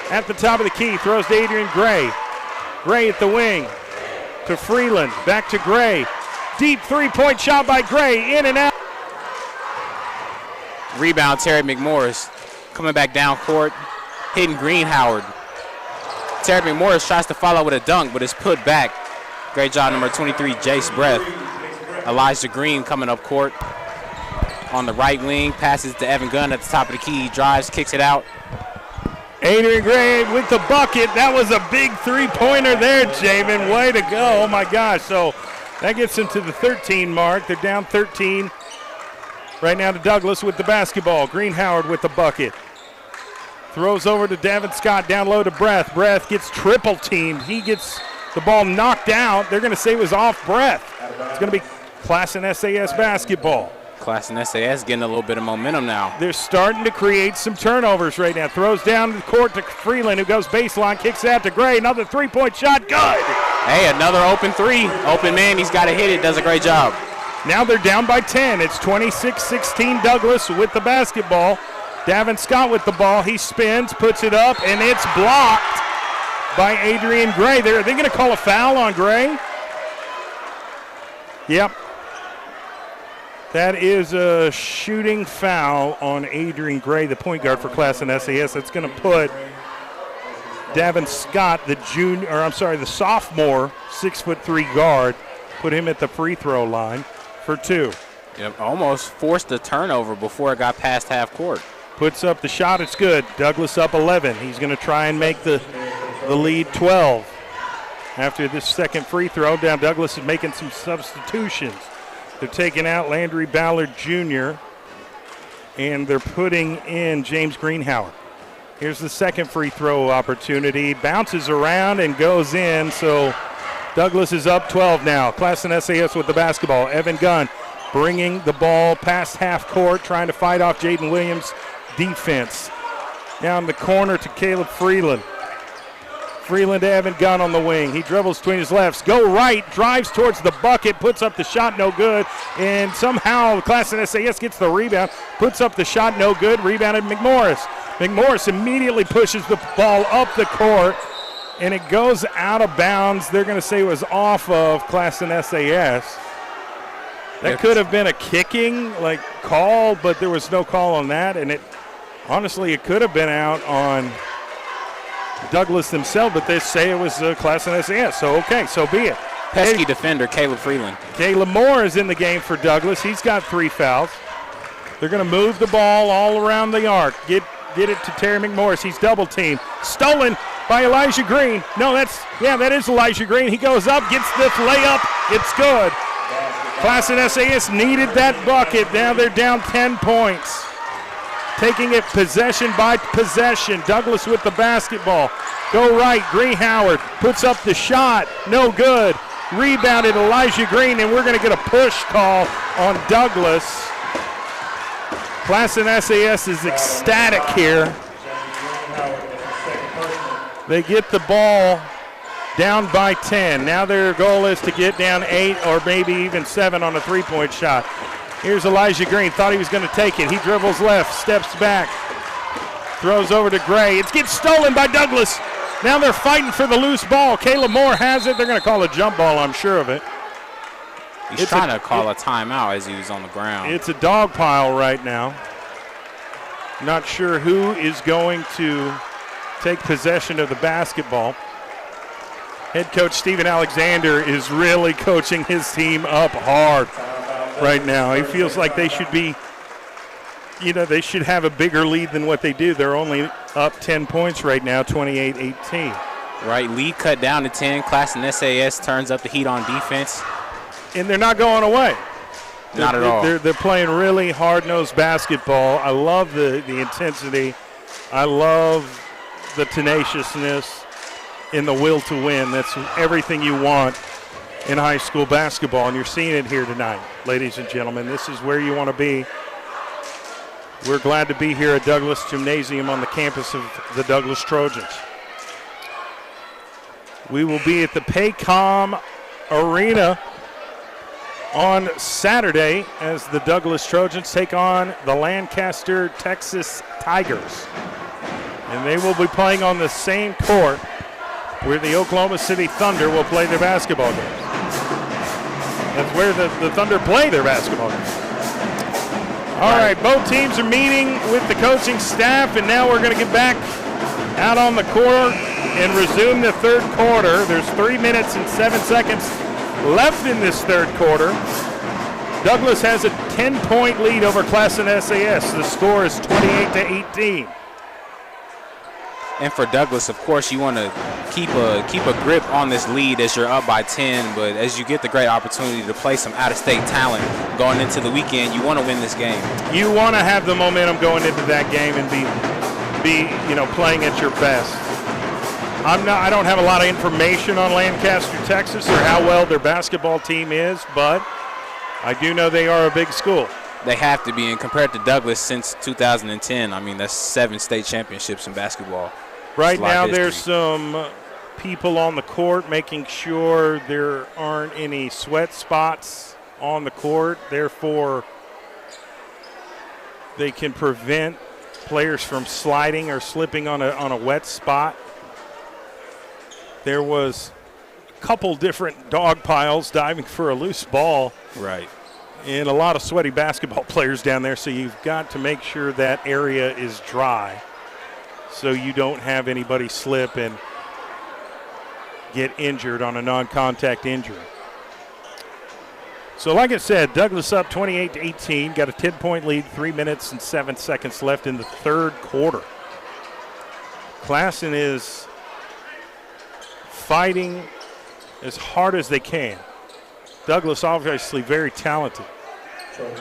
at the top of the key. Throws to Adrian Gray. Gray at the wing to Freeland. Back to Gray. Deep three-point shot by Gray, in and out. Rebound, Terry McMorris coming back down court, hitting Green Howard. Terry McMorris tries to follow with a dunk, but it's put back. Great job, number 23, Jace Breath. Elijah Green coming up court on the right wing, passes to Evan Gunn at the top of the key, drives, kicks it out. Adrian Gray with the bucket. That was a big three-pointer there, Jamin. Way to go. Oh, my gosh. So that gets them to the 13 mark. They're down 13 right now to Douglass with the basketball. Green Howard with the bucket. Throws over to Davin Scott, down low to Breath. Breath gets triple teamed. He gets the ball knocked out. They're going to say it was off Breath. It's going to be Classen SAS basketball. Classen SAS getting a little bit of momentum now. They're starting to create some turnovers right now. Throws down the court to Freeland, who goes baseline, kicks out to Gray. Another three-point shot, good. Hey, another open three. Open man, he's got to hit it, does a great job. Now they're down by 10. It's 26-16 Douglass with the basketball. Davin Scott with the ball. He spins, puts it up, and it's blocked by Adrian Gray. Are they going to call a foul on Gray? Yep. That is a shooting foul on Adrian Gray, the point guard for Classen SAS. That's going to put Davin Scott, the sophomore 6'3" guard, put him at the free throw line for two. Yep, almost forced a turnover before it got past half court. Puts up the shot, it's good. Douglass up 11. He's going to try and make the lead 12. After this second free throw, down Douglass is making some substitutions. They're taking out Landry Ballard Jr., and they're putting in James Greenhauer. Here's the second free throw opportunity. Bounces around and goes in, so Douglass is up 12 now. Classen SAS with the basketball. Evan Gunn bringing the ball past half court, trying to fight off Jaden Williams defense. Down the corner to Caleb Freeland. Freeland to Evan Gunn on the wing. He dribbles between his lefts. Go right, drives towards the bucket, puts up the shot, no good. And somehow Classen SAS gets the rebound, puts up the shot, no good. Rebounded McMorris. McMorris immediately pushes the ball up the court, and it goes out of bounds. They're going to say it was off of Classen SAS. That could have been a kicking call, but there was no call on that. And honestly, it could have been out on Douglass themselves, but they say it was Classen SAS. So, okay, so be it. Pesky defender, Caleb Freeland. Caleb Moore is in the game for Douglass. He's got 3 fouls. They're going to move the ball all around the arc. Get it to Terry McMorris. He's double teamed. Stolen by Elijah Green. No, that is Elijah Green. He goes up, gets the layup. It's good. Classen SAS needed that bucket. Now they're down 10 points. Taking it possession by possession. Douglass with the basketball. Go right. Green Howard puts up the shot. No good. Rebounded Elijah Green, and we're going to get a push call on Douglass. Classen SAS is ecstatic here. They get the ball down by 10. Now their goal is to get down 8 or maybe even 7 on a three-point shot. Here's Elijah Green. Thought he was going to take it. He dribbles left, steps back, throws over to Gray. It gets stolen by Douglass. Now they're fighting for the loose ball. Caleb Moore has it. They're going to call a jump ball, I'm sure of it. He's trying to call a timeout as he was on the ground. It's a dog pile right now. Not sure who is going to take possession of the basketball. Head coach Steven Alexander is really coaching his team up hard right now. He feels like they should be, they should have a bigger lead than what they do. They're only up 10 points right now, 28-18. Right, lead cut down to 10. Classen SAS turns up the heat on defense. And they're not going away. Not at all. They're playing really hard-nosed basketball. I love the intensity. I love the tenaciousness and the will to win. That's everything you want in high school basketball, and you're seeing it here tonight, ladies and gentlemen. This is where you want to be. We're glad to be here at Douglass Gymnasium on the campus of the Douglass Trojans. We will be at the Paycom Arena on Saturday as the Douglass Trojans take on the Lancaster, Texas Tigers. And they will be playing on the same court where the Oklahoma City Thunder will play their basketball games. That's where the Thunder play their basketball games. All right, both teams are meeting with the coaching staff, and now we're going to get back out on the court and resume the third quarter. There's 3 minutes and 7 seconds left in this third quarter. Douglass has a 10-point lead over Classen SAS. The score is 28-18. And for Douglass, of course, you want to keep a grip on this lead as you're up by 10. But as you get the great opportunity to play some out-of-state talent going into the weekend, you want to win this game. You want to have the momentum going into that game and be playing at your best. I don't have a lot of information on Lancaster, Texas, or how well their basketball team is, but I do know they are a big school. They have to be, and compared to Douglass since 2010, I mean, that's 7 state championships in basketball. Right now there's some people on the court making sure there aren't any sweat spots on the court. Therefore, they can prevent players from sliding or slipping on a wet spot. There was a couple different dog piles diving for a loose ball. Right. And a lot of sweaty basketball players down there, so you've got to make sure that area is dry so you don't have anybody slip and get injured on a non-contact injury. So like I said, Douglass up 28-18, got a 10-point lead, 3 minutes and 7 seconds left in the third quarter. Classen is fighting as hard as they can. Douglass obviously very talented.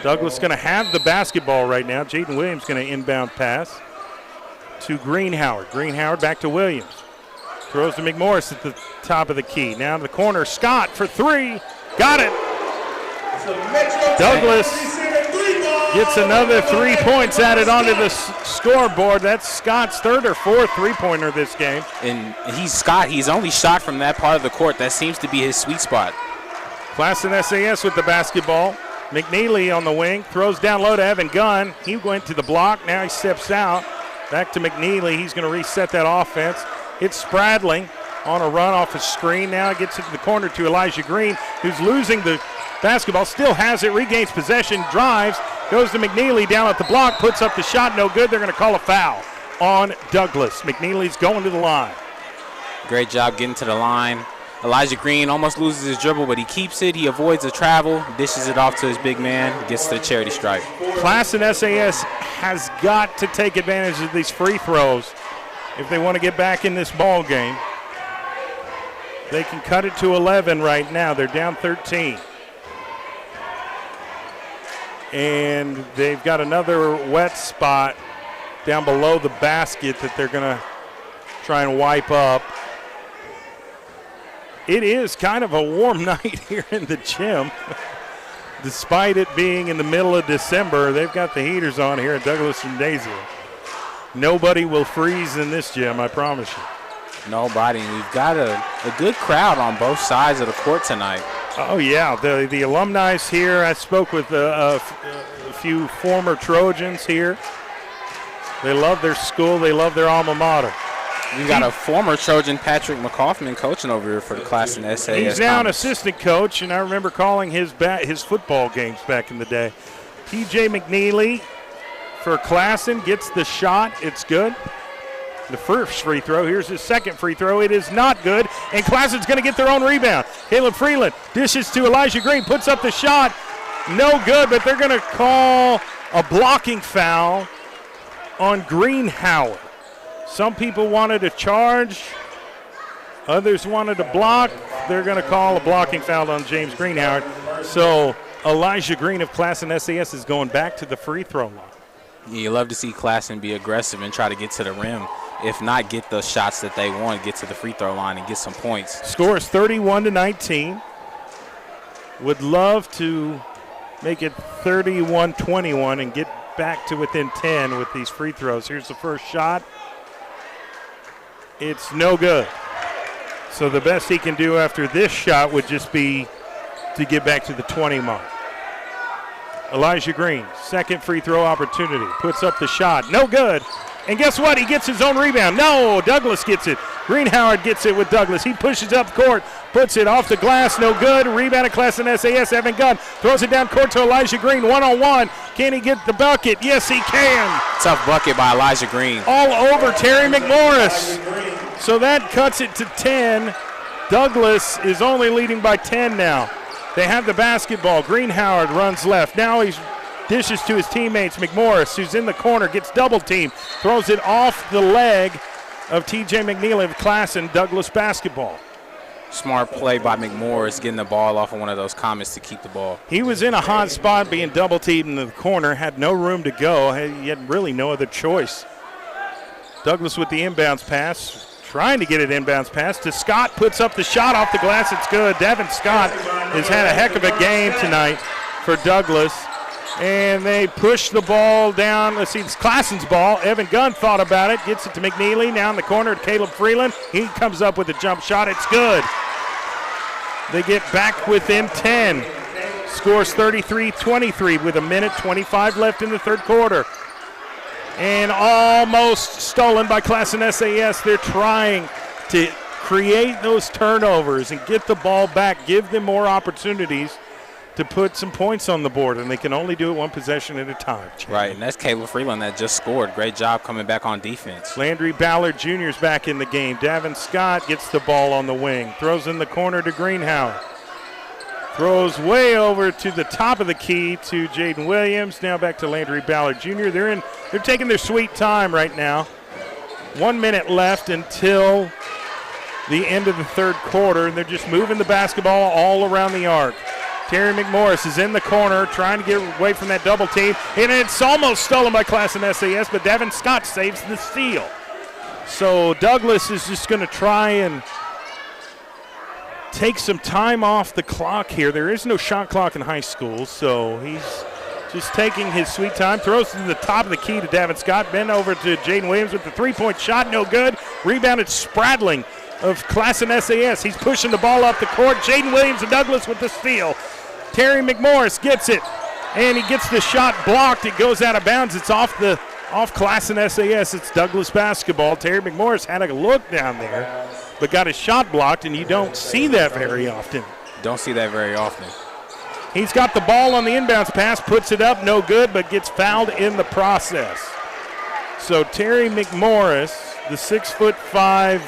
Douglass going to have the basketball right now. Jaden Williams going to inbound pass to Green Howard. Green Howard back to Williams. Throws to McMorris at the top of the key. Now to the corner. Scott for 3. Got it. Douglass gets another 3 points added onto the scoreboard. That's Scott's third or fourth three-pointer this game. And he's only shot from that part of the court. That seems to be his sweet spot. Classen SAS with the basketball. McNeely on the wing, throws down low to Evan Gunn. He went to the block, now he steps out. Back to McNeely, he's gonna reset that offense. It's Spradling on a run off a screen. Now it gets into the corner to Elijah Green, who's losing the basketball, still has it, regains possession, drives, goes to McNeely down at the block, puts up the shot, no good. They're gonna call a foul on Douglass. McNeely's going to the line. Great job getting to the line. Elijah Green almost loses his dribble, but he keeps it. He avoids the travel, dishes it off to his big man, gets to the charity stripe. Classen SAS has got to take advantage of these free throws if they want to get back in this ball game. They can cut it to 11 right now. They're down 13. And they've got another wet spot down below the basket that they're going to try and wipe up. It is kind of a warm night here in the gym. Despite it being in the middle of December, they've got the heaters on here at Douglass Gymnasium. Nobody will freeze in this gym, I promise you. Nobody. We've got a good crowd on both sides of the court tonight. Oh, yeah. The alumni here. I spoke with a few former Trojans here. They love their school. They love their alma mater. We got a former Trojan, Patrick McCaughan, coaching over here for the Classen SAS. He's now an assistant coach, and I remember calling his football games back in the day. T.J. McNeely for Classen gets the shot. It's good. The first free throw. Here's his second free throw. It is not good, and Classen's going to get their own rebound. Caleb Freeland dishes to Elijah Green, puts up the shot. No good, but they're going to call a blocking foul on Greenhauer. Some people wanted to charge. Others wanted to block. They're going to call a blocking foul on James Greenhauer. So Elijah Green of Classen SAS is going back to the free throw line. You love to see Classen be aggressive and try to get to the rim. If not, get the shots that they want, get to the free throw line and get some points. Score is 31-19. Would love to make it 31-21 and get back to within 10 with these free throws. Here's the first shot. It's no good. So the best he can do after this shot would just be to get back to the 20 mark. Elijah Green, second free throw opportunity, puts up the shot. No good. And guess what? He gets his own rebound. No, Douglass gets it. Greenhauer gets it with Douglass. He pushes up court, puts it off the glass. No good. Rebound at Classen SAS. Evan Gunn throws it down court to Elijah Green. One-on-one. Can he get the bucket? Yes, he can. Tough bucket by Elijah Green. All over Terry McMorris. So that cuts it to 10. Douglass is only leading by 10 now. They have the basketball. Greenhauer runs left. Now he dishes to his teammates. McMorris, who's in the corner, gets double teamed. Throws it off the leg of T.J. McNeely of Classen. Douglass basketball. Smart play by McMorris, getting the ball off of one of those comments to keep the ball. He was in a hot spot being double teamed in the corner, had no room to go. He had really no other choice. Douglass with the inbounds pass, trying to get it inbounds pass to Scott, puts up the shot off the glass. It's good. Devin Scott has had a heck of a game tonight for Douglass. And they push the ball down. Let's see, it's Classen's ball. Evan Gunn thought about it, gets it to McNeely. Now in the corner to Caleb Freeland. He comes up with a jump shot. It's good. They get back within 10. Scores 33-23 with 1:25 left in the third quarter. And almost stolen by Classen SAS. They're trying to create those turnovers and get the ball back, give them more opportunities to put some points on the board, and they can only do it one possession at a time. Right, and that's Caleb Freeland that just scored. Great job coming back on defense. Landry Ballard Jr. is back in the game. Davin Scott gets the ball on the wing, throws in the corner to Greenhauer. Throws way over to the top of the key to Jaden Williams. Now back to Landry Ballard Jr. They're taking their sweet time right now. 1 minute left until the end of the third quarter, and they're just moving the basketball all around the arc. Terry McMorris is in the corner trying to get away from that double team, and it's almost stolen by Classen SAS, but Devin Scott saves the steal. So Douglass is just going to try and take some time off the clock here. There is no shot clock in high school, so he's just taking his sweet time. Throws to the top of the key to Davin Scott. Then over to Jaden Williams with the three-point shot. No good. Rebounded Spradling of Classen SAS. He's pushing the ball up the court. Jaden Williams and Douglass with the steal. Terry McMorris gets it, and he gets the shot blocked. It goes out of bounds. It's off Classen SAS. It's Douglass basketball. Terry McMorris had a look down there, but got his shot blocked, and you don't see that very often. Don't see that very often. He's got the ball on the inbounds pass, puts it up, no good, but gets fouled in the process. So Terry McMorris, the 6'5",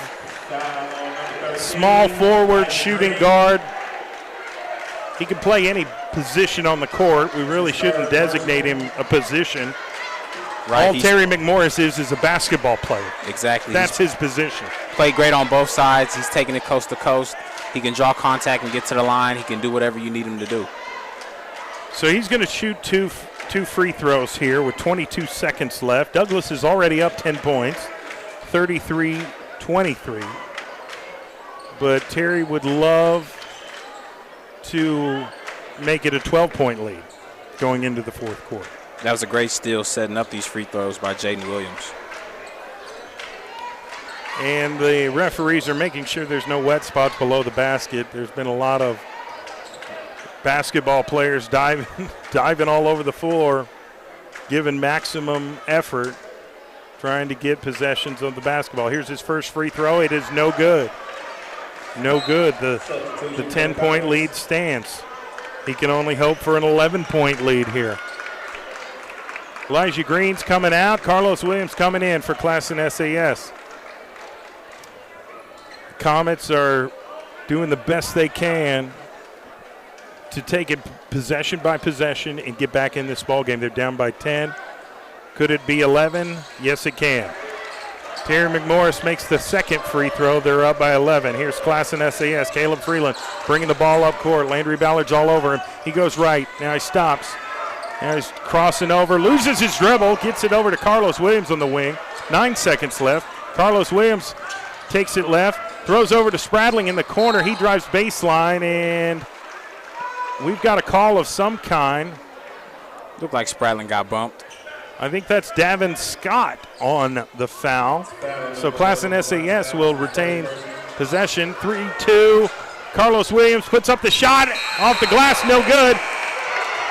small forward shooting guard. He can play any position on the court. We really shouldn't designate him a position. Right. All Terry McMorris is a basketball player. Exactly. That's his position. Played great on both sides. He's taking it coast to coast. He can draw contact and get to the line. He can do whatever you need him to do. So he's going to shoot two free throws here with 22 seconds left. Douglass is already up 10 points, 33-23. But Terry would love to make it a 12-point lead going into the fourth quarter. That was a great steal setting up these free throws by Jaden Williams. And the referees are making sure there's no wet spots below the basket. There's been a lot of basketball players diving all over the floor, giving maximum effort, trying to get possessions of the basketball. Here's his first free throw. It is no good. No good. The 10-point lead stands. He can only hope for an 11-point lead here. Elijah Green's coming out. Carlos Williams coming in for Classen SAS. The Comets are doing the best they can to take it possession by possession and get back in this ball game. They're down by 10. Could it be 11? Yes, it can. Terry McMorris makes the second free throw. They're up by 11. Here's Classen SAS. Caleb Freeland bringing the ball up court. Landry Ballard's all over him. He goes right. Now he stops. Now he's crossing over, loses his dribble, gets it over to Carlos Williams on the wing. 9 seconds left. Carlos Williams takes it left, throws over to Spradling in the corner. He drives baseline, and we've got a call of some kind. Looked like Spradling got bumped. I think that's Davin Scott on the foul. So Classen SAS will retain possession. 3-2. Carlos Williams puts up the shot off the glass, no good.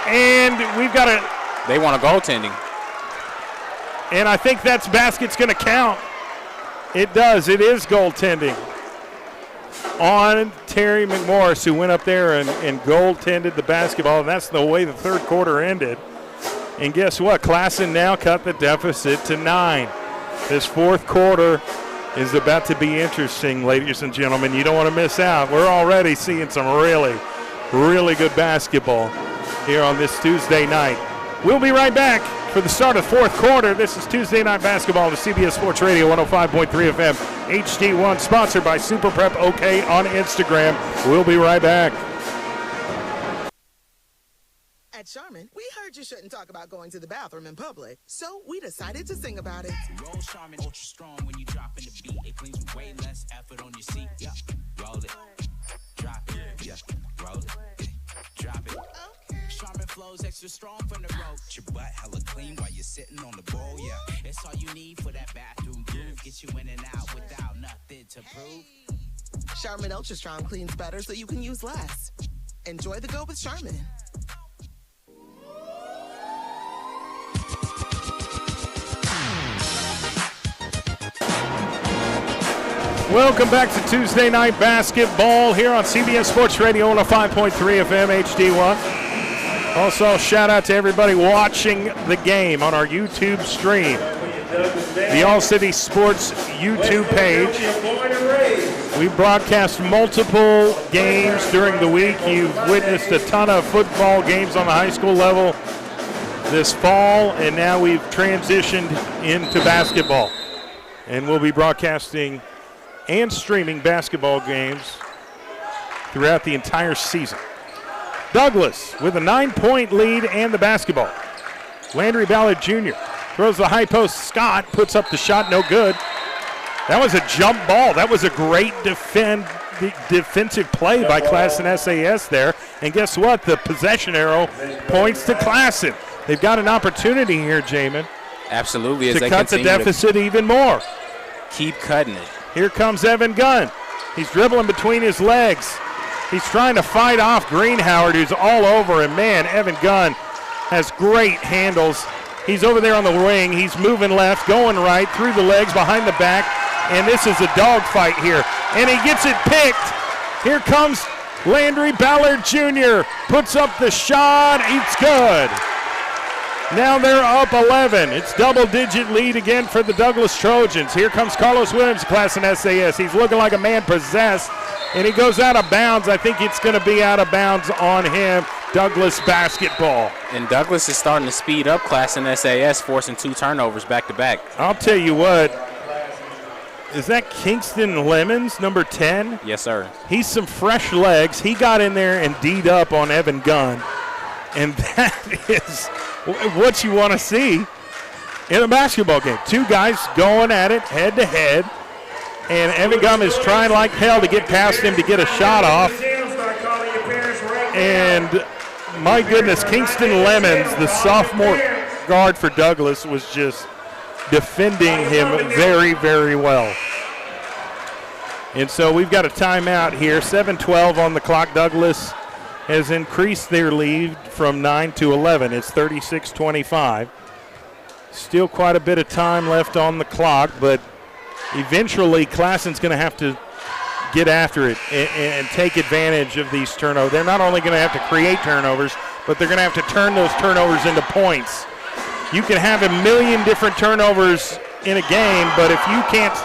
And we've got a... They want a goaltending. And I think that basket's going to count. It does. It is goaltending on Terry McMorris, who went up there and goaltended the basketball. And that's the way the third quarter ended. And guess what? Classen now cut the deficit to 9. This fourth quarter is about to be interesting, ladies and gentlemen. You don't want to miss out. We're already seeing some really, really good basketball here on this Tuesday night. We'll be right back for the start of the fourth quarter. This is Tuesday Night Basketball on the CBS Sports Radio 105.3 FM HD1, sponsored by Super Prep OK on Instagram. We'll be right back. At Charmin, we heard you shouldn't talk about going to the bathroom in public, so we decided to sing about it. Roll Charmin ultra strong when you drop in the beat. It cleans with way less effort on your seat. Yeah, roll it, drop it, yeah, roll it, drop it. Charmin flows extra strong from the road. Your butt hella clean while you're sitting on the bowl. Yeah, it's all you need for that bathroom groove. Get you in and out without nothing to prove. Charmin Ultra Strong cleans better so you can use less. Enjoy the go with Charmin. Welcome back to Tuesday Night Basketball here on CBS Sports Radio 105.3 FM HD1. Also, shout out to everybody watching the game on our YouTube stream. The All City Sports YouTube page. We broadcast multiple games during the week. You've witnessed a ton of football games on the high school level this fall, and now we've transitioned into basketball. And we'll be broadcasting and streaming basketball games throughout the entire season. Douglass with a 9-point lead and the basketball. Landry Ballard Jr. throws the high post. Scott puts up the shot, no good. That was a jump ball. That was a great defensive play by Classen SAS there. And guess what? The possession arrow points to Classen. They've got an opportunity here, Jamin. Absolutely. To cut the deficit even more. Keep cutting it. Here comes Evan Gunn. He's dribbling between his legs. He's trying to fight off Greenhoward, who's all over him. Man, Evan Gunn has great handles. He's over there on the wing. He's moving left, going right, through the legs, behind the back. And this is a dogfight here. And he gets it picked. Here comes Landry Ballard Jr. Puts up the shot. It's good. Now they're up 11. It's double-digit lead again for the Douglass Trojans. Here comes Carlos Williams, Classen SAS. He's looking like a man possessed, and he goes out of bounds. I think it's going to be out of bounds on him. Douglass basketball. And Douglass is starting to speed up Classen SAS, forcing 2 turnovers back-to-back. I'll tell you what. Is that Kingston Lemons, number 10? Yes, sir. He's some fresh legs. He got in there and D'd up on Evan Gunn. And that is what you want to see in a basketball game. 2 guys going at it head-to-head. And Evan Gunn is trying like hell to get past him to get a shot off. And my goodness, Kingston Lemons, the sophomore guard for Douglass, was just defending him very, very well. And so we've got a timeout here. 7:12 on the clock. Douglass has increased their lead from 9 to 11. It's 36-25. Still quite a bit of time left on the clock, but eventually Classen's going to have to get after it and take advantage of these turnovers. They're not only going to have to create turnovers, but they're going to have to turn those turnovers into points. You can have a million different turnovers in a game, but if you can't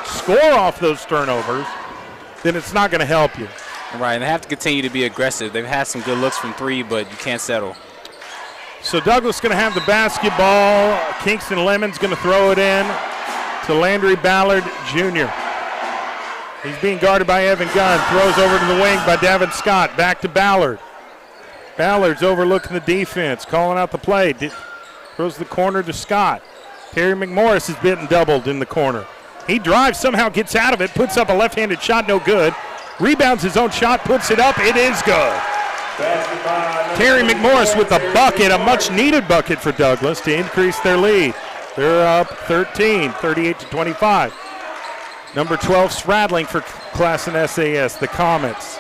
score off those turnovers, then it's not going to help you. Right, and they have to continue to be aggressive. They've had some good looks from 3, but you can't settle. So Douglass going to have the basketball. Kingston Lemon's going to throw it in to Landry Ballard Jr. He's being guarded by Evan Gunn. Throws over to the wing by Davin Scott. Back to Ballard. Ballard's overlooking the defense, calling out the play. Throws the corner to Scott. Terry McMorris is getting doubled in the corner. He drives, somehow gets out of it, puts up a left-handed shot, no good. Rebounds his own shot, puts it up, it is good. Terry McMorris with a bucket, a much-needed bucket for Douglass to increase their lead. They're up 13, 38-25. Number 12, Spradling for Classen SAS, the Comets.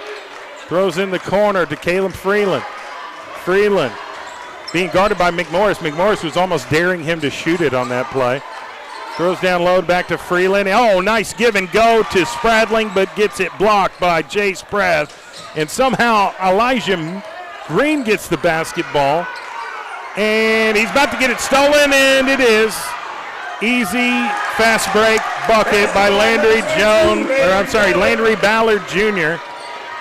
Throws in the corner to Caleb Freeland. Freeland being guarded by McMorris. McMorris was almost daring him to shoot it on that play. Throws down low back to Freeland. Oh, nice give and go to Spradling, but gets it blocked by Jace Prath. And somehow Elijah Green gets the basketball. And he's about to get it stolen, and it is. Easy, fast break bucket by Landry Ballard Jr.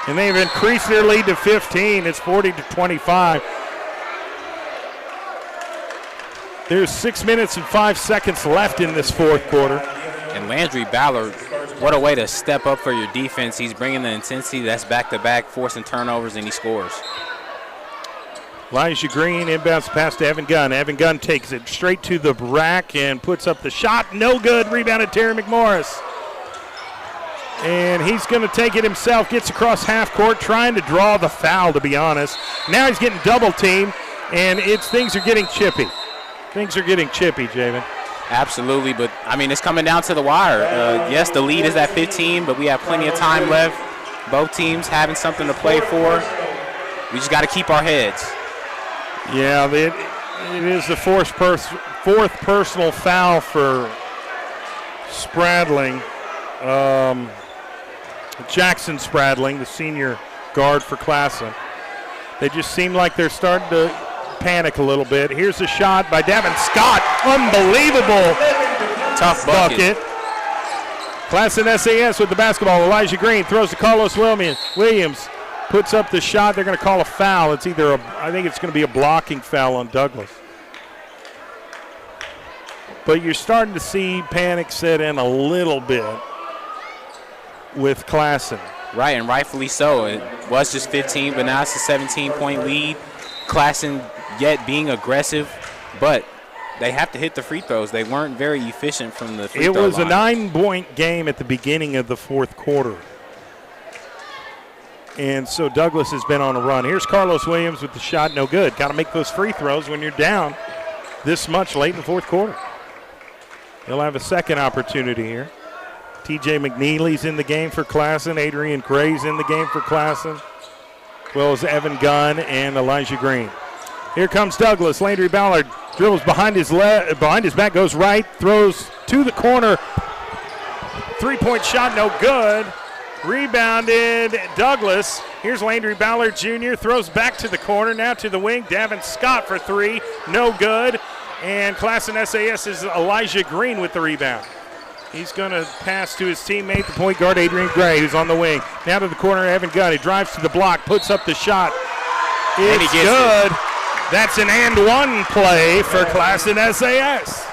And they've increased their lead to 15. It's 40-25. There's 6 minutes and 5 seconds left in this fourth quarter. And Landry Ballard, what a way to step up for your defense. He's bringing the intensity. That's back-to-back, forcing turnovers, and he scores. Elijah Green inbounds pass to Evan Gunn. Evan Gunn takes it straight to the rack and puts up the shot. No good. Rebounded Terry McMorris. And he's going to take it himself. Gets across half court, trying to draw the foul, to be honest. Now he's getting double teamed, and things are getting chippy. Things are getting chippy, Jamin. Absolutely, but, I mean, it's coming down to the wire. Yes, the lead is at 15, but we have plenty of time left. Both teams having something to play for. We just got to keep our heads. Yeah, it is the fourth personal foul for Spradling. Jackson Spradling, the senior guard for Classen. They just seem like they're starting to panic a little bit. Here's a shot by Davin Scott. Unbelievable. Tough bucket. Classen SAS with the basketball. Elijah Green throws to Carlos Williams. Puts up the shot. They're going to call a foul. It's either I think it's going to be a blocking foul on Douglass. But you're starting to see panic set in a little bit with Classen. Right, and rightfully so. It was just 15, but now it's a 17-point lead. Classen yet being aggressive, but they have to hit the free throws. They weren't very efficient from the free throw line. It was a 9-point game at the beginning of the fourth quarter. And so Douglass has been on a run. Here's Carlos Williams with the shot, no good. Got to make those free throws when you're down this much late in the fourth quarter. They'll have a second opportunity here. TJ McNeely's in the game for Classen. Adrian Gray's in the game for Classen, as well as Evan Gunn and Elijah Green. Here comes Douglass. Landry Ballard dribbles behind his back, goes right, throws to the corner. Three-point shot, no good. Rebounded Douglass. Here's Landry Ballard Jr. Throws back to the corner, now to the wing. Davin Scott for three, no good. And Classen SAS is Elijah Green with the rebound. He's going to pass to his teammate, the point guard Adrian Gray, who's on the wing. Now to the corner, Evan Gunn. He drives to the block, puts up the shot. It's good. That's an and one play for Classen SAS.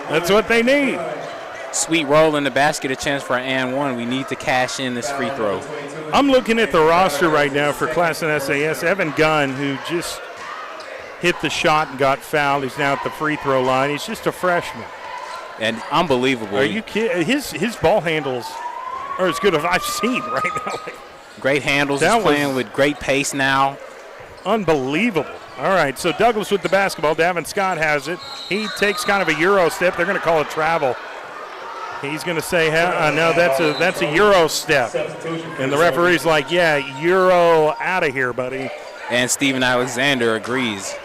That's what they need. Sweet roll in the basket, a chance for an and one. We need to cash in this free throw. I'm looking at the roster right now for Classen SAS. Evan Gunn, who just hit the shot and got fouled. He's now at the free throw line. He's just a freshman. And unbelievable. Are you kidding? His ball handles are as good as I've seen right now. Great handles. He's playing with great pace now. Unbelievable. All right, so Douglass with the basketball. Davin Scott has it. He takes kind of a Euro step. They're going to call it travel. He's going to say, no, that's a Euro step. And the referee's like, yeah, Euro out of here, buddy. And Steven Alexander agrees.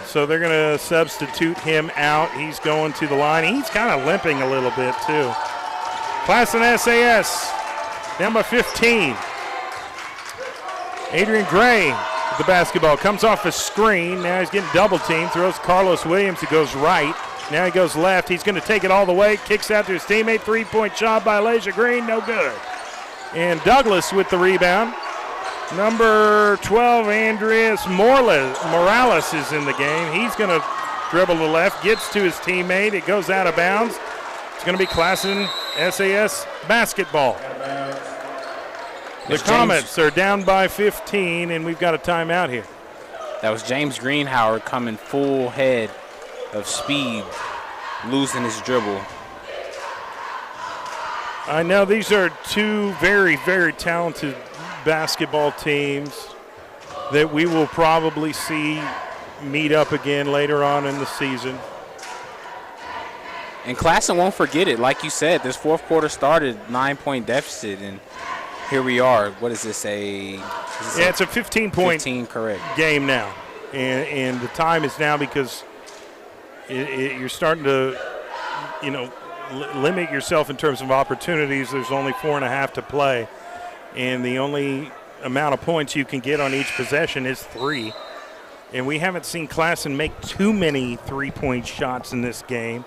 So they're going to substitute him out. He's going to the line. He's kind of limping a little bit, too. Classen SAS down by 15. Adrian Gray with the basketball. Comes off a screen. Now he's getting double teamed. Throws Carlos Williams, who goes right. Now he goes left. He's going to take it all the way. Kicks out to his teammate. Three-point shot by Elijah Green. No good. And Douglass with the rebound. Number 12, Andreas Morales is in the game. He's going to dribble to the left. Gets to his teammate. It goes out of bounds. It's going to be Classen SAS basketball. The Comets are down by 15, and we've got a timeout here. That was James Greenhoward coming full head of speed, losing his dribble. I know these are two very, very talented basketball teams that we will probably see meet up again later on in the season. And Classen won't forget it. Like you said, this fourth quarter started 9-point deficit, and here we are. What is this, it's a 15-point game now. And the time is now because you're starting to, limit yourself in terms of opportunities. There's only 4.5 to play. And the only amount of points you can get on each possession is 3. And we haven't seen Classen make too many three-point shots in this game.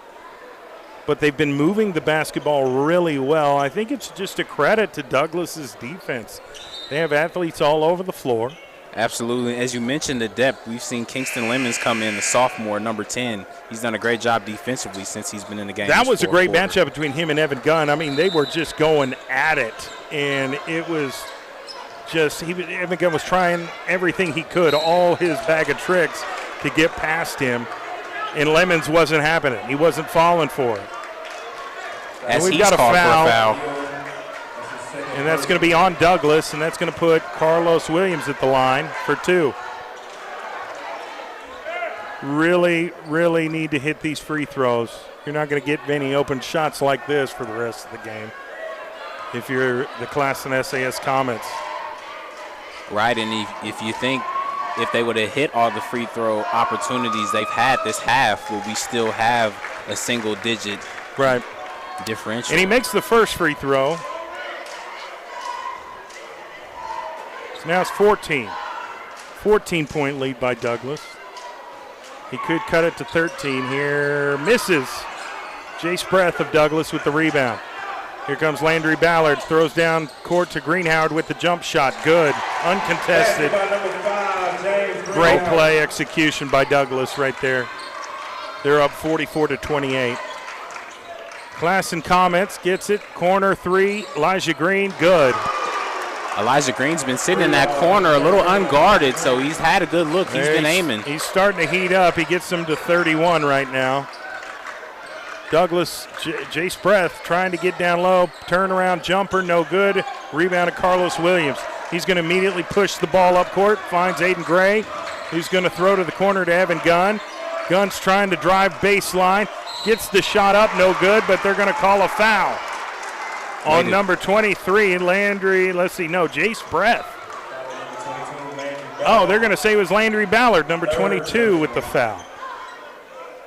But they've been moving the basketball really well. I think it's just a credit to Douglass's defense. They have athletes all over the floor. Absolutely. As you mentioned, the depth, we've seen Kingston Lemons come in, the sophomore, number 10. He's done a great job defensively since he's been in the game. That was a great matchup between him and Evan Gunn. I mean, they were just going at it, and it was just Evan Gunn was trying everything he could, all his bag of tricks to get past him, and Lemons wasn't happening. He wasn't falling for it. As we've got a foul. And that's going to be on Douglass, and that's going to put Carlos Williams at the line for 2. Really, really need to hit these free throws. You're not going to get many open shots like this for the rest of the game if you're the Classen SAS Comets. Right, and if you think if they would have hit all the free throw opportunities they've had this half, will we still have a single-digit differential? And he makes the first free throw. So now it's 14. 14-point lead by Douglass. He could cut it to 13 here. Misses. Jace Breath of Douglass with the rebound. Here comes Landry Ballard. Throws down court to Greenhoward with the jump shot. Good. Uncontested. Great play execution by Douglass right there. They're up 44-28. Classen Comets gets it. Corner 3. Elijah Green. Good. Elijah Green's been sitting in that corner a little unguarded, so he's had a good look. He's been aiming. He's starting to heat up. He gets them to 31 right now. Douglass, Jace Breath trying to get down low. Turnaround jumper, no good. Rebound to Carlos Williams. He's going to immediately push the ball up court, finds Aiden Gray, who's going to throw to the corner to Evan Gunn. Gunn's trying to drive baseline, gets the shot up, no good, but they're going to call a foul on number 23, Landry, Jace Breath. Oh, they're going to say it was Landry Ballard, number 22, with the foul.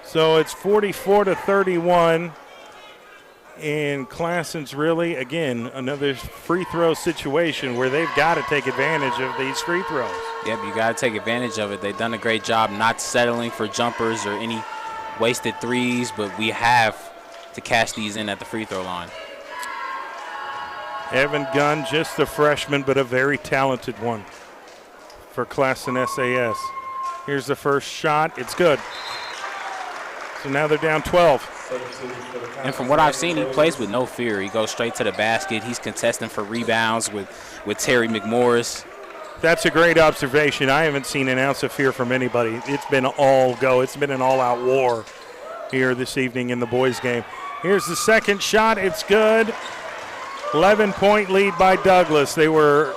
So it's 44-31. And Classen's really, again, another free throw situation where they've got to take advantage of these free throws. Yep, you got to take advantage of it. They've done a great job not settling for jumpers or any wasted threes, but we have to cash these in at the free throw line. Evan Gunn, just a freshman, but a very talented one for Classen SAS. Here's the first shot. It's good. So now they're down 12. And from what I've seen, he plays with no fear. He goes straight to the basket. He's contesting for rebounds with Terry McMorris. That's a great observation. I haven't seen an ounce of fear from anybody. It's been all go. It's been an all-out war here this evening in the boys' game. Here's the second shot. It's good. 11-point lead by Douglass. They were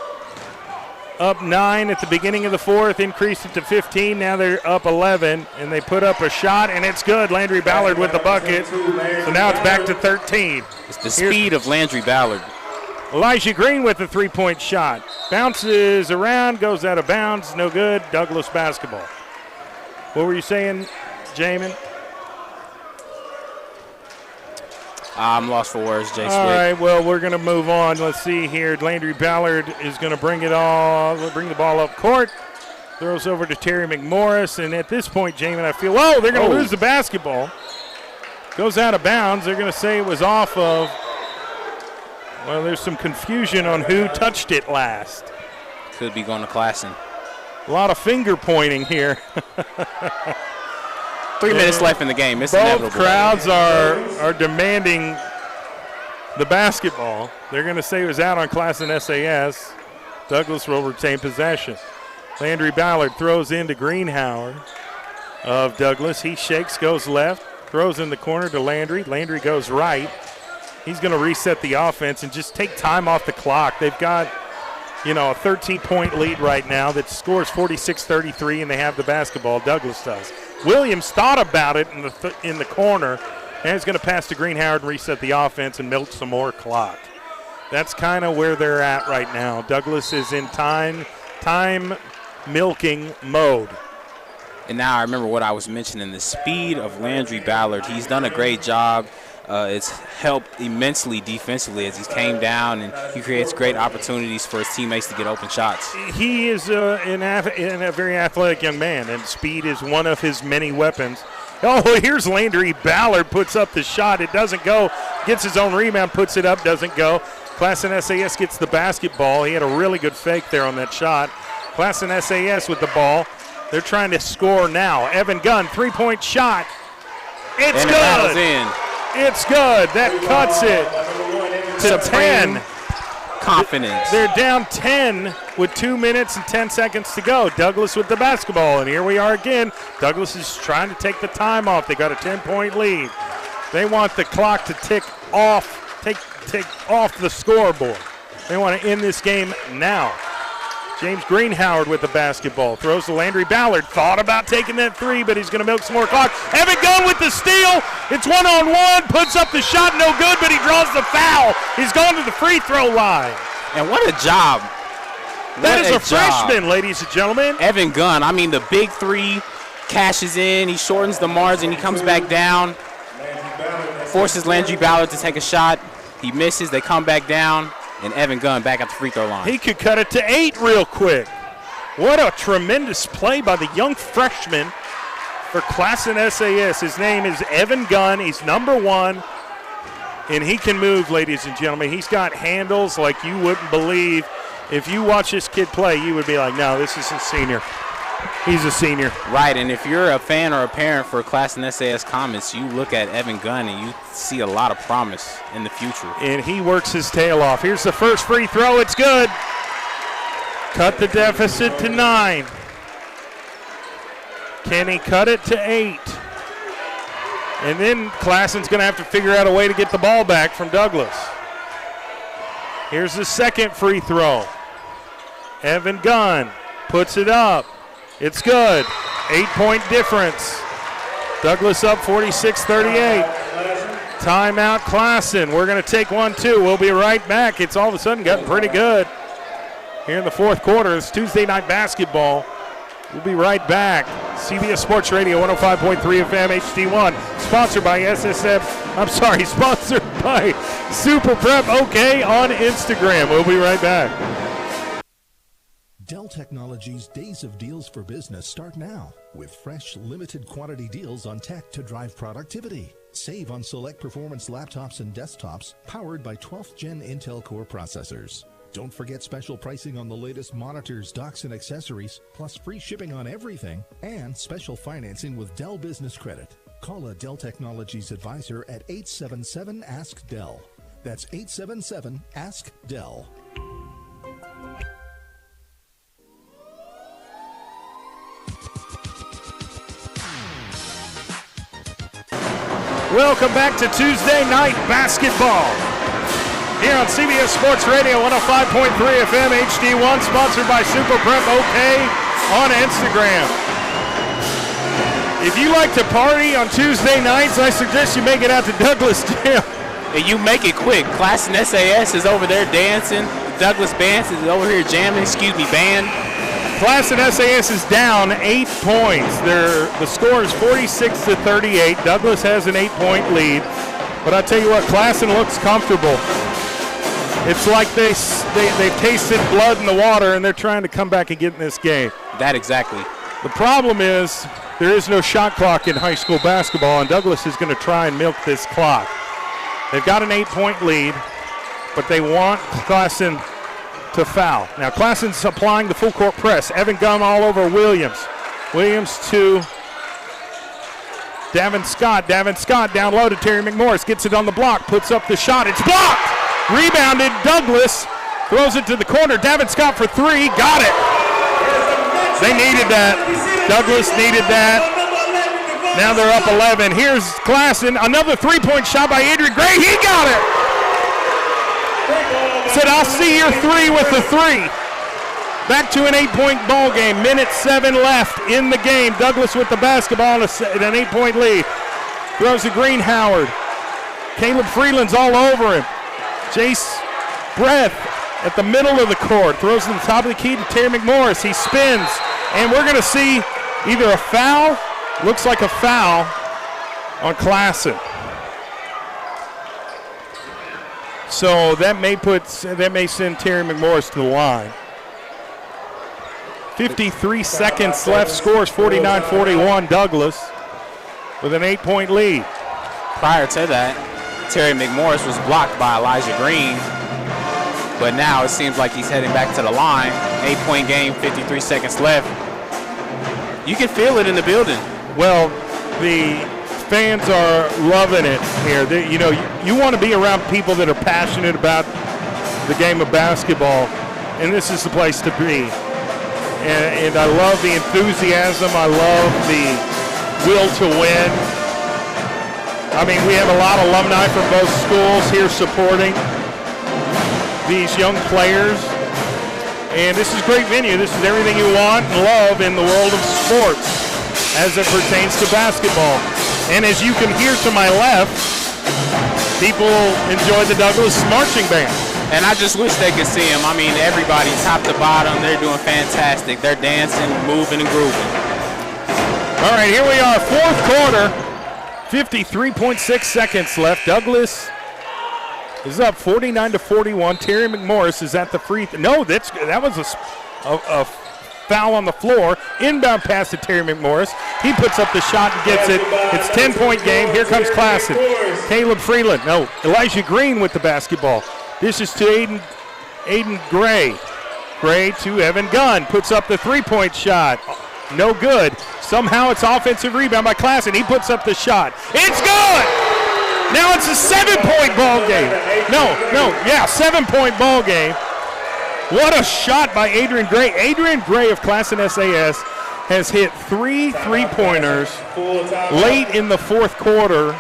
up 9 at the beginning of the fourth, increased it to 15. Now they're up 11, and they put up a shot, and it's good. Landry Ballard with the bucket. So now it's back to 13. It's the speed of Landry Ballard. Elijah Green with the three-point shot. Bounces around, goes out of bounds, no good. Douglass basketball. What were you saying, Jamin? I'm lost for words, Jay Swick. All right, well, we're going to move on. Let's see here. Landry Ballard is going to bring the ball up court. Throws over to Terry McMorris. And at this point, Jamin, I feel, they're going to lose the basketball. Goes out of bounds. They're going to say it was off of, there's some confusion on who touched it last. Could be going to Classen. A lot of finger pointing here. 3 minutes left in the game. It's both inevitable. Crowds are demanding the basketball. They're going to say it was out on Classen SAS. Douglass will retain possession. Landry Ballard throws into Greenhauer of Douglass. He shakes, goes left, throws in the corner to Landry. Landry goes right. He's going to reset the offense and just take time off the clock. They've got, a 13-point lead right now that scores 46-33, and they have the basketball. Douglass does. Williams thought about it in the corner, and is going to pass to Greenhauer and reset the offense and milk some more clock. That's kind of where they're at right now. Douglass is in time milking mode. And now I remember what I was mentioning, the speed of Landry Ballard. He's done a great job. It's helped immensely defensively as he came down, and he creates great opportunities for his teammates to get open shots. He is a very athletic young man, and speed is one of his many weapons. Oh, here's Landry Ballard, puts up the shot. It doesn't go. Gets his own rebound, puts it up, doesn't go. Classen SAS gets the basketball. He had a really good fake there on that shot. Classen SAS with the ball. They're trying to score now. Evan Gunn, three-point shot. It's and good. It in. It's good. That cuts it to 10. Confidence. They're down 10 with 2 minutes and 10 seconds to go. Douglass with the basketball, and here we are again. Douglass is trying to take the time off. They got a 10-point lead. They want the clock to tick off, take off the scoreboard. They want to end this game now. James Greenhoward with the basketball. Throws to Landry Ballard. Thought about taking that three, but he's going to milk some more clock. Evan Gunn with the steal. It's one-on-one. Puts up the shot. No good, but he draws the foul. He's going to the free throw line. And what a job. That is a freshman, ladies and gentlemen. Evan Gunn. I mean, the big three cashes in. He shortens the margin. He comes back down. Forces Landry Ballard to take a shot. He misses. They come back down. And Evan Gunn back at the free throw line. He could cut it to 8 real quick. What a tremendous play by the young freshman for Classen SAS. His name is Evan Gunn. He's number 1. And he can move, ladies and gentlemen. He's got handles like you wouldn't believe. If you watch this kid play, you would be like, no, this is a senior. He's a senior. Right, and if you're a fan or a parent for Classen SAS Comets, you look at Evan Gunn and you see a lot of promise in the future. And he works his tail off. Here's the first free throw. It's good. Cut the deficit to 9. Can he cut it to 8? And then Classen's going to have to figure out a way to get the ball back from Douglass. Here's the second free throw. Evan Gunn puts it up. It's good. 8-point difference. Douglass up 46-38. Timeout, Classen. We're going to take one, too. We'll be right back. It's all of a sudden gotten pretty good here in the fourth quarter. It's Tuesday night basketball. We'll be right back. CBS Sports Radio 105.3 FM HD1. Sponsored by sponsored by Super Prep OK on Instagram. We'll be right back. Dell Technologies' Days of Deals for Business start now with fresh, limited quantity deals on tech to drive productivity. Save on select performance laptops and desktops powered by 12th Gen Intel Core processors. Don't forget special pricing on the latest monitors, docks, and accessories, plus free shipping on everything, and special financing with Dell Business Credit. Call a Dell Technologies advisor at 877-ASK-DELL. That's 877-ASK-DELL. Welcome back to Tuesday night basketball here on CBS Sports Radio 105.3 FM HD1, sponsored by Super Prep OK on Instagram. If you like to party on Tuesday nights, I suggest you make it out to Douglass Gym. And you make it quick. Classen SAS is over there dancing. Douglass Band is over here jamming. Band. Classen SAS is down 8 points. The score is 46-38. Douglass has an 8-point lead. But I tell you what, Classen looks comfortable. It's like they've tasted blood in the water, and they're trying to come back and get in this game. That exactly. The problem is there is no shot clock in high school basketball, and Douglass is going to try and milk this clock. They've got an 8-point lead, but they want Classen to foul. Now Klassen's applying the full court press. Evan Gunn all over Williams. Williams to Davin Scott. Davin Scott down low to Terry McMorris. Gets it on the block. Puts up the shot. It's blocked. Rebounded. Douglass throws it to the corner. Davin Scott for three. Got it. They needed that. Douglass needed that. Now they're up 11. Here's Classen. Another three-point shot by Adrian Gray. He got it. Said, I'll see your three with the three. Back to an 8-point ball game. Minute 7 left in the game. Douglass with the basketball and an 8-point lead. Throws to Green Howard. Caleb Freeland's all over him. Jace Breath at the middle of the court. Throws to the top of the key to Terry McMorris. He spins. And we're going to see either a foul, looks like a foul, on Classen. So that may send Terry McMorris to the line. 53 seconds left. Scores 49-41. Douglass with an 8-point lead. Prior to that, Terry McMorris was blocked by Elijah Green, but now it seems like he's heading back to the line. 8-point game, 53 seconds left. You can feel it in the building. Well, the fans are loving it here. You want to be around people that are passionate about the game of basketball, and this is the place to be. And I love the enthusiasm. I love the will to win. I mean, we have a lot of alumni from both schools here supporting these young players. And this is a great venue. This is everything you want and love in the world of sports as it pertains to basketball. And as you can hear to my left, people enjoy the Douglass marching band. And I just wish they could see them. I mean, everybody, top to bottom, they're doing fantastic. They're dancing, moving, and grooving. All right, here we are, fourth quarter, 53.6 seconds left. Douglass is up 49-41. Terry McMorris is at the free throw. No, that was a foul on the floor. Inbound pass to Terry McMorris. He puts up the shot and gets it. It's 10-point game. Here comes Classen. Caleb Freeland. No, Elijah Green with the basketball. This is to Aiden Gray. Gray to Evan Gunn. Puts up the three-point shot. No good. Somehow it's offensive rebound by Classen. He puts up the shot. It's good! Now it's a 7-point ball game. Yeah, 7-point ball game. What a shot by Adrian Gray. Adrian Gray of Classen SAS has hit 3 3-pointers late in the fourth quarter.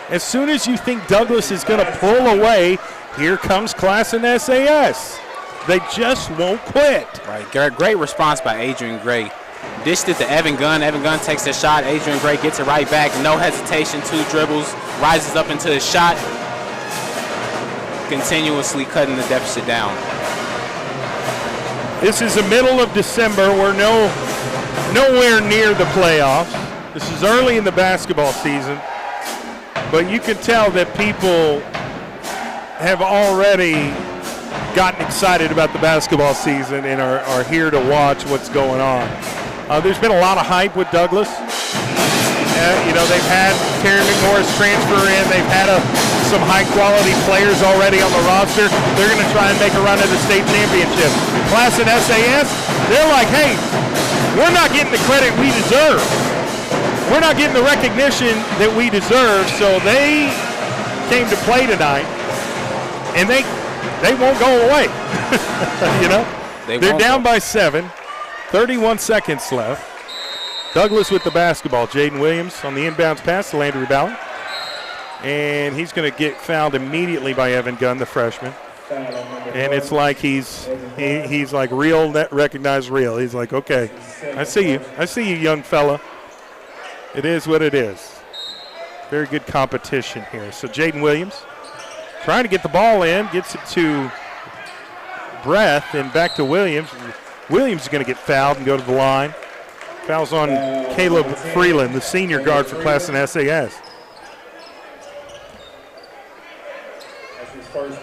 As soon as you think Douglass is going to pull away, here comes Classen SAS. They just won't quit. Right. Great response by Adrian Gray. Dished it to Evan Gunn. Evan Gunn takes the shot. Adrian Gray gets it right back. No hesitation. 2 dribbles. Rises up into the shot. Continuously cutting the deficit down. This is the middle of December. We're nowhere near the playoffs. This is early in the basketball season. But you can tell that people have already gotten excited about the basketball season and are here to watch what's going on. There's been a lot of hype with Douglass. They've had Terry McMorris transfer in. They've had some high-quality players already on the roster. They're going to try and make a run at the state championship. Classen SAS, they're like, hey, we're not getting the credit we deserve. We're not getting the recognition that we deserve, so they came to play tonight, and they won't go away. They're down by 7, 31 seconds left. Douglass with the basketball. Jaden Williams on the inbounds pass to Landry Ballard. And he's going to get fouled immediately by Evan Gunn, the freshman. And it's like he's like real, recognized real. He's like, okay, I see you, young fella. It is what it is. Very good competition here. So Jaden Williams trying to get the ball in, gets it to Breath and back to Williams. Williams is going to get fouled and go to the line. Fouls on Caleb Freeland, the senior guard for Classen SAS.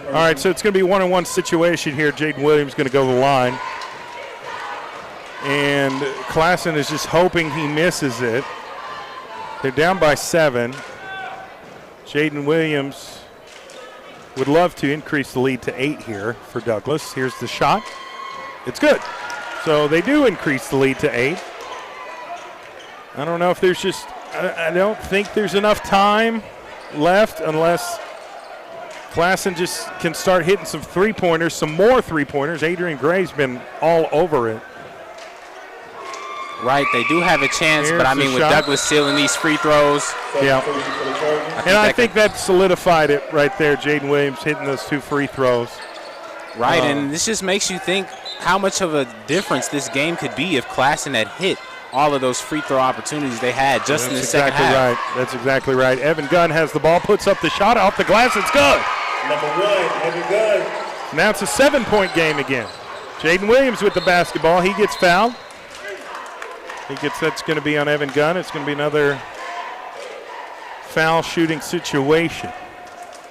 All right, so it's going to be a one-on-one situation here. Jaden Williams going to go to the line. And Classen is just hoping he misses it. They're down by 7. Jaden Williams would love to increase the lead to 8 here for Douglass. Here's the shot. It's good. So they do increase the lead to 8. I don't know if there's just, I don't think there's enough time left unless Classen just can start hitting some three-pointers, some more three-pointers. Adrian Gray's been all over it. Right, they do have a chance, but I mean, with Douglass sealing these free throws. Yeah. I think that solidified it right there, Jaden Williams hitting those 2 free throws. Right, and this just makes you think how much of a difference this game could be if Classen had hit all of those free throw opportunities they had just in the second half. That's exactly right. Evan Gunn has the ball, puts up the shot off the glass. It's good. Number 1, Evan Gunn. Now it's a 7-point game again. Jaden Williams with the basketball. He gets fouled. That's going to be on Evan Gunn. It's going to be another foul shooting situation.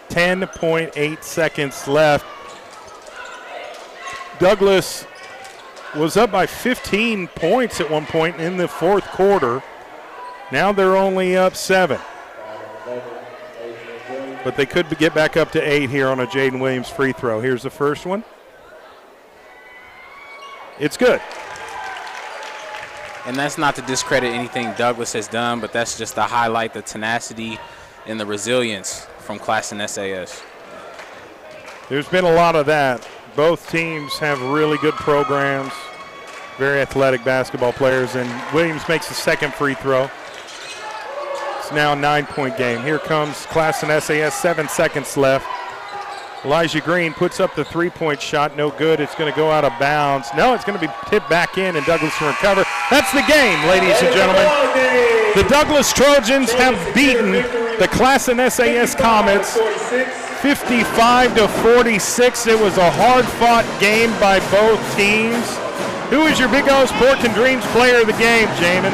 10.8 seconds left. Douglass was up by 15 points at one point in the fourth quarter. Now they're only up 7. But they could get back up to 8 here on a Jaden Williams free throw. Here's the first one. It's good. And that's not to discredit anything Douglass has done, but that's just to highlight the tenacity and the resilience from Classen SAS. There's been a lot of that. Both teams have really good programs, very athletic basketball players, and Williams makes the second free throw. It's now a 9-point game. Here comes Classen SAS, 7 seconds left. Elijah Green puts up the three-point shot, no good. It's going to go out of bounds. No, it's going to be tipped back in, and Douglass will recover. That's the game, ladies and gentlemen. The Douglass Trojans have beaten the Classen SAS Comets 55-46. It was a hard-fought game by both teams. Who is your Big O's Pork and Dreams player of the game, Jamin?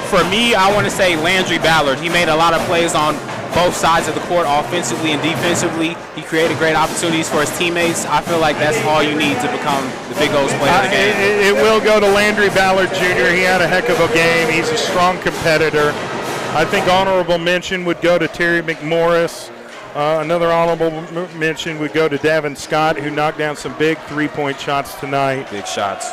For me, I want to say Landry Ballard. He made a lot of plays on both sides of the court, offensively and defensively. He created great opportunities for his teammates. I feel like that's all you need to become the Big O's player of the game. It will go to Landry Ballard Jr. He had a heck of a game. He's a strong competitor. I think honorable mention would go to Terry McMorris. Another honorable mention would go to Davin Scott, who knocked down some big three-point shots tonight. Big shots.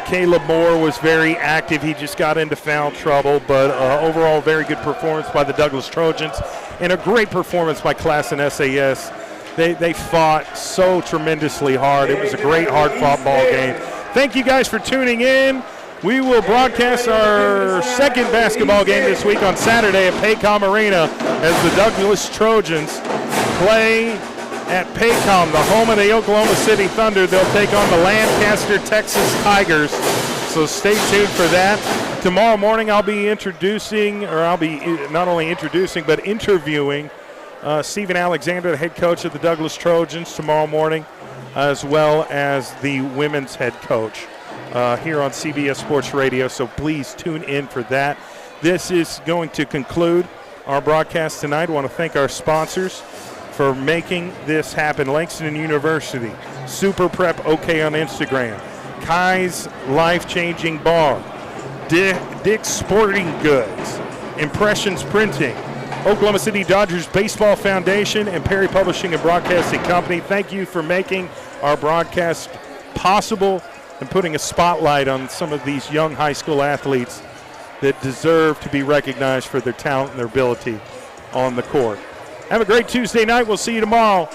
Caleb Moore was very active. He just got into foul trouble, but overall very good performance by the Douglass Trojans and a great performance by Classen SAS. They fought so tremendously hard. It was a great hard-fought ball game. Thank you guys for tuning in. We will broadcast our second basketball game this week on Saturday at Paycom Arena as the Douglass Trojans play at Paycom, the home of the Oklahoma City Thunder. They'll take on the Lancaster, Texas Tigers. So stay tuned for that. Tomorrow morning I'll be not only introducing, but interviewing Stephen Alexander, the head coach of the Douglass Trojans, tomorrow morning, as well as the women's head coach here on CBS Sports Radio. So please tune in for that. This is going to conclude our broadcast tonight. I want to thank our sponsors for making this happen. Langston University, Super Prep OK on Instagram, Kai's Life-Changing Bar, Dick's Sporting Goods, Impressions Printing, Oklahoma City Dodgers Baseball Foundation, and Perry Publishing and Broadcasting Company. Thank you for making our broadcast possible and putting a spotlight on some of these young high school athletes that deserve to be recognized for their talent and their ability on the court. Have a great Tuesday night. We'll see you tomorrow.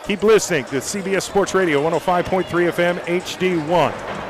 Keep listening to CBS Sports Radio 105.3 FM HD1.